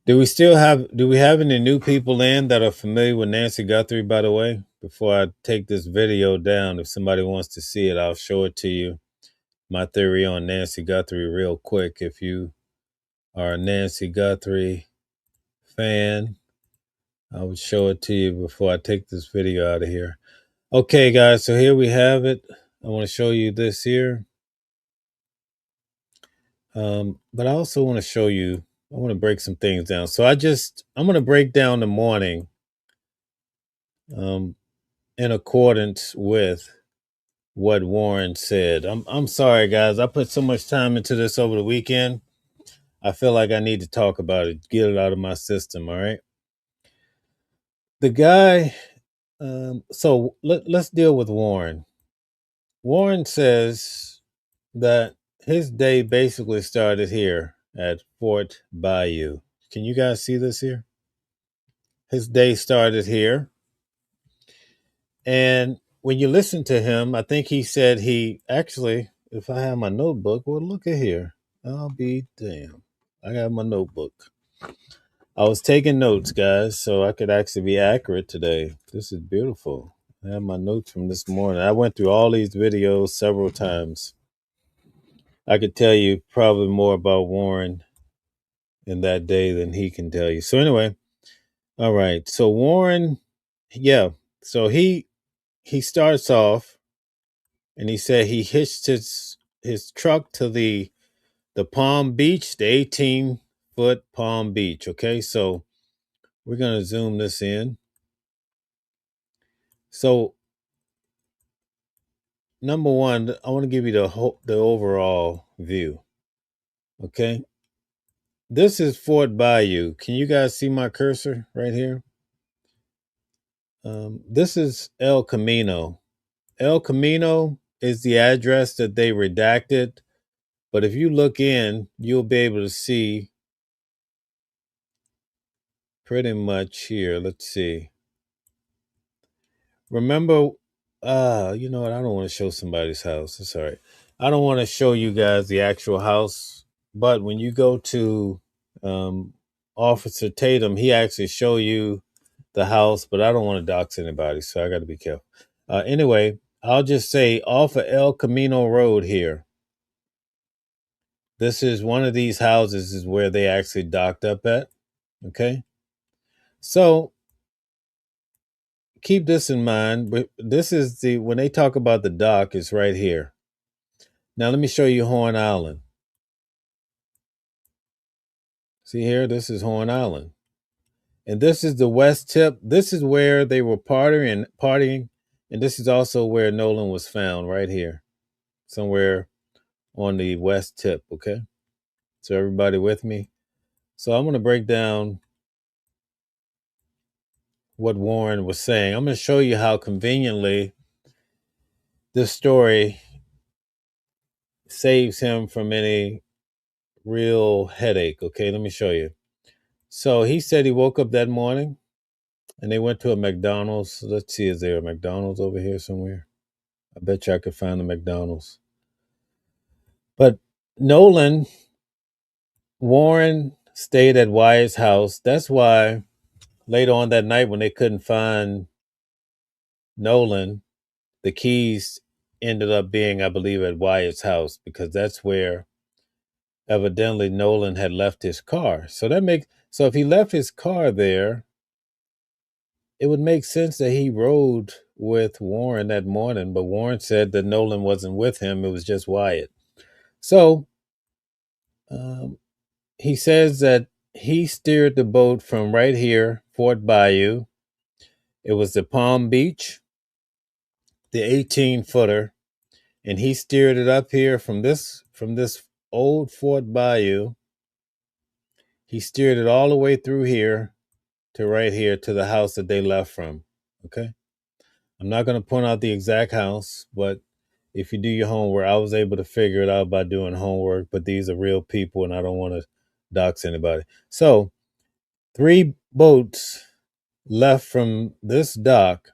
Do we have any new people in that are familiar with Nancy Guthrie, by the way? Before I take this video down, if somebody wants to see it, I'll show it to you. My theory on Nancy Guthrie real quick. If you are a Nancy Guthrie fan, I would show it to you before I take this video out of here. Okay, guys, so here we have it. I want to show you this here. But I also want to show you, I want to break some things down. So I'm going to break down the morning in accordance with what Warren said. I'm sorry, guys. I put so much time into this over the weekend. I feel like I need to talk about it, get it out of my system, all right? The guy, so let's deal with Warren. Warren says that his day basically started here at Fort Bayou. Can you guys see this here? His day started here. And when you listen to him, I think he said he actually, if I have my notebook, well, look at here. I'll be damned. I got my notebook. I was taking notes, guys, so I could actually be accurate today. This is beautiful. I have my notes from this morning. I went through all these videos several times. I could tell you probably more about Warren in that day than he can tell you. So anyway, all right. So Warren, yeah. So he starts off and he said he hitched his truck to the Palm Beach, the 18-foot Palm Beach. Okay, so we're gonna zoom this in. So number one, I want to give you the overall view. Okay, this is Fort Bayou. Can you guys see my cursor right here? This is El Camino. El Camino is the address that they redacted, but if you look in, you'll be able to see pretty much here. Let's see. Remember, you know what? I don't want to show somebody's house. It's all right. I don't want to show you guys the actual house, but when you go to Officer Tatum, he actually show you the house, but I don't want to dox anybody, so I got to be careful. Anyway, I'll just say off of El Camino Road here. This is one of these houses is where they actually docked up at. Okay. So keep this in mind. But this is when they talk about the dock, it's right here. Now let me show you Horn Island. See here, this is Horn Island. And this is the west tip. This is where they were partying. And this is also where Nolan was found, right here. Somewhere on the west tip, okay? So everybody with me? So I'm going to break down what Warren was saying. I'm going to show you how conveniently this story saves him from any real headache, okay? Let me show you. So he said he woke up that morning and they went to a McDonald's. Let's see, is there a McDonald's over here somewhere? I bet you I could find a McDonald's. But Warren stayed at Wyatt's house. That's why later on that night when they couldn't find Nolan, the keys ended up being, I believe, at Wyatt's house because that's where evidently Nolan had left his car. So if he left his car there, it would make sense that he rode with Warren that morning, but Warren said that Nolan wasn't with him. It was just Wyatt. So he says that he steered the boat from right here, Fort Bayou. It was the Palm Beach, the 18-footer, and he steered it up here from this old Fort Bayou. He steered it all the way through here to right here to the house that they left from. Okay. I'm not going to point out the exact house, but if you do your homework, I was able to figure it out by doing homework, but these are real people and I don't want to dox anybody. So 3 boats left from this dock.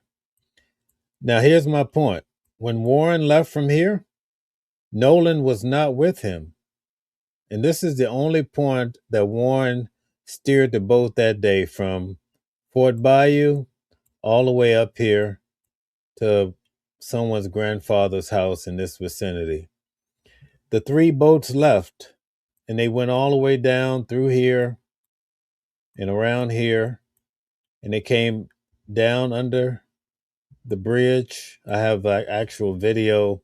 Now, here's my point. When Warren left from here, Nolan was not with him. And this is the only point that Warren steered the boat that day from Fort Bayou all the way up here to someone's grandfather's house in this vicinity. The 3 boats left and they went all the way down through here and around here, and they came down under the bridge. I have like actual video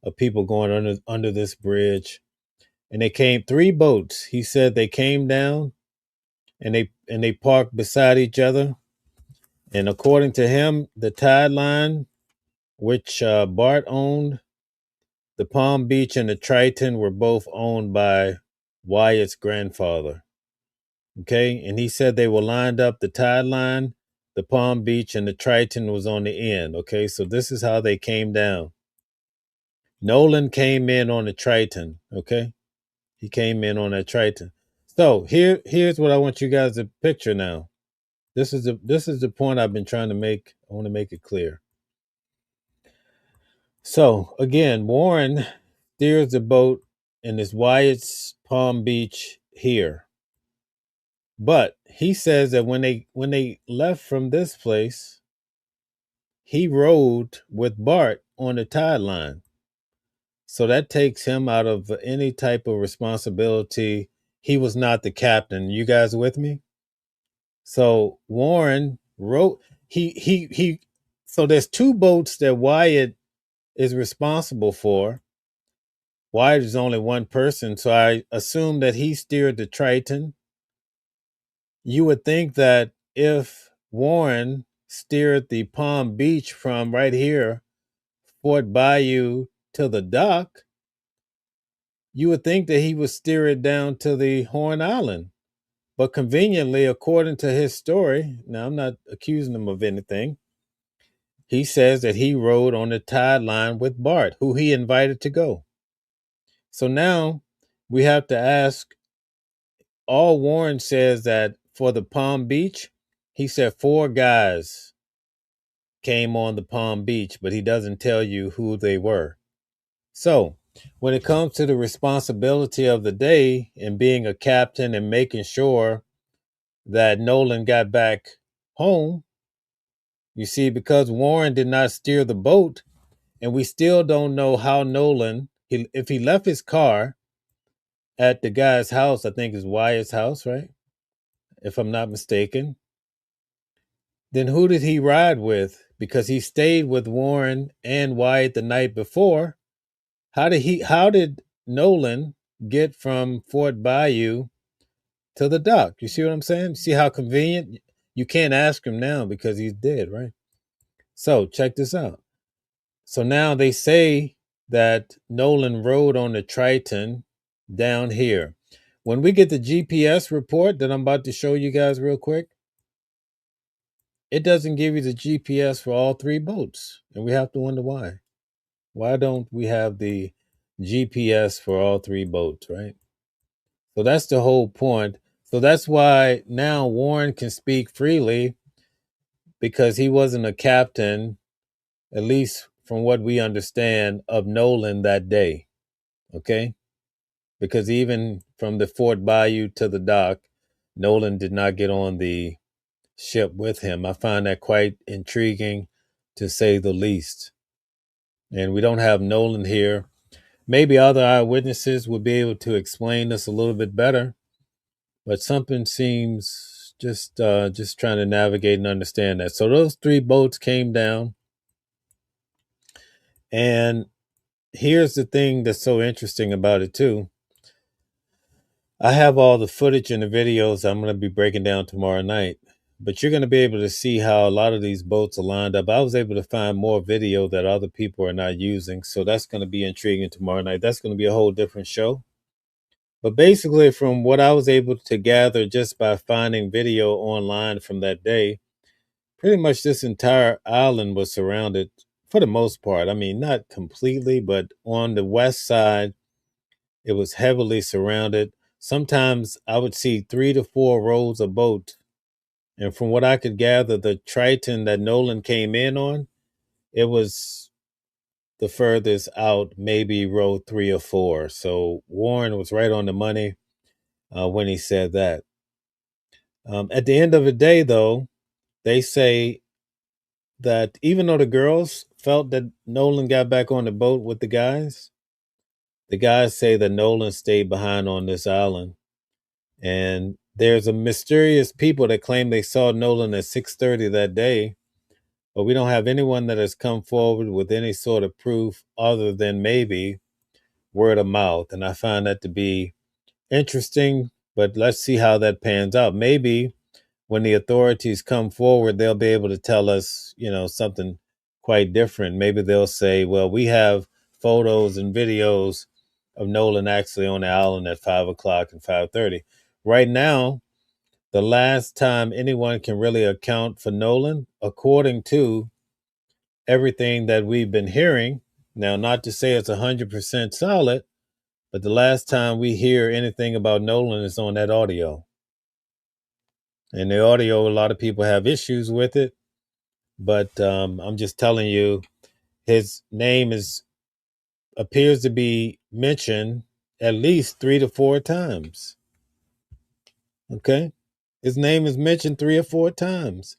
of people going under this bridge, and they came 3 boats. He said they came down and they parked beside each other. And according to him, the tide line, which Bart owned, the Palm Beach and the Triton were both owned by Wyatt's grandfather. Okay, and he said they were lined up. The tide line, the Palm Beach, and the Triton was on the end. Okay, so this is how they came down. Nolan came in on the Triton. Okay, he came in on that Triton. So here's what I want you guys to picture now. This is the point I've been trying to make. I want to make it clear. So again, Warren steers the boat in this Wyatt's Palm Beach here. But he says that when they left from this place, he rode with Bart on the tide line. So that takes him out of any type of responsibility. He was not the captain. You guys with me? So Warren wrote he so there's two boats that Wyatt is responsible for. Wyatt is only one person, so I assume that he steered the Triton. You would think that if Warren steered the Palm Beach from right here, Fort Bayou, to the dock, you would think that he would steer it down to the Horn Island. But conveniently, according to his story, now I'm not accusing him of anything, he says that he rode on the tide line with Bart, who he invited to go. So now we have to ask, all Warren says that for the Palm Beach, he said 4 guys came on the Palm Beach, but he doesn't tell you who they were. So when it comes to the responsibility of the day and being a captain and making sure that Nolan got back home, you see, because Warren did not steer the boat, and we still don't know how Nolan, if he left his car at the guy's house, I think is Wyatt's house, right? If I'm not mistaken. Then who did he ride with? Because he stayed with Warren and Wyatt the night before. How did Nolan get from Fort Bayou to the dock? You see what I'm saying? See how convenient? You can't ask him now because he's dead, right? So check this out. So now they say that Nolan rode on the Triton down here. When we get the GPS report that I'm about to show you guys real quick, it doesn't give you the GPS for all 3 boats. And we have to wonder why. Why don't we have the GPS for all 3 boats, right? So that's the whole point. So that's why now Warren can speak freely, because he wasn't a captain, at least from what we understand, of Nolan that day. Okay? Because even from the Fort Bayou to the dock, Nolan did not get on the ship with him. I find that quite intriguing, to say the least. And we don't have Nolan here. Maybe other eyewitnesses would be able to explain this a little bit better, but something seems just trying to navigate and understand that. So those 3 boats came down, and here's the thing that's so interesting about it too. I have all the footage and the videos I'm going to be breaking down tomorrow night, but you're going to be able to see how a lot of these boats are lined up. I was able to find more video that other people are not using, so that's going to be intriguing tomorrow night. That's going to be a whole different show. But basically, from what I was able to gather just by finding video online from that day, pretty much this entire island was surrounded for the most part. I mean, not completely, but on the west side, it was heavily surrounded. Sometimes I would see 3 to 4 rows of boats. And from what I could gather, the Triton that Nolan came in on, it was the furthest out, maybe row 3 or 4. So Warren was right on the money when he said that. At the end of the day, though, they say that even though the girls felt that Nolan got back on the boat with the guys say that Nolan stayed behind on this island. And there's a mysterious people that claim they saw Nolan at 6:30 that day, but we don't have anyone that has come forward with any sort of proof other than maybe word of mouth. And I find that to be interesting, but let's see how that pans out. Maybe when the authorities come forward, they'll be able to tell us, something quite different. Maybe they'll say, well, we have photos and videos of Nolan actually on the island at 5 o'clock and 5:30. Right now, the last time anyone can really account for Nolan, according to everything that we've been hearing, now, not to say it's 100% solid, But the last time we hear anything about Nolan is on that audio. And the audio, a lot of people have issues with it. But I'm just telling you, his name appears to be mentioned at least 3 to 4 times. Okay? His name is mentioned 3 or 4 times.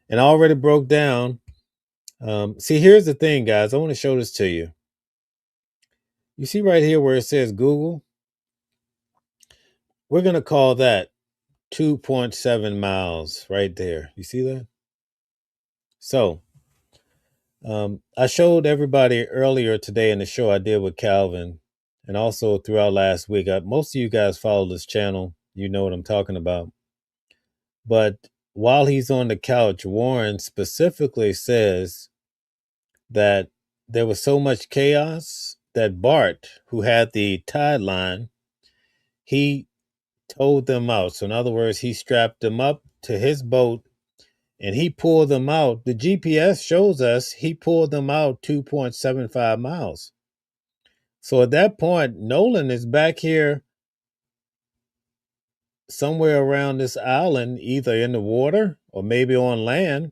And I already broke down. See, here's the thing, guys. I want to show this to you. You see right here where it says Google? We're going to call that 2.7 miles right there. You see that? So, I showed everybody earlier today in the show I did with Calvin, and also throughout last week. Most of you guys follow this channel. You know what I'm talking about. But while he's on the couch, Warren specifically says that there was so much chaos that Bart, who had the tide line, he towed them out. So in other words, he strapped them up to his boat and he pulled them out. The GPS shows us he pulled them out 2.75 miles. So at that point, Nolan is back here somewhere around this island, either in the water or maybe on land.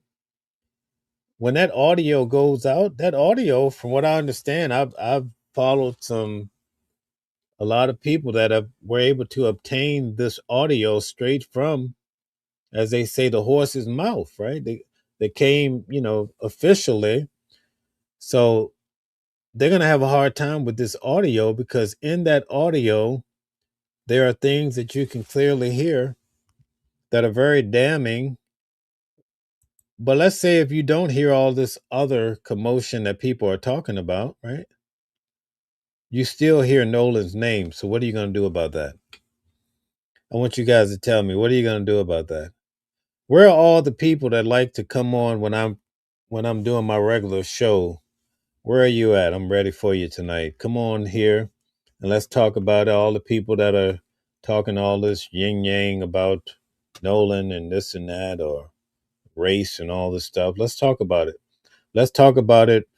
When that audio goes out, that audio, from what I understand, I've followed a lot of people that were able to obtain this audio straight from, as they say, the horse's mouth, right? They came, officially. So they're going to have a hard time with this audio because in that audio, there are things that you can clearly hear that are very damning. But let's say if you don't hear all this other commotion that people are talking about, right? You still hear Nolan's name. So what are you going to do about that? I want you guys to tell me, what are you going to do about that? Where are all the people that like to come on when I'm doing my regular show? Where are you at? I'm ready for you tonight. Come on here and let's talk about it. All the people that are talking all this yin yang about Nolan and this and that, or race and all this stuff. Let's talk about it. Let's talk about it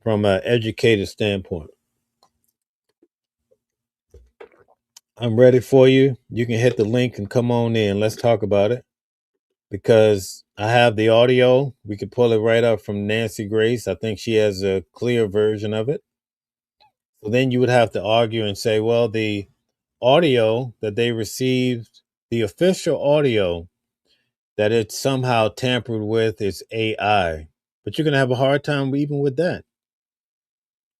from an educated standpoint. I'm ready for you. You can hit the link and come on in. Let's talk about it. Because I have the audio. We could pull it right up from Nancy Grace. I think she has a clear version of it. So then you would have to argue and say, well, the audio that they received, the official audio, that it's somehow tampered with is AI. But you're going to have a hard time even with that.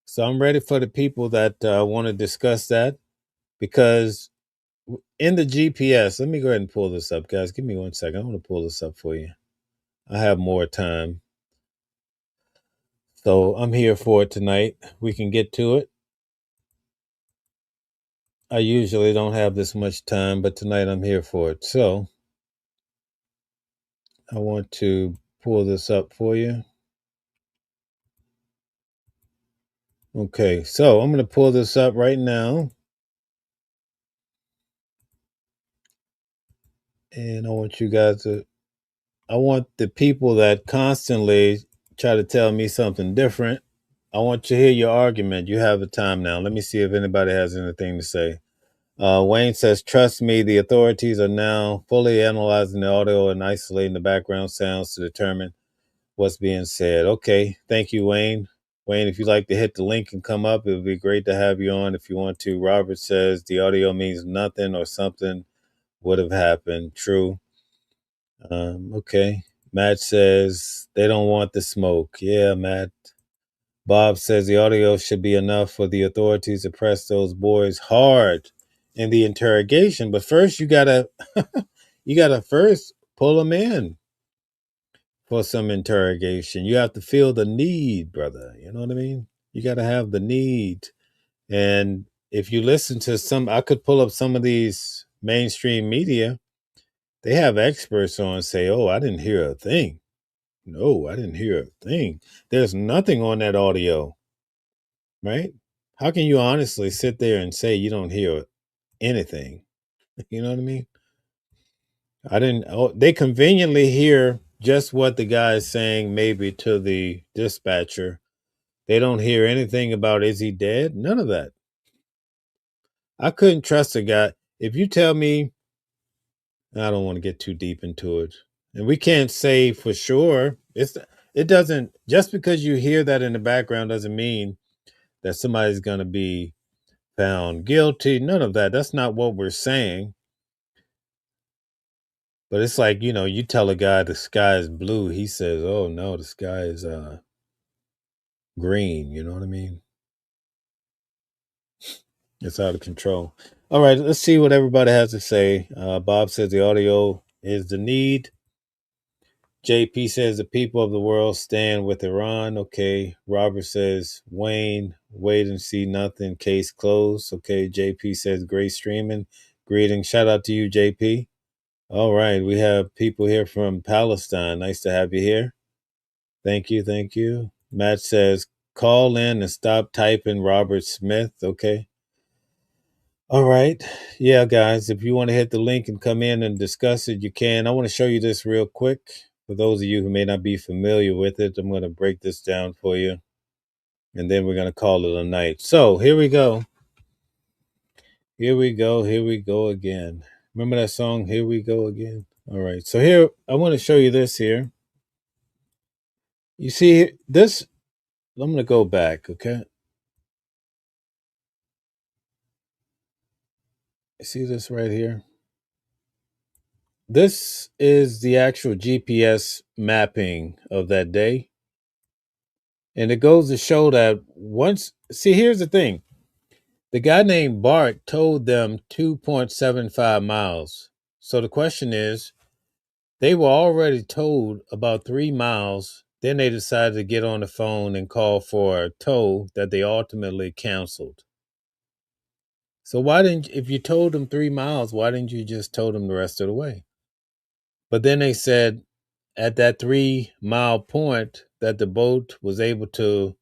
So I'm ready for the people that want to discuss that, because in the GPS, let me go ahead and pull this up, guys. Give me 1 second. I want to pull this up for you. I have more time. So I'm here for it tonight. We can get to it. I usually don't have this much time, but tonight I'm here for it. So I want to pull this up for you. Okay, so I'm going to pull this up right now. And I want you guys I want the people that constantly try to tell me something different. I want to hear your argument. You have the time now. Let me see if anybody has anything to say. Wayne says, trust me, the authorities are now fully analyzing the audio and isolating the background sounds to determine what's being said. Okay. Thank you, Wayne. Wayne, if you'd like to hit the link and come up, it would be great to have you on if you want to. Robert says the audio means nothing or something would have happened. True. Okay. Matt says they don't want the smoke. Yeah, Matt. Bob says the audio should be enough for the authorities to press those boys hard in the interrogation. But first you gotta first pull them in for some interrogation. You have to feel the need, brother. You know what I mean? You gotta have the need. And if you listen to I could pull up some of these mainstream media. They have experts on say, oh, I didn't hear a thing. No, I didn't hear a thing. There's nothing on that audio, right? How can you honestly sit there and say you don't hear anything? You know what I mean? They conveniently hear just what the guy is saying, maybe to the dispatcher. They don't hear anything about, is he dead? None of that. I couldn't trust a guy. If you tell me, I don't want to get too deep into it, and we can't say for sure. It doesn't, just because you hear that in the background doesn't mean that somebody's going to be found guilty. None of that. That's not what we're saying. But it's like, you tell a guy the sky is blue, he says, "Oh no, the sky is green." You know what I mean? It's out of control. All right, let's see what everybody has to say. Bob says the audio is the need. JP says the people of the world stand with Iran. Okay. Robert says, Wayne, wait and see nothing. Case closed. Okay. JP says, great streaming. Greetings. Shout out to you, JP. All right. We have people here from Palestine. Nice to have you here. Thank you. Thank you. Matt says, call in and stop typing Robert Smith. Okay. All right. Yeah, guys, if you want to hit the link and come in and discuss it, you can. I want to show you this real quick. For those of you who may not be familiar with it, I'm going to break this down for you. And then we're going to call it a night. So here we go. Here we go. Here we go again. Remember that song, Here We Go Again? All right. So here, I want to show you this here. You see this? I'm going to go back, okay? See this right here? This is the actual GPS mapping of that day. And it goes to show that here's the thing. The guy named Bart told them 2.75 miles. So the question is, they were already told about 3 miles. Then they decided to get on the phone and call for a tow that they ultimately canceled. So if you told them 3 miles, why didn't you just tow them the rest of the way? But then they said at that 3-mile point that the boat was able to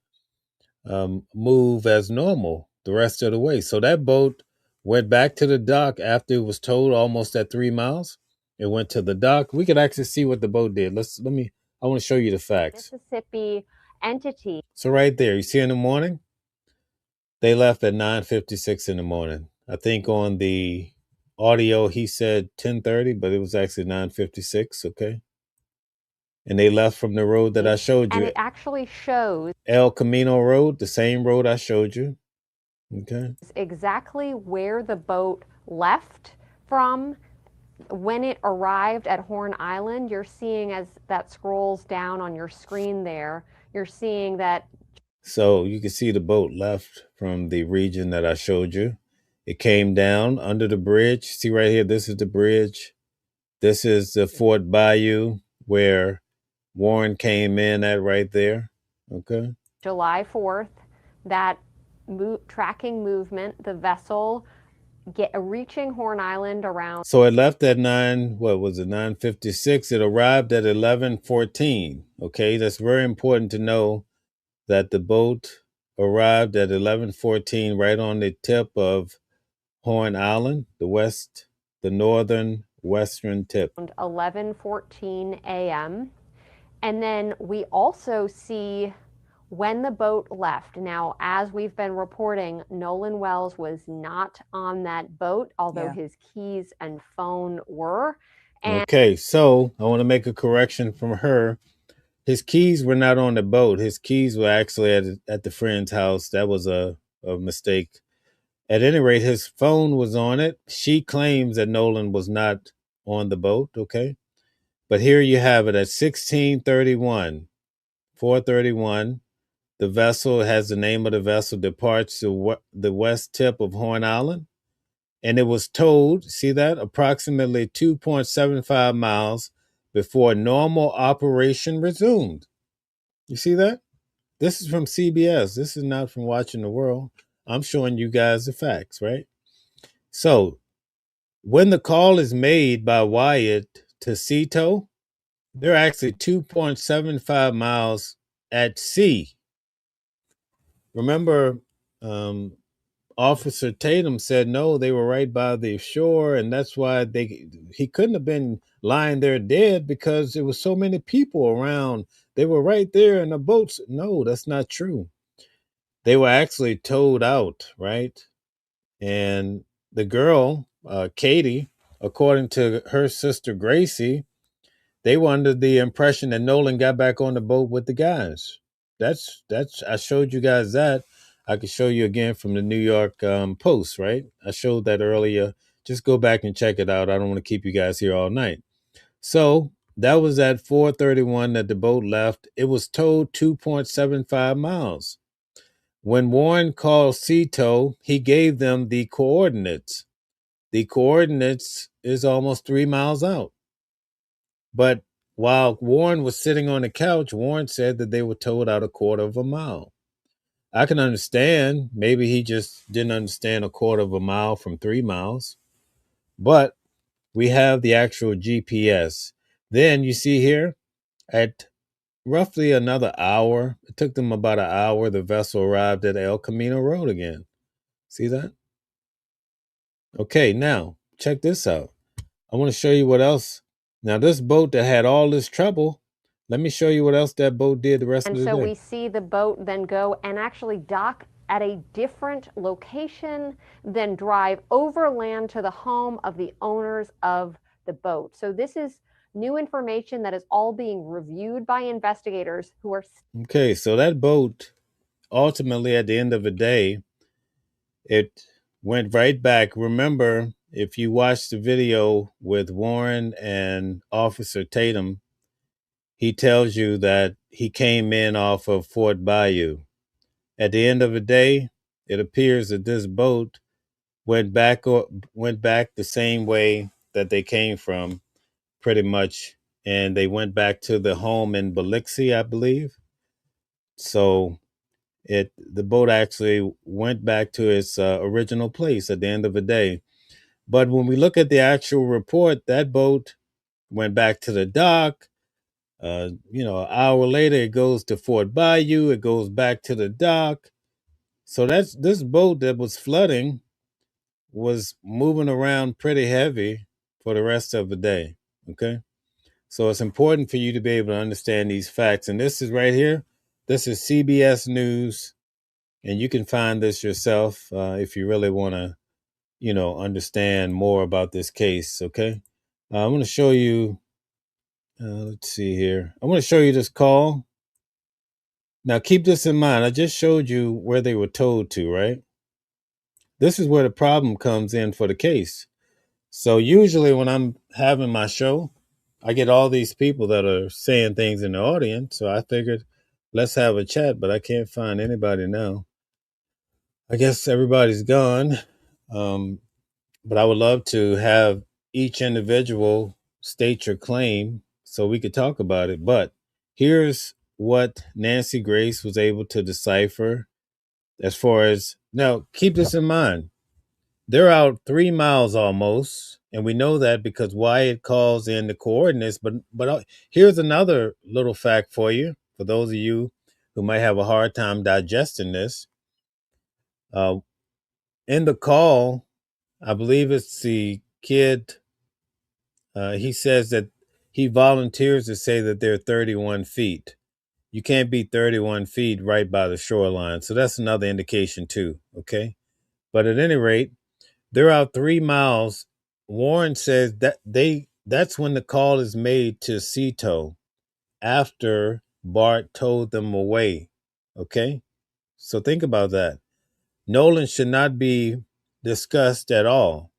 move as normal the rest of the way. So that boat went back to the dock after it was towed almost at 3 miles. It went to the dock. We could actually see what the boat did. I want to show you the facts. Mississippi entity. So right there, you see in the morning, they left at 9:56 in the morning. I think on the audio he said 10:30, but it was actually 9:56. Okay. And they left from the road that I showed you. And it actually shows El Camino Road, the same road I showed you. Okay. exactly where the boat left from when it arrived at Horn Island. You're seeing, as that scrolls down on your screen there, you're seeing that. So you can see the boat left from the region that I showed you. It came down under the bridge. See right here, this is the bridge. This is the Fort Bayou where Warren came in at right there. Okay. July 4th, that tracking movement, the vessel reaching Horn Island around. So it left at 9:56. It arrived at 11:14. Okay, that's very important to know that the boat arrived at 11:14 right on the tip of Horn Island, the northern western tip. 11:14 a.m. And then we also see when the boat left. Now, as we've been reporting, Nolan Wells was not on that boat, although his keys and phone were. Okay, so I want to make a correction from her. His keys were not on the boat. His keys were actually at the friend's house. That was a mistake. At any rate, his phone was on it. She claims that Nolan was not on the boat, okay? But here you have it at 16:31, 4:31. The vessel has the name of the vessel, departs to the west tip of Horn Island. And it was towed, see that, approximately 2.75 miles before normal operation resumed. You see that? This is from CBS. This is not from Watching the World. I'm showing you guys the facts, right? So when the call is made by Wyatt to sea tow, they're actually 2.75 miles at sea. Remember, Officer Tatum said no, they were right by the shore, and that's why he couldn't have been lying there dead because there was so many people around. They were right there in the boats. No, that's not true. They were actually towed out, right? And the girl, Katie, according to her sister Gracie, they were under the impression that Nolan got back on the boat with the guys. That's I showed you guys that. I could show you again from the New York Post, right? I showed that earlier. Just go back and check it out. I don't want to keep you guys here all night. So that was at 4:31 that the boat left. It was towed 2.75 miles. When Warren called Cito, he gave them the coordinates. The coordinates is almost 3 miles out. But while Warren was sitting on the couch, Warren said that they were towed out a quarter of a mile. I can understand. Maybe he just didn't understand a quarter of a mile from 3 miles. But we have the actual GPS. Then you see here at roughly another hour, it took them about an hour, the vessel arrived at El Camino Road again. See that? Okay, now check this out. I want to show you what else. Now, this boat that had all this trouble, let me show you what else that boat did the rest And of the so day. we see the boat then go and actually dock at a different location, then drive overland to the home of the owners of the boat. So this is new information that is all being reviewed by investigators who are. Okay, so that boat, ultimately at the end of the day, it went right back. Remember, if you watch the video with Warren and Officer Tatum, he tells you that he came in off of Fort Bayou. At the end of the day, it appears that this boat went back the same way that they came from, pretty much, and they went back to the home in Biloxi, I believe. So the boat actually went back to its original place at the end of the day. But when we look at the actual report, that boat went back to the dock. An hour later, it goes to Fort Bayou. It goes back to the dock. So that's this boat that was flooding was moving around pretty heavy for the rest of the day. Okay. So it's important for you to be able to understand these facts. And this is right here. This is CBS News. And you can find this yourself if you really want to, understand more about this case. Okay. I'm going to show you. Let's see here. I'm going to show you this call. Now, keep this in mind. I just showed you where they were told to, right? This is where the problem comes in for the case. So usually when I'm having my show, I get all these people that are saying things in the audience. So I figured let's have a chat, but I can't find anybody now. I guess everybody's gone. But I would love to have each individual state your claim so we could talk about it. But here's what Nancy Grace was able to decipher as far as now, keep this in mind. They're out 3 miles almost, and we know that because Wyatt calls in the coordinates. But here's another little fact for you, for those of you who might have a hard time digesting this. In the call, I believe it's the kid. He says that he volunteers to say that they're 31 feet. You can't be 31 feet right by the shoreline. So that's another indication too. Okay. But at any rate, they're out 3 miles. Warren says that that's when the call is made to Cito after Bart told them away. Okay. So think about that. Nolan should not be discussed at all.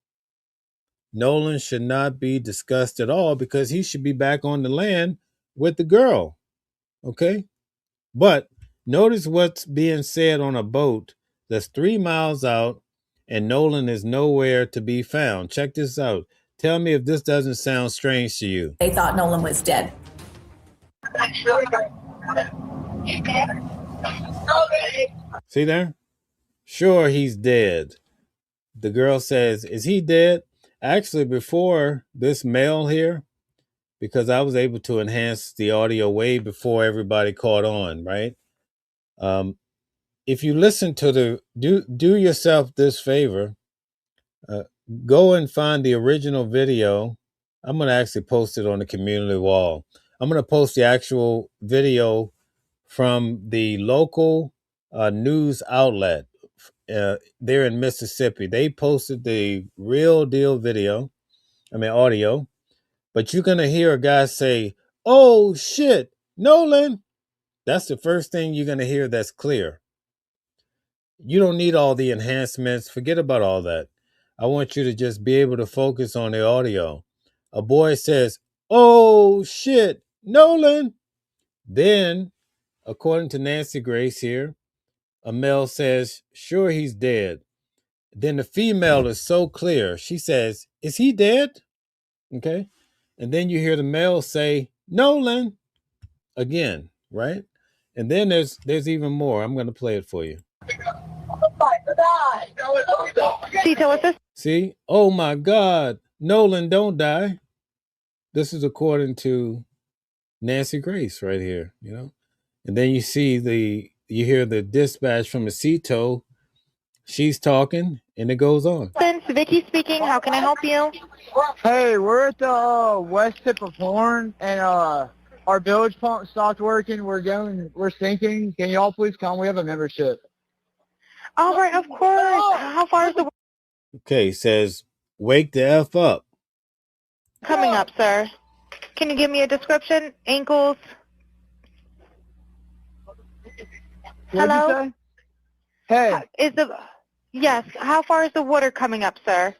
Nolan should not be discussed at all because he should be back on the land with the girl. Okay. But notice what's being said on a boat that's 3 miles out and Nolan is nowhere to be found. Check this out. Tell me if this doesn't sound strange to you. They thought Nolan was dead. See there? Sure, he's dead. The girl says, is he dead? Actually, before this mail here, because I was able to enhance the audio way before everybody caught on, right? If you listen to do yourself this favor, go and find the original video. I'm going to actually post it on the community wall. I'm going to post the actual video from the local news outlet. they're in Mississippi. They posted the real deal audio, but you're going to hear a guy say, "Oh shit, Nolan." That's the first thing you're going to hear that's clear. You don't need all the enhancements. Forget about all that. I want you to just be able to focus on the audio. A boy says, "Oh shit, Nolan." Then, according to Nancy Grace here, a male says, "Sure, he's dead." Then the female is so clear. She says, "Is he dead?" Okay. And then you hear the male say, "Nolan," again, right? And then there's even more. I'm going to play it for you. See? "Oh my God, Nolan, don't die." This is according to Nancy Grace right here, you know? And then you hear the dispatch from the CTO. She's talking and it goes on. Vicky speaking. How can I help you? Hey, we're at the west tip of Horn, and our bilge pump stopped working. We're sinking. Can y'all please come? We have a membership. All right, of course. How far is the Okay, says, "Wake the F up." coming up, sir? Can you give me a description? Ankles? What'd you say? Hey, Yes. How far is the water coming up, sir?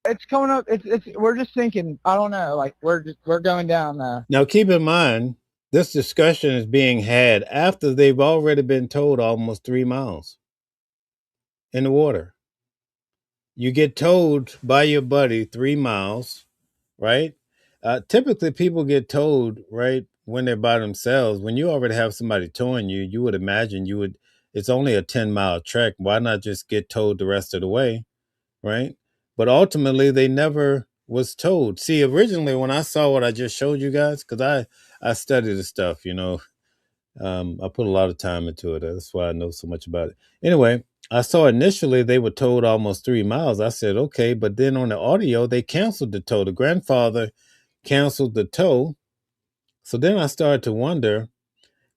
it's coming up. We're just sinking. I don't know. Like we're going down now. Now, keep in mind, this discussion is being had after they've already been towed almost 3 miles in the water. You get towed by your buddy 3 miles, right? Typically, people get towed, right, when they're by themselves. When you already have somebody towing you, you would imagine it's only a 10-mile trek. Why not just get towed the rest of the way, right? But ultimately, they never was towed. See, originally, when I saw what I just showed you guys, because I study the stuff, I put a lot of time into it. That's why I know so much about it. Anyway, I saw initially they were towed almost 3 miles. I said, okay, but then on the audio, they canceled the tow. The grandfather canceled the tow. So then I started to wonder,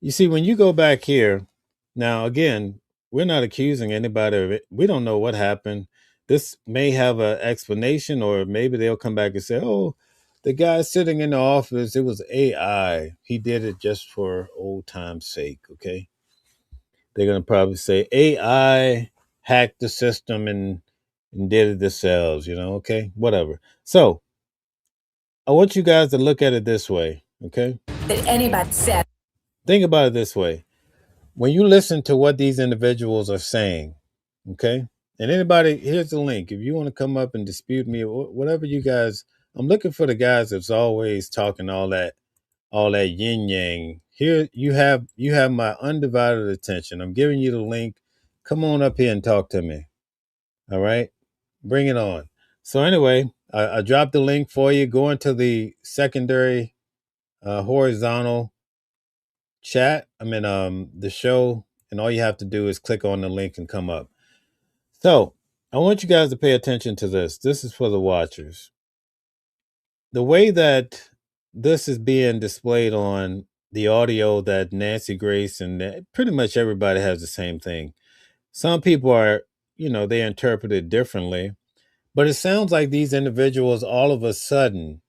you see, when you go back here, now again, we're not accusing anybody of it. We don't know what happened. This may have an explanation, or maybe they'll come back and say, oh, the guy sitting in the office, it was AI. He did it just for old time's sake, okay? They're going to probably say AI hacked the system and did it themselves, okay? Whatever. So I want you guys to look at it this way, okay? That anybody said. Think about it this way. When you listen to what these individuals are saying, okay? And anybody, here's the link. If you want to come up and dispute me, or whatever you guys, I'm looking for the guys that's always talking all that yin yang. Here you have my undivided attention. I'm giving you the link. Come on up here and talk to me. All right? Bring it on. So anyway, I dropped the link for you. Go into the secondary horizontal chat. The show, and all you have to do is click on the link and come up. So I want you guys to pay attention to this. This is for the watchers. The way that this is being displayed on the audio that Nancy Grace and pretty much everybody has the same thing. Some people are, they interpret it differently, but it sounds like these individuals all of a sudden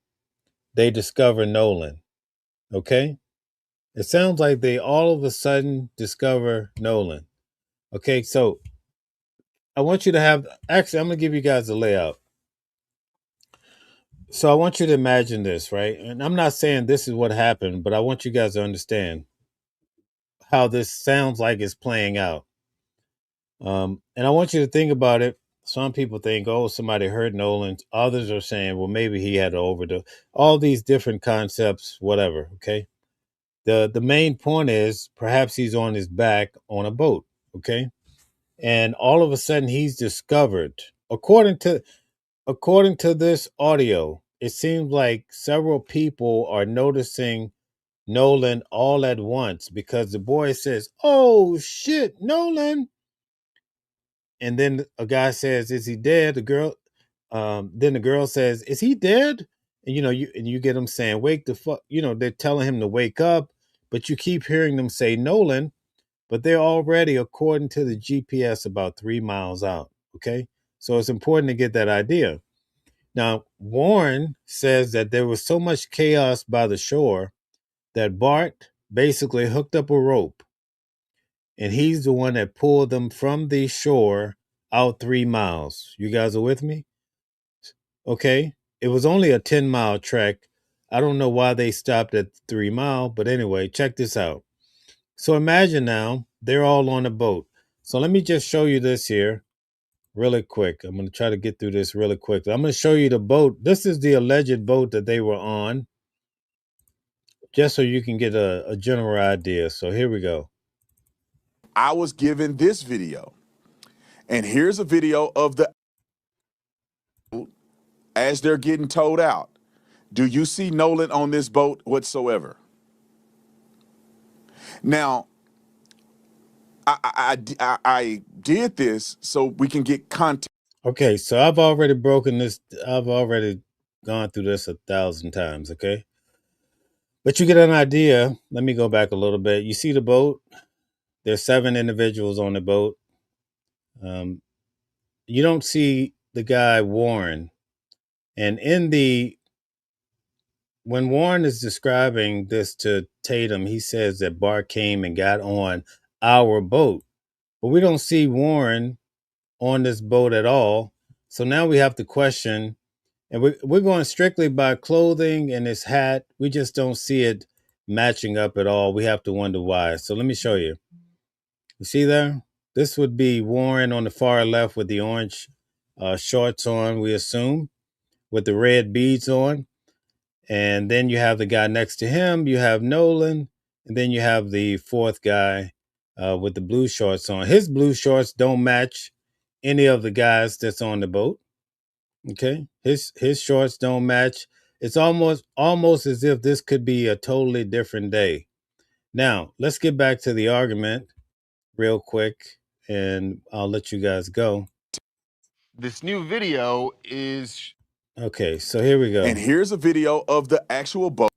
they discover Nolan. Okay? It sounds like they all of a sudden discover Nolan. Okay, so I want you to I'm going to give you guys a layout. So I want you to imagine this, right? And I'm not saying this is what happened, but I want you guys to understand how this sounds like it's playing out. And I want you to think about it. Some people think, oh, somebody hurt Nolan. Others are saying, well, maybe he had an overdose. All these different concepts, whatever, okay? The main point is perhaps he's on his back on a boat, okay? And all of a sudden he's discovered, according to this audio, it seems like several people are noticing Nolan all at once because the boy says, oh shit, Nolan. And then a guy says, is he dead? Then the girl says, is he dead? And you get them saying, wake the fuck, they're telling him to wake up, but you keep hearing them say Nolan. but they're already, according to the GPS, about 3 miles out. Okay. So it's important to get that idea. Now, Warren says that there was so much chaos by the shore that Bart basically hooked up a rope, and he's the one that pulled them from the shore out 3 miles. You guys are with me? Okay. It was only a 10-mile trek. I don't know why they stopped at 3 mile, but anyway, check this out. So imagine now they're all on a boat. So let me just show you this here really quick. I'm going to try to get through this really quick. I'm going to show you the boat. This is the alleged boat that they were on, just so you can get a general idea. So here we go. I was given this video, and here's a video of the as they're getting towed out. Do you see Nolan on this boat whatsoever? Now, I did this so we can get context. Okay, so I've already broken this. I've already gone through this 1,000 times, okay? But you get an idea. Let me go back a little bit. You see the boat? There's 7 individuals on the boat. You don't see the guy Warren. And when Warren is describing this to Tatum, he says that Bart came and got on our boat. But we don't see Warren on this boat at all. So now we have to question, and we're going strictly by clothing and his hat. We just don't see it matching up at all. We have to wonder why. So let me show you. You see there? This would be Warren on the far left with the orange shorts on, we assume, with the red beads on. And then you have the guy next to him. You have Nolan. And then you have the fourth guy with the blue shorts on. His blue shorts don't match any of the guys that's on the boat. Okay. His shorts don't match. It's almost as if this could be a totally different day. Now, let's get back to the argument real quick, and I'll let you guys go. This new video is... Okay, so here we go. And here's a video of the actual boat.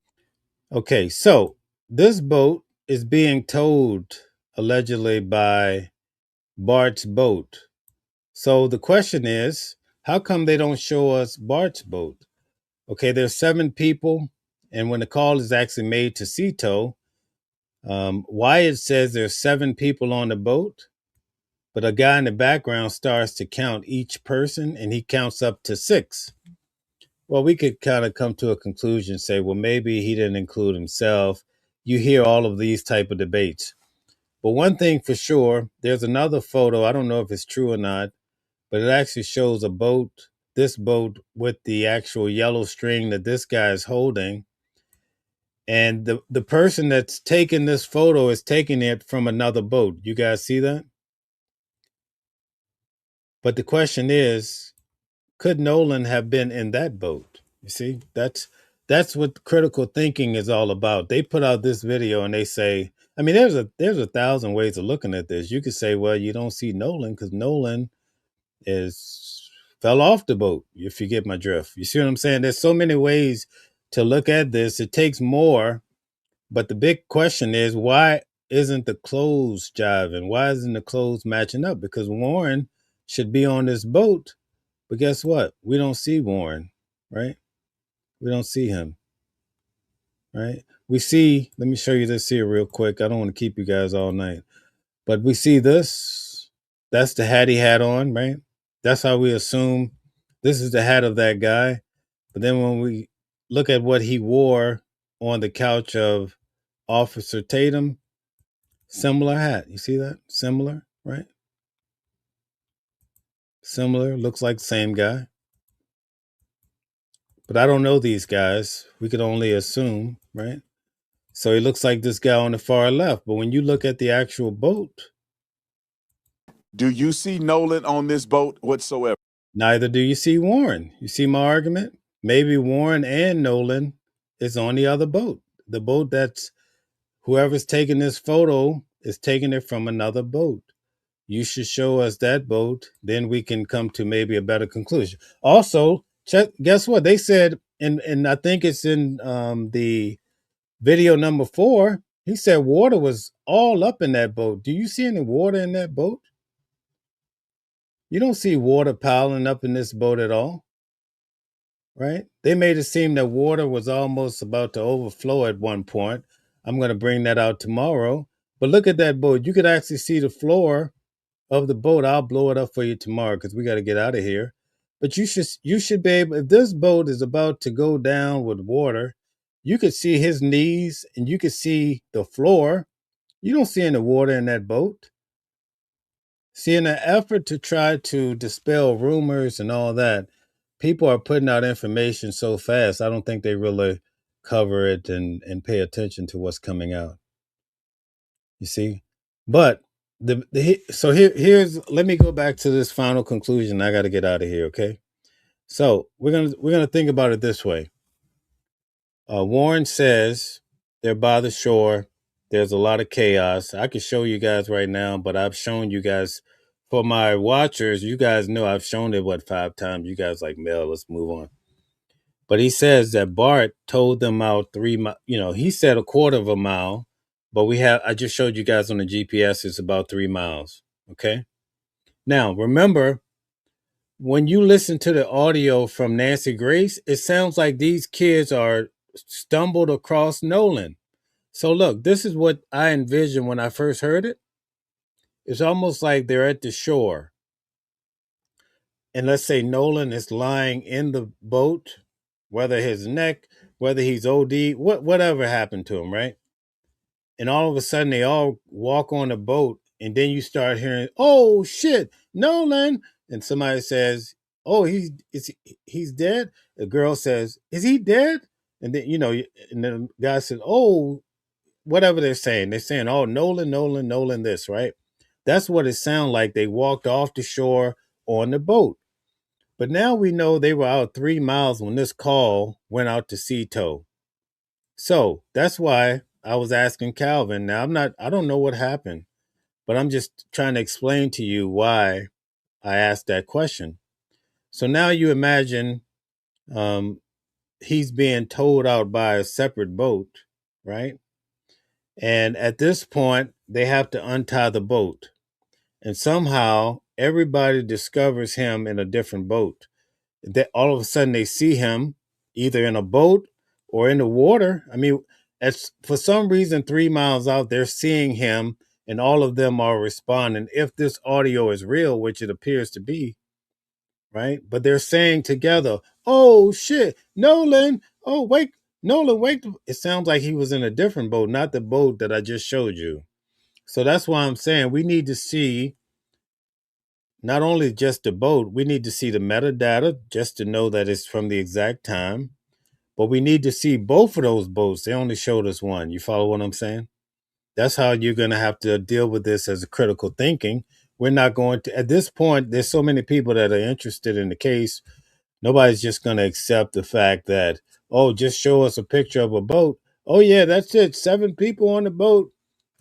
Okay, so this boat is being towed allegedly by Bart's boat. So the question is, how come they don't show us Bart's boat? Okay, there's 7 people, and when the call is actually made to Cito, Wyatt says there's 7 people on the boat, but a guy in the background starts to count each person, and he counts up to 6. Well, we could kind of come to a conclusion and say, well, maybe he didn't include himself. You hear all of these type of debates. But one thing for sure, there's another photo. I don't know if it's true or not, but it actually shows a boat, this boat with the actual yellow string that this guy is holding. And the person that's taking this photo is taking it from another boat. You guys see that? But the question is, could Nolan have been in that boat? You see, that's what critical thinking is all about. They put out this video and they say, I mean, there's 1,000 ways of looking at this. You could say, well, you don't see Nolan because Nolan fell off the boat, if you get my drift. You see what I'm saying? There's so many ways to look at this. It takes more, but the big question is, why isn't the clothes jiving? Why isn't the clothes matching up? Because Warren should be on this boat. But guess what? We don't see Warren, right? We don't see him, right? We see, let me show you this here real quick. I don't want to keep you guys all night. But we see this. That's the hat he had on, right? That's how we assume this is the hat of that guy. But then when we look at what he wore on the couch of Officer Tatum, similar hat. You see that? Similar, right? Similar, looks like the same guy. But I don't know these guys. We could only assume, right? So he looks like this guy on the far left. But when you look at the actual boat, do you see Nolan on this boat whatsoever? Neither do you see Warren. You see my argument? Maybe Warren and Nolan is on the other boat. The boat that's whoever's taking this photo is taking it from another boat. You should show us that boat. Then we can come to maybe a better conclusion. Also, guess what? They said, and I think it's in the video number 4, He said water was all up in that boat. Do you see any water in that boat? You don't see water piling up in this boat at all, right? They made it seem that water was almost about to overflow at one point. I'm going to bring that out tomorrow. But look at that boat. You could actually see the floor of the boat. I'll blow it up for you tomorrow because we got to get out of here. But you should be able, if this boat is about to go down with water, you could see his knees and you could see the floor. You don't see any water in that boat. See, in an effort to try to dispel rumors and all that, people are putting out information so fast. I don't think they really cover it and pay attention to what's coming out. You see, but so here's let me go back to this final conclusion. I got to get out of here. Okay, so we're gonna think about it this way. Warren says they're by the shore. There's a lot of chaos. I can show you guys right now, but I've shown you guys. For my watchers, you guys know I've shown it 5 times. You guys like, Mel, let's move on. But he says that Bart told them out 3 miles. He said a quarter of a mile, but I just showed you guys on the GPS, it's about 3 miles. Okay. Now, remember, when you listen to the audio from Nancy Grace, it sounds like these kids are stumbled across Nolan. So look, this is what I envisioned when I first heard it. It's almost like they're at the shore. And let's say Nolan is lying in the boat, whether his neck, whether he's OD, whatever happened to him, right? And all of a sudden they all walk on the boat, and then you start hearing, "Oh shit, Nolan!" And somebody says, "Oh, he's dead." The girl says, "Is he dead?" And then and then the guy says, "Oh," whatever they're saying. They're saying, "Oh, Nolan, Nolan, Nolan," this, right? That's what it sounded like. They walked off the shore on the boat. But now we know they were out 3 miles when this call went out to Sea Tow. So that's why I was asking Calvin. Now I don't know what happened, but I'm just trying to explain to you why I asked that question. So now you imagine he's being towed out by a separate boat, right? And at this point, they have to untie the boat. And somehow everybody discovers him in a different boat. That all of a sudden they see him either in a boat or in the water. I mean, for some reason 3 miles out, they're seeing him, and all of them are responding. If this audio is real, which it appears to be, right? But they're saying together, "Oh shit, Nolan! Oh wait, Nolan, wait!" It sounds like he was in a different boat, not the boat that I just showed you. So that's why I'm saying we need to see not only just the boat, we need to see the metadata just to know that it's from the exact time, but we need to see both of those boats. They only showed us one. You follow what I'm saying? That's how you're going to have to deal with this as a critical thinking. We're not going to, at this point, there's so many people that are interested in the case. Nobody's just going to accept the fact that, oh, just show us a picture of a boat. Oh, yeah, that's it. 7 people on the boat.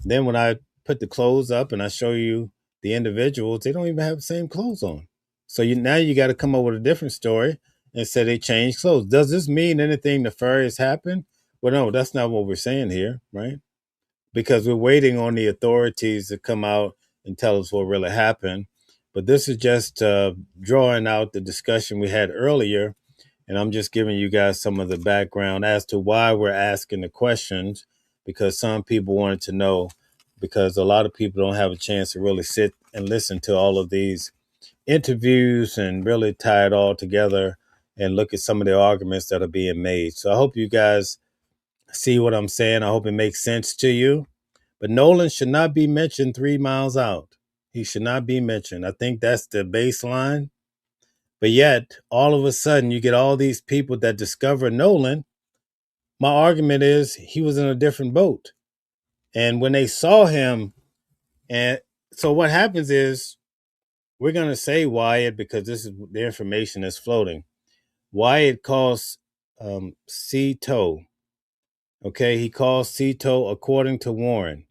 Then when I put the clothes up and I show you the individuals, they don't even have the same clothes on. So now you got to come up with a different story and say they changed clothes. Does this mean anything nefarious happened? Well, no, that's not what we're saying here, right? Because we're waiting on the authorities to come out and tell us what really happened. But this is just drawing out the discussion we had earlier. And I'm just giving you guys some of the background as to why we're asking the questions, because some people wanted to know, because a lot of people don't have a chance to really sit and listen to all of these interviews and really tie it all together and look at some of the arguments that are being made. So I hope you guys see what I'm saying. I hope it makes sense to you. But Nolan should not be mentioned 3 miles out. He should not be mentioned. I think that's the baseline. But yet, all of a sudden, you get all these people that discover Nolan. My argument is he was in a different boat. And when they saw him, and so what happens is, we're going to say Wyatt because this is the information that's floating. Wyatt calls Sea Tow. Okay, he calls Sea Tow according to Warren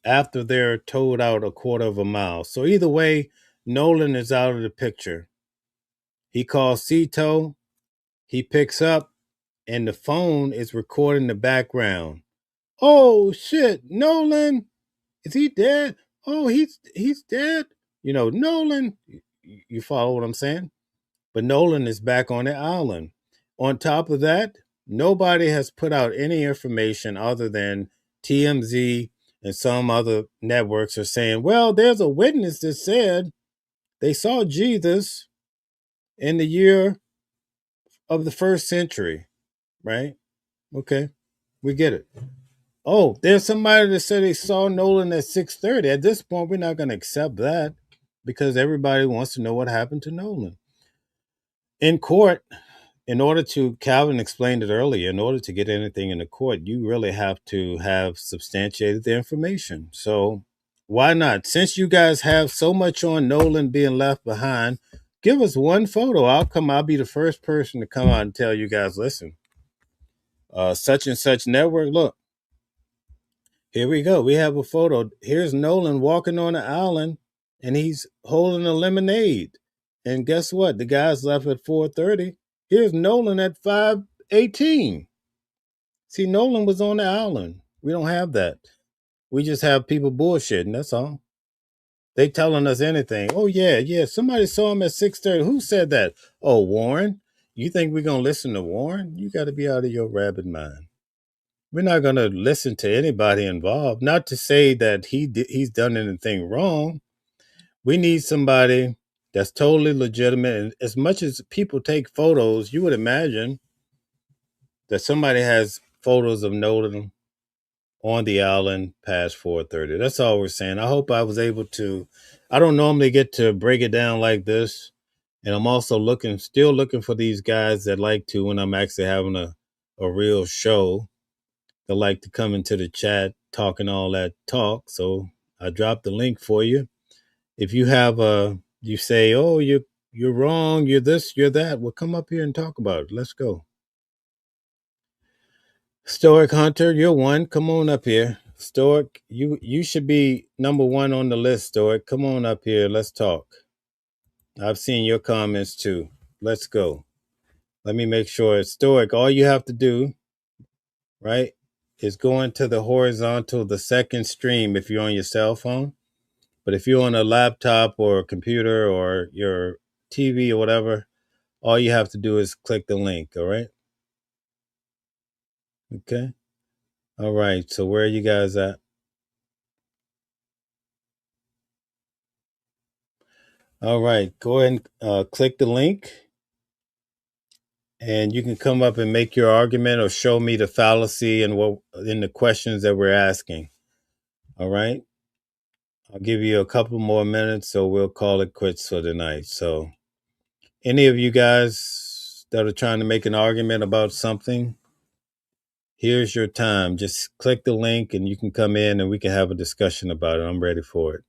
after they're towed out a quarter of a mile. So either way, Nolan is out of the picture. He calls Sea Tow. He picks up, and the phone is recording the background. Oh shit, Nolan, is he dead? Oh, he's dead. You know, Nolan. You follow what I'm saying? But Nolan is back on the island. On top of that, nobody has put out any information other than TMZ and some other networks are saying, well, there's a witness that said they saw Jesus in the year of the first century, right? Okay, we get it. Oh, there's somebody that said they saw Nolan at 6:30. At this point, we're not going to accept that because everybody wants to know what happened to Nolan. In court, in order to, Calvin explained it earlier, in order to get anything in the court, you really have to have substantiated the information. So why not? Since you guys have so much on Nolan being left behind, give us one photo. I'll be the first person to come out and tell you guys, listen, such and such network, look, here we go. We have a photo. Here's Nolan walking on the island and he's holding a lemonade. And guess what? The guys left at 4:30. Here's Nolan at 5:18. See, Nolan was on the island. We don't have that. We just have people bullshitting. That's all. They telling us anything. Oh yeah. Somebody saw him at 6:30. Who said that? Oh, Warren. You think we're gonna listen to Warren? You got to be out of your rabbit mind. We're not going to listen to anybody involved. Not to say that he's done anything wrong. We need somebody that's totally legitimate. And as much as people take photos, you would imagine that somebody has photos of Nolan on the island past 4:30. That's all we're saying. I hope I was able to. I don't normally get to break it down like this, and I'm also still looking for these guys that like to, when I'm actually having a real show, that like to come into the chat talking all that talk. So I dropped the link for you. If you have you say, oh, you're wrong, you're this, you're that, well, come up here and talk about it. Let's go. Stoic Hunter, you're one. Come on up here. Stoic, you should be number one on the list, Stoic. Come on up here. Let's talk. I've seen your comments too. Let's go. Let me make sure. Stoic, all you have to do, right, is go into the horizontal, the second stream if you're on your cell phone. But if you're on a laptop or a computer or your TV or whatever, all you have to do is click the link, all right? Okay. All right. So where are you guys at? All right. Go ahead and click the link. And you can come up and make your argument or show me the fallacy and what in the questions that we're asking. All right. I'll give you a couple more minutes, so we'll call it quits for tonight. So any of you guys that are trying to make an argument about something, here's your time. Just click the link and you can come in and we can have a discussion about it. I'm ready for it.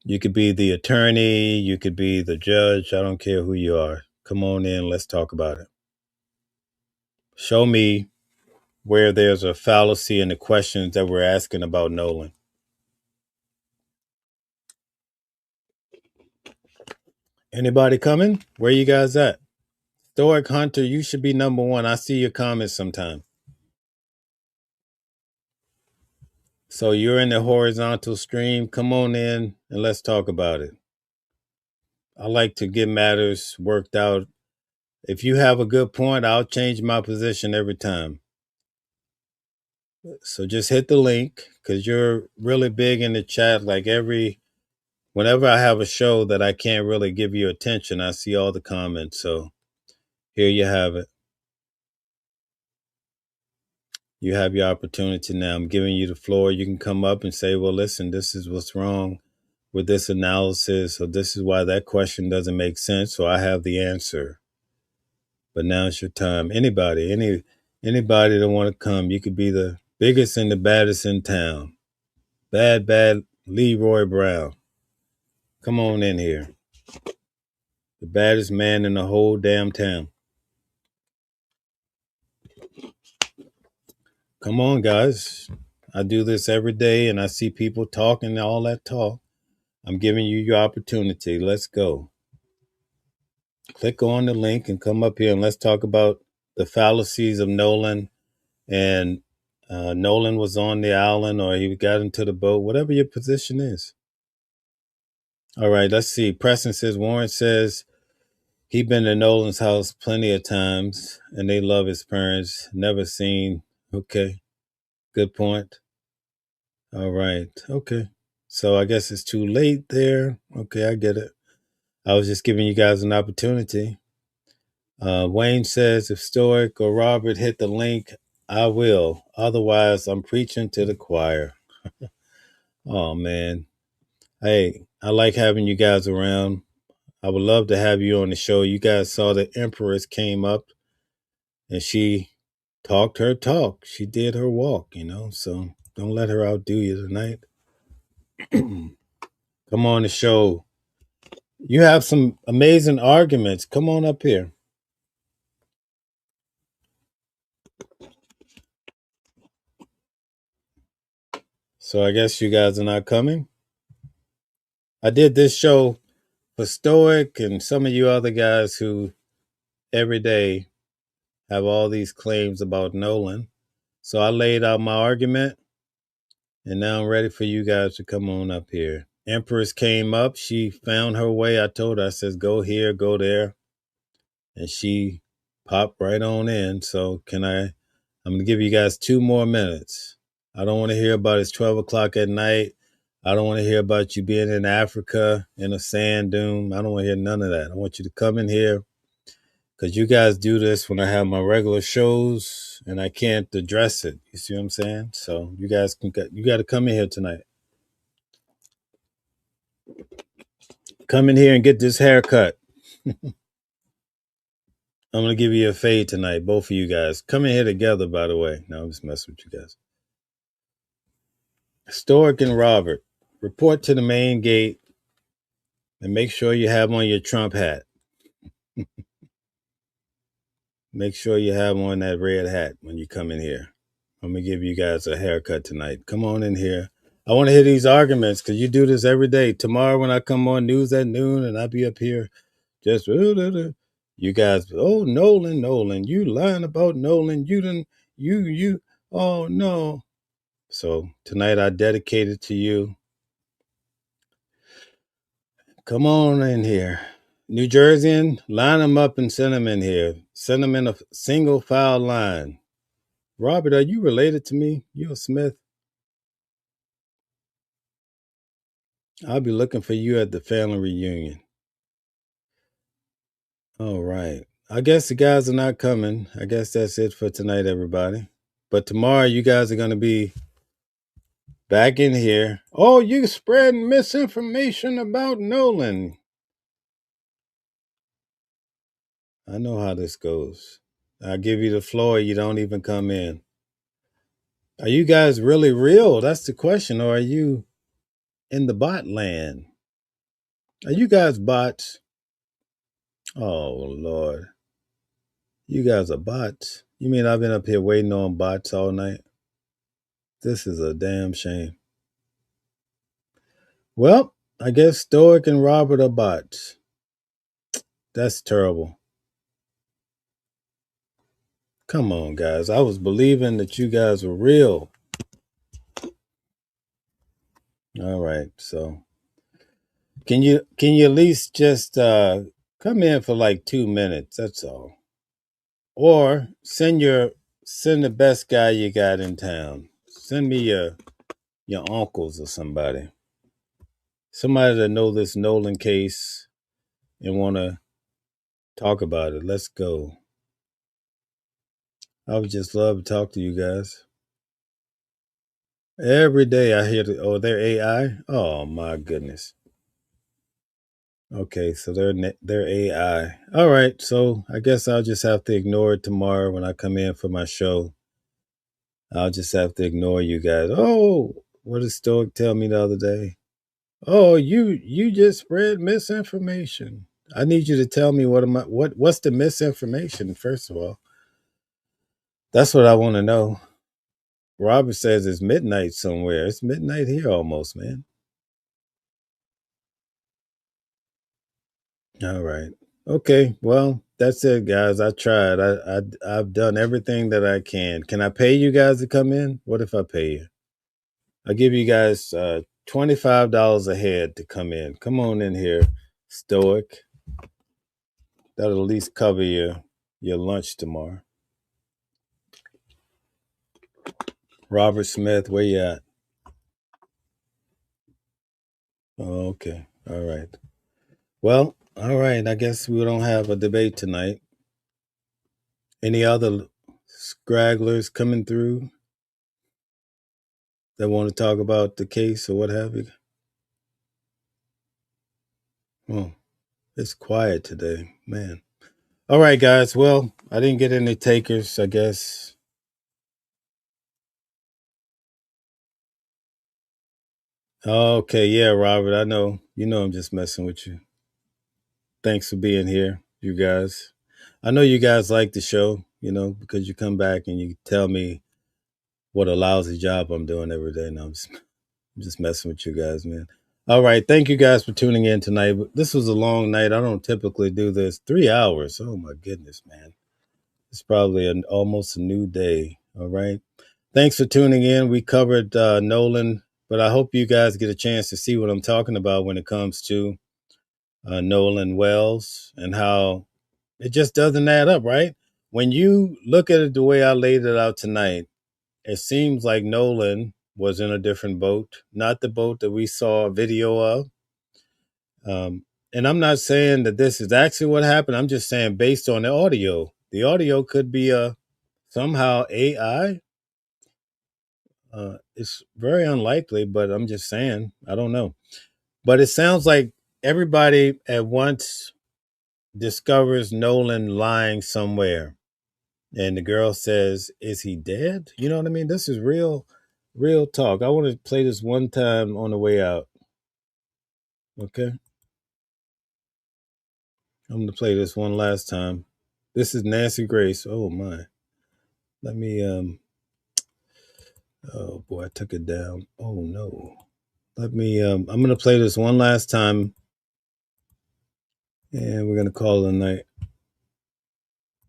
You could be the attorney. You could be the judge. I don't care who you are. Come on in. Let's talk about it. Show me where there's a fallacy in the questions that we're asking about Nolan. Anybody coming? Where you guys at? Stoic Hunter, you should be number one. I see your comments sometime. So you're in the horizontal stream. Come on in and let's talk about it. I like to get matters worked out. If you have a good point, I'll change my position every time. So just hit the link because you're really big in the chat. Like whenever I have a show that I can't really give you attention, I see all the comments. So here you have it. You have your opportunity now. I'm giving you the floor. You can come up and say, well, listen, this is what's wrong with this analysis, or this is why that question doesn't make sense, so I have the answer. But now it's your time. Anybody that want to come, you could be the biggest and the baddest in town. Bad Leroy Brown. Come on in here. The baddest man in the whole damn town. Come on, guys. I do this every day and I see people talking all that talk. I'm giving you your opportunity. Let's go. Click on the link and come up here and let's talk about the fallacies of Nolan and Nolan was on the island or he got into the boat, whatever your position is. All right, let's see. Preston says, Warren says he been to Nolan's house plenty of times and they love his parents. Never seen. Okay, good point. All right, okay. So I guess it's too late there. Okay, I get it. I was just giving you guys an opportunity. Wayne says, if Stoic or Robert hit the link, I will. Otherwise, I'm preaching to the choir. Oh, man. Hey, I like having you guys around. I would love to have you on the show. You guys saw the Empress came up and she talked her talk. She did her walk, so don't let her outdo you tonight. Come on the show. You have some amazing arguments. Come on up here. So I guess you guys are not coming. I did this show for Stoic and some of you other guys who every day have all these claims about Nolan. So I laid out my argument, and now I'm ready for you guys to come on up here. Empress came up. She found her way. I told her, I says, go here, go there. And she popped right on in. So I'm going to give you guys 2 more minutes. I don't want to hear about it's 12 o'clock at night. I don't want to hear about you being in Africa in a sand dune. I don't want to hear none of that. I want you to come in here because you guys do this when I have my regular shows and I can't address it. You see what I'm saying? So you guys you got to come in here tonight. Come in here and get this haircut. I'm going to give you a fade tonight, both of you guys. Come in here together, by the way. No, I'm just messing with you guys. Stoic and Robert, report to the main gate and make sure you have on your Trump hat. Make sure you have on that red hat when you come in here. I'm going to give you guys a haircut tonight. Come on in here. I want to hear these arguments because you do this every day. Tomorrow when I come on News at Noon and I'll be up here just, you guys, oh, Nolan, you lying about Nolan. Oh, no. So tonight I dedicate it to you. Come on in here. New Jerseyan, line them up and send them in here. Send them in a single file line. Robert, are you related to me? You a Smith? I'll be looking for you at the family reunion. All right. I guess the guys are not coming. I guess that's it for tonight, everybody. But tomorrow you guys are going to be back in here. Oh, you spreading misinformation about Nolan. I know how this goes. I give you the floor, you don't even come in. Are you guys really real? That's the question. Or are you in the bot land? Are you guys bots? Oh, Lord. You guys are bots. You mean I've been up here waiting on bots all night? This is a damn shame. Well, I guess Stoic and Robert are bots. That's terrible. Come on, guys. I was believing that you guys were real. All right, so can you at least just come in for like 2 minutes? That's all. Or send the best guy you got in town. Send me your uncles or somebody that know this Nolan case and want to talk about it. Let's go. I would just love to talk to you guys. Every day I hear they're AI. Oh my goodness. Okay, so they're AI. All right, so I guess I'll just have to ignore it tomorrow when I come in for my show. I'll just have to ignore you guys. Oh, what did Stoic tell me the other day? Oh, you just spread misinformation. I need you to tell me what's the misinformation, first of all. That's what I want to know. Robert says it's midnight somewhere. It's midnight here almost, man. All right. Okay, well, that's it, guys. I tried. I've done everything that I can. Can I pay you guys to come in? What if I pay you? I'll give you guys $25 a head to come in. Come on in here, Stoic. That'll at least cover your lunch tomorrow. Robert Smith, where you at? Oh, okay. All right. Well, all right. I guess we don't have a debate tonight. Any other scragglers coming through that want to talk about the case or what have you? Oh, it's quiet today, man. All right, guys. Well, I didn't get any takers, I guess. Okay, yeah, Robert. I know. You know I'm just messing with you. Thanks for being here, you guys. I know you guys like the show, because you come back and you tell me what a lousy job I'm doing every day. Now I'm just messing with you guys, man. All right. Thank you guys for tuning in tonight. This was a long night. I don't typically do this. 3 hours. Oh my goodness, man. It's probably almost a new day. All right. Thanks for tuning in. We covered Nolan, but I hope you guys get a chance to see what I'm talking about when it comes to Nolan Wells and how it just doesn't add up, right? When you look at it the way I laid it out tonight, it seems like Nolan was in a different boat, not the boat that we saw a video of. And I'm not saying that this is actually what happened. I'm just saying based on the audio could be somehow AI. It's very unlikely, but I'm just saying, I don't know. But it sounds like everybody at once discovers Nolan lying somewhere. And the girl says, "Is he dead?" You know what I mean? This is real talk. I want to play this one time on the way out. Okay? I'm going to play this one last time. This is Nancy Grace. Oh, my. Let me, oh, boy, I took it down. Oh, no. Let me, I'm going to play this one last time. And we're going to call it a night.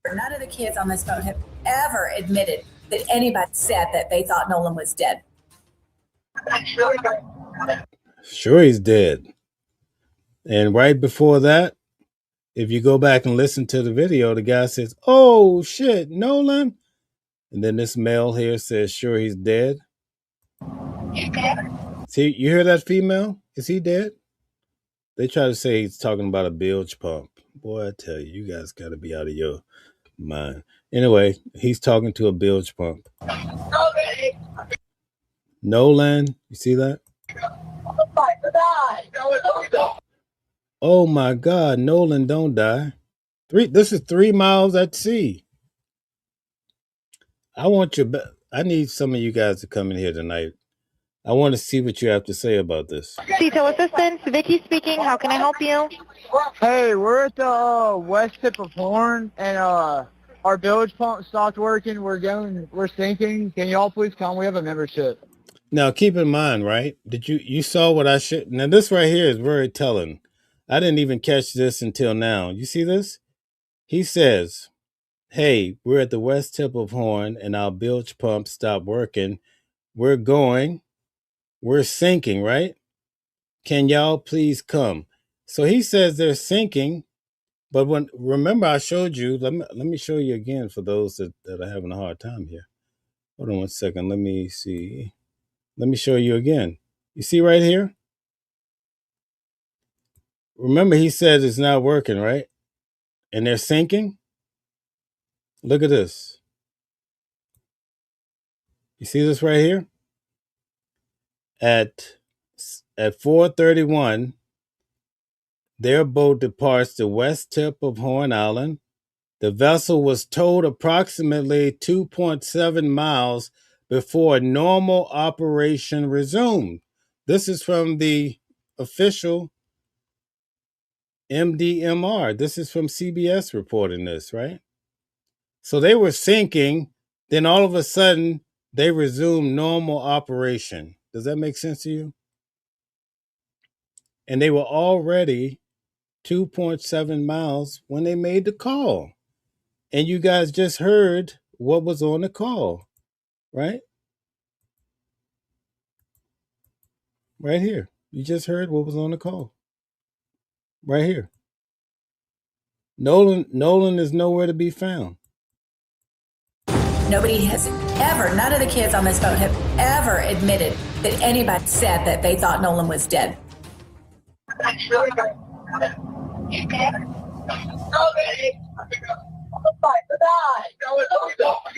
None of the kids on this boat have ever admitted that anybody said that they thought Nolan was dead. Sure, he's dead. And right before that, if you go back and listen to the video, the guy says, "Oh, shit, Nolan." And then this male here says, "Sure, he's dead." He's dead. See, you hear that female? Is he dead? They try to say he's talking about a bilge pump. Boy, I tell you, you guys got to be out of your mind. Anyway, he's talking to a bilge pump. Nolan, you see that? Oh my God, Nolan, don't die. This is 3 miles at sea. I need some of you guys to come in here tonight. I want to see what you have to say about this. Detail assistance, Vicky speaking. How can I help you? Hey, we're at the west tip of Horn, and our bilge pump stopped working. We're sinking. Can y'all please come? We have a membership. Now, keep in mind, right? You saw what I should? Now, this right here is very telling. I didn't even catch this until now. You see this? He says, "Hey, we're at the west tip of Horn, and our bilge pump stopped working. We're sinking, right? Can y'all please come?" So he says they're sinking, but remember I showed you, let me show you again for those that are having a hard time here. Hold on one second. Let me see. Let me show you again. You see right here? Remember he said it's not working, right? And they're sinking. Look at this. You see this right here? At 4:31, their boat departs the west tip of Horn Island. The vessel was towed approximately 2.7 miles before normal operation resumed. This is from the official MDMR. This is from CBS reporting this, right? So they were sinking, then all of a sudden they resumed normal operation. Does that make sense to you? And they were already 2.7 miles when they made the call. And you guys just heard what was on the call, right? Right here. You just heard what was on the call. Right here. Nolan is nowhere to be found. Nobody has ever, none of the kids on this boat have ever admitted that anybody said that they thought Nolan was dead.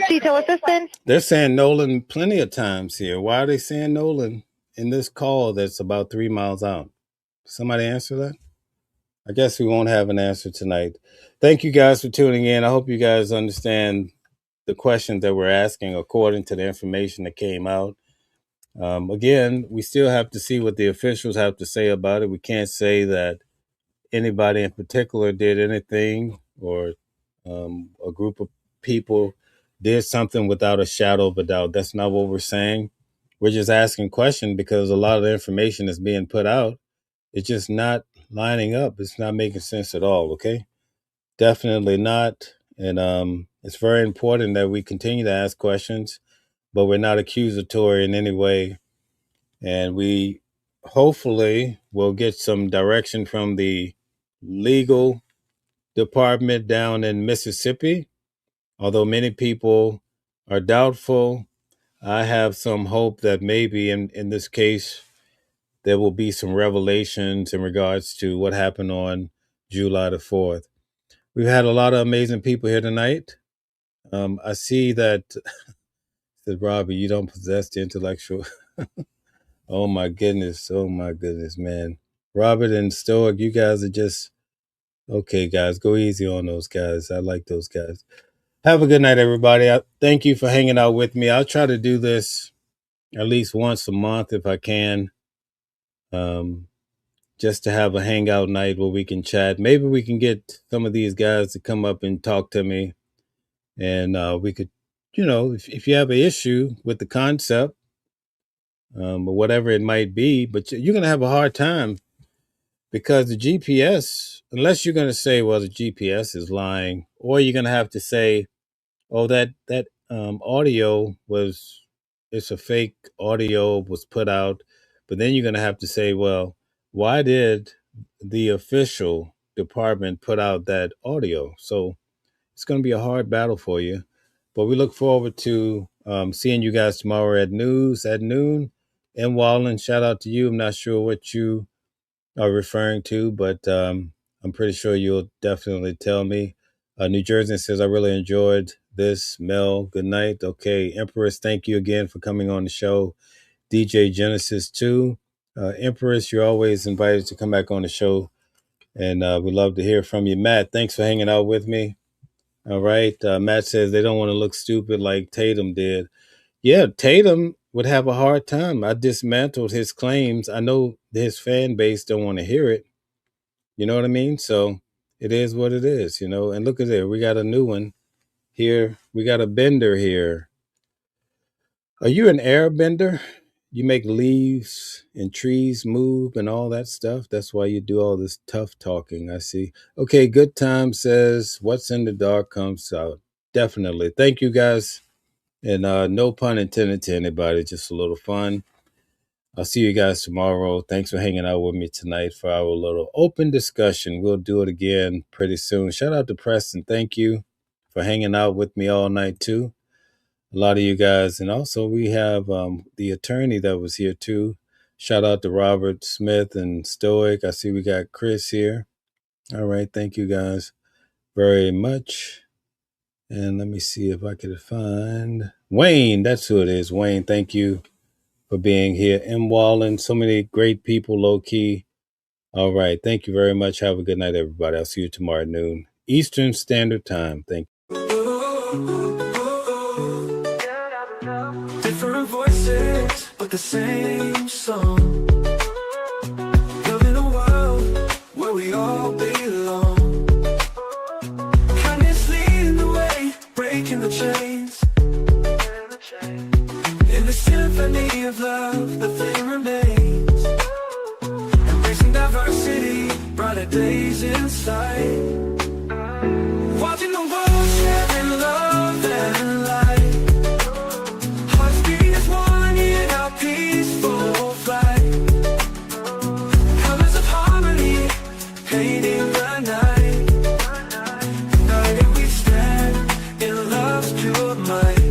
Detail assistant. They're saying Nolan plenty of times here. Why are they saying Nolan in this call that's about 3 miles out? Somebody answer that? I guess we won't have an answer tonight. Thank you guys for tuning in. I hope you guys understand the questions that we're asking according to the information that came out. Again, we still have to see what the officials have to say about it. We can't say that anybody in particular did anything or a group of people did something without a shadow of a doubt. That's not what we're saying. We're just asking questions because a lot of the information that's being put out, it's just not lining up. It's not making sense at all, okay? Definitely not. And it's very important that we continue to ask questions, but we're not accusatory in any way. And we hopefully will get some direction from the legal department down in Mississippi. Although many people are doubtful, I have some hope that maybe in this case, there will be some revelations in regards to what happened on July the 4th. We've had a lot of amazing people here tonight. I see that, said Robbie, you don't possess the intellectual. Oh my goodness, man. Robert and Stoic, you guys are just, okay, guys, go easy on those guys. I like those guys. Have a good night, everybody. Thank you for hanging out with me. I'll try to do this at least once a month if I can, just to have a hangout night where we can chat. Maybe we can get some of these guys to come up and talk to me. And we could, if you have an issue with the concept, or whatever it might be, but you're going to have a hard time because the GPS, unless you're going to say, well, the GPS is lying, or you're going to have to say, oh, that audio it's a fake audio was put out. But then you're going to have to say, well, why did the official department put out that audio? So it's going to be a hard battle for you. But we look forward to seeing you guys tomorrow at noon. And Wallen, shout out to you. I'm not sure what you are referring to, but I'm pretty sure you'll definitely tell me. New Jersey says, I really enjoyed this. Mel, good night. Okay. Empress, thank you again for coming on the show. DJ Genesis, too. Empress, you're always invited to come back on the show. And we'd love to hear from you. Matt, thanks for hanging out with me. All right. Matt says they don't want to look stupid like Tatum did. Yeah, Tatum would have a hard time. I dismantled his claims. I know his fan base don't want to hear it. You know what I mean? So it is what it is, And look at there. We got a new one here. We got a bender here. Are you an airbender? You make leaves and trees move and all that stuff. That's why you do all this tough talking, I see. Okay, Good Time says, what's in the dark comes out. Definitely. Thank you, guys. And no pun intended to anybody, just a little fun. I'll see you guys tomorrow. Thanks for hanging out with me tonight for our little open discussion. We'll do it again pretty soon. Shout out to Preston. Thank you for hanging out with me all night, too. A lot of you guys. And also we have the attorney that was here, too. Shout out to Robert Smith and Stoic. I see we got Chris here. All right. Thank you guys very much. And let me see if I could find Wayne. That's who it is. Wayne, thank you for being here. M. Wallen, so many great people, low key. All right. Thank you very much. Have a good night, everybody. I'll see you tomorrow at noon Eastern Standard Time. Thank you. Different voices, but the same song. Living a world where we all belong. Breaking the chains. In the symphony of love, the thing remains. Embracing diversity, brought it days inside. Watching the world sharing love and light. Hearts beat as one in our peaceful flight. Colors of harmony, painting the night. United we stand in love's pure might.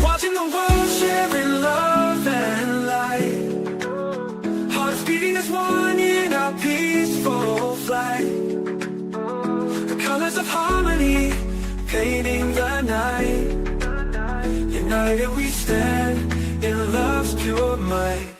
Watching the world sharing love and light. Hearts beating as one in our peaceful flight. The colors of harmony, painting the night. United we stand in love's pure might.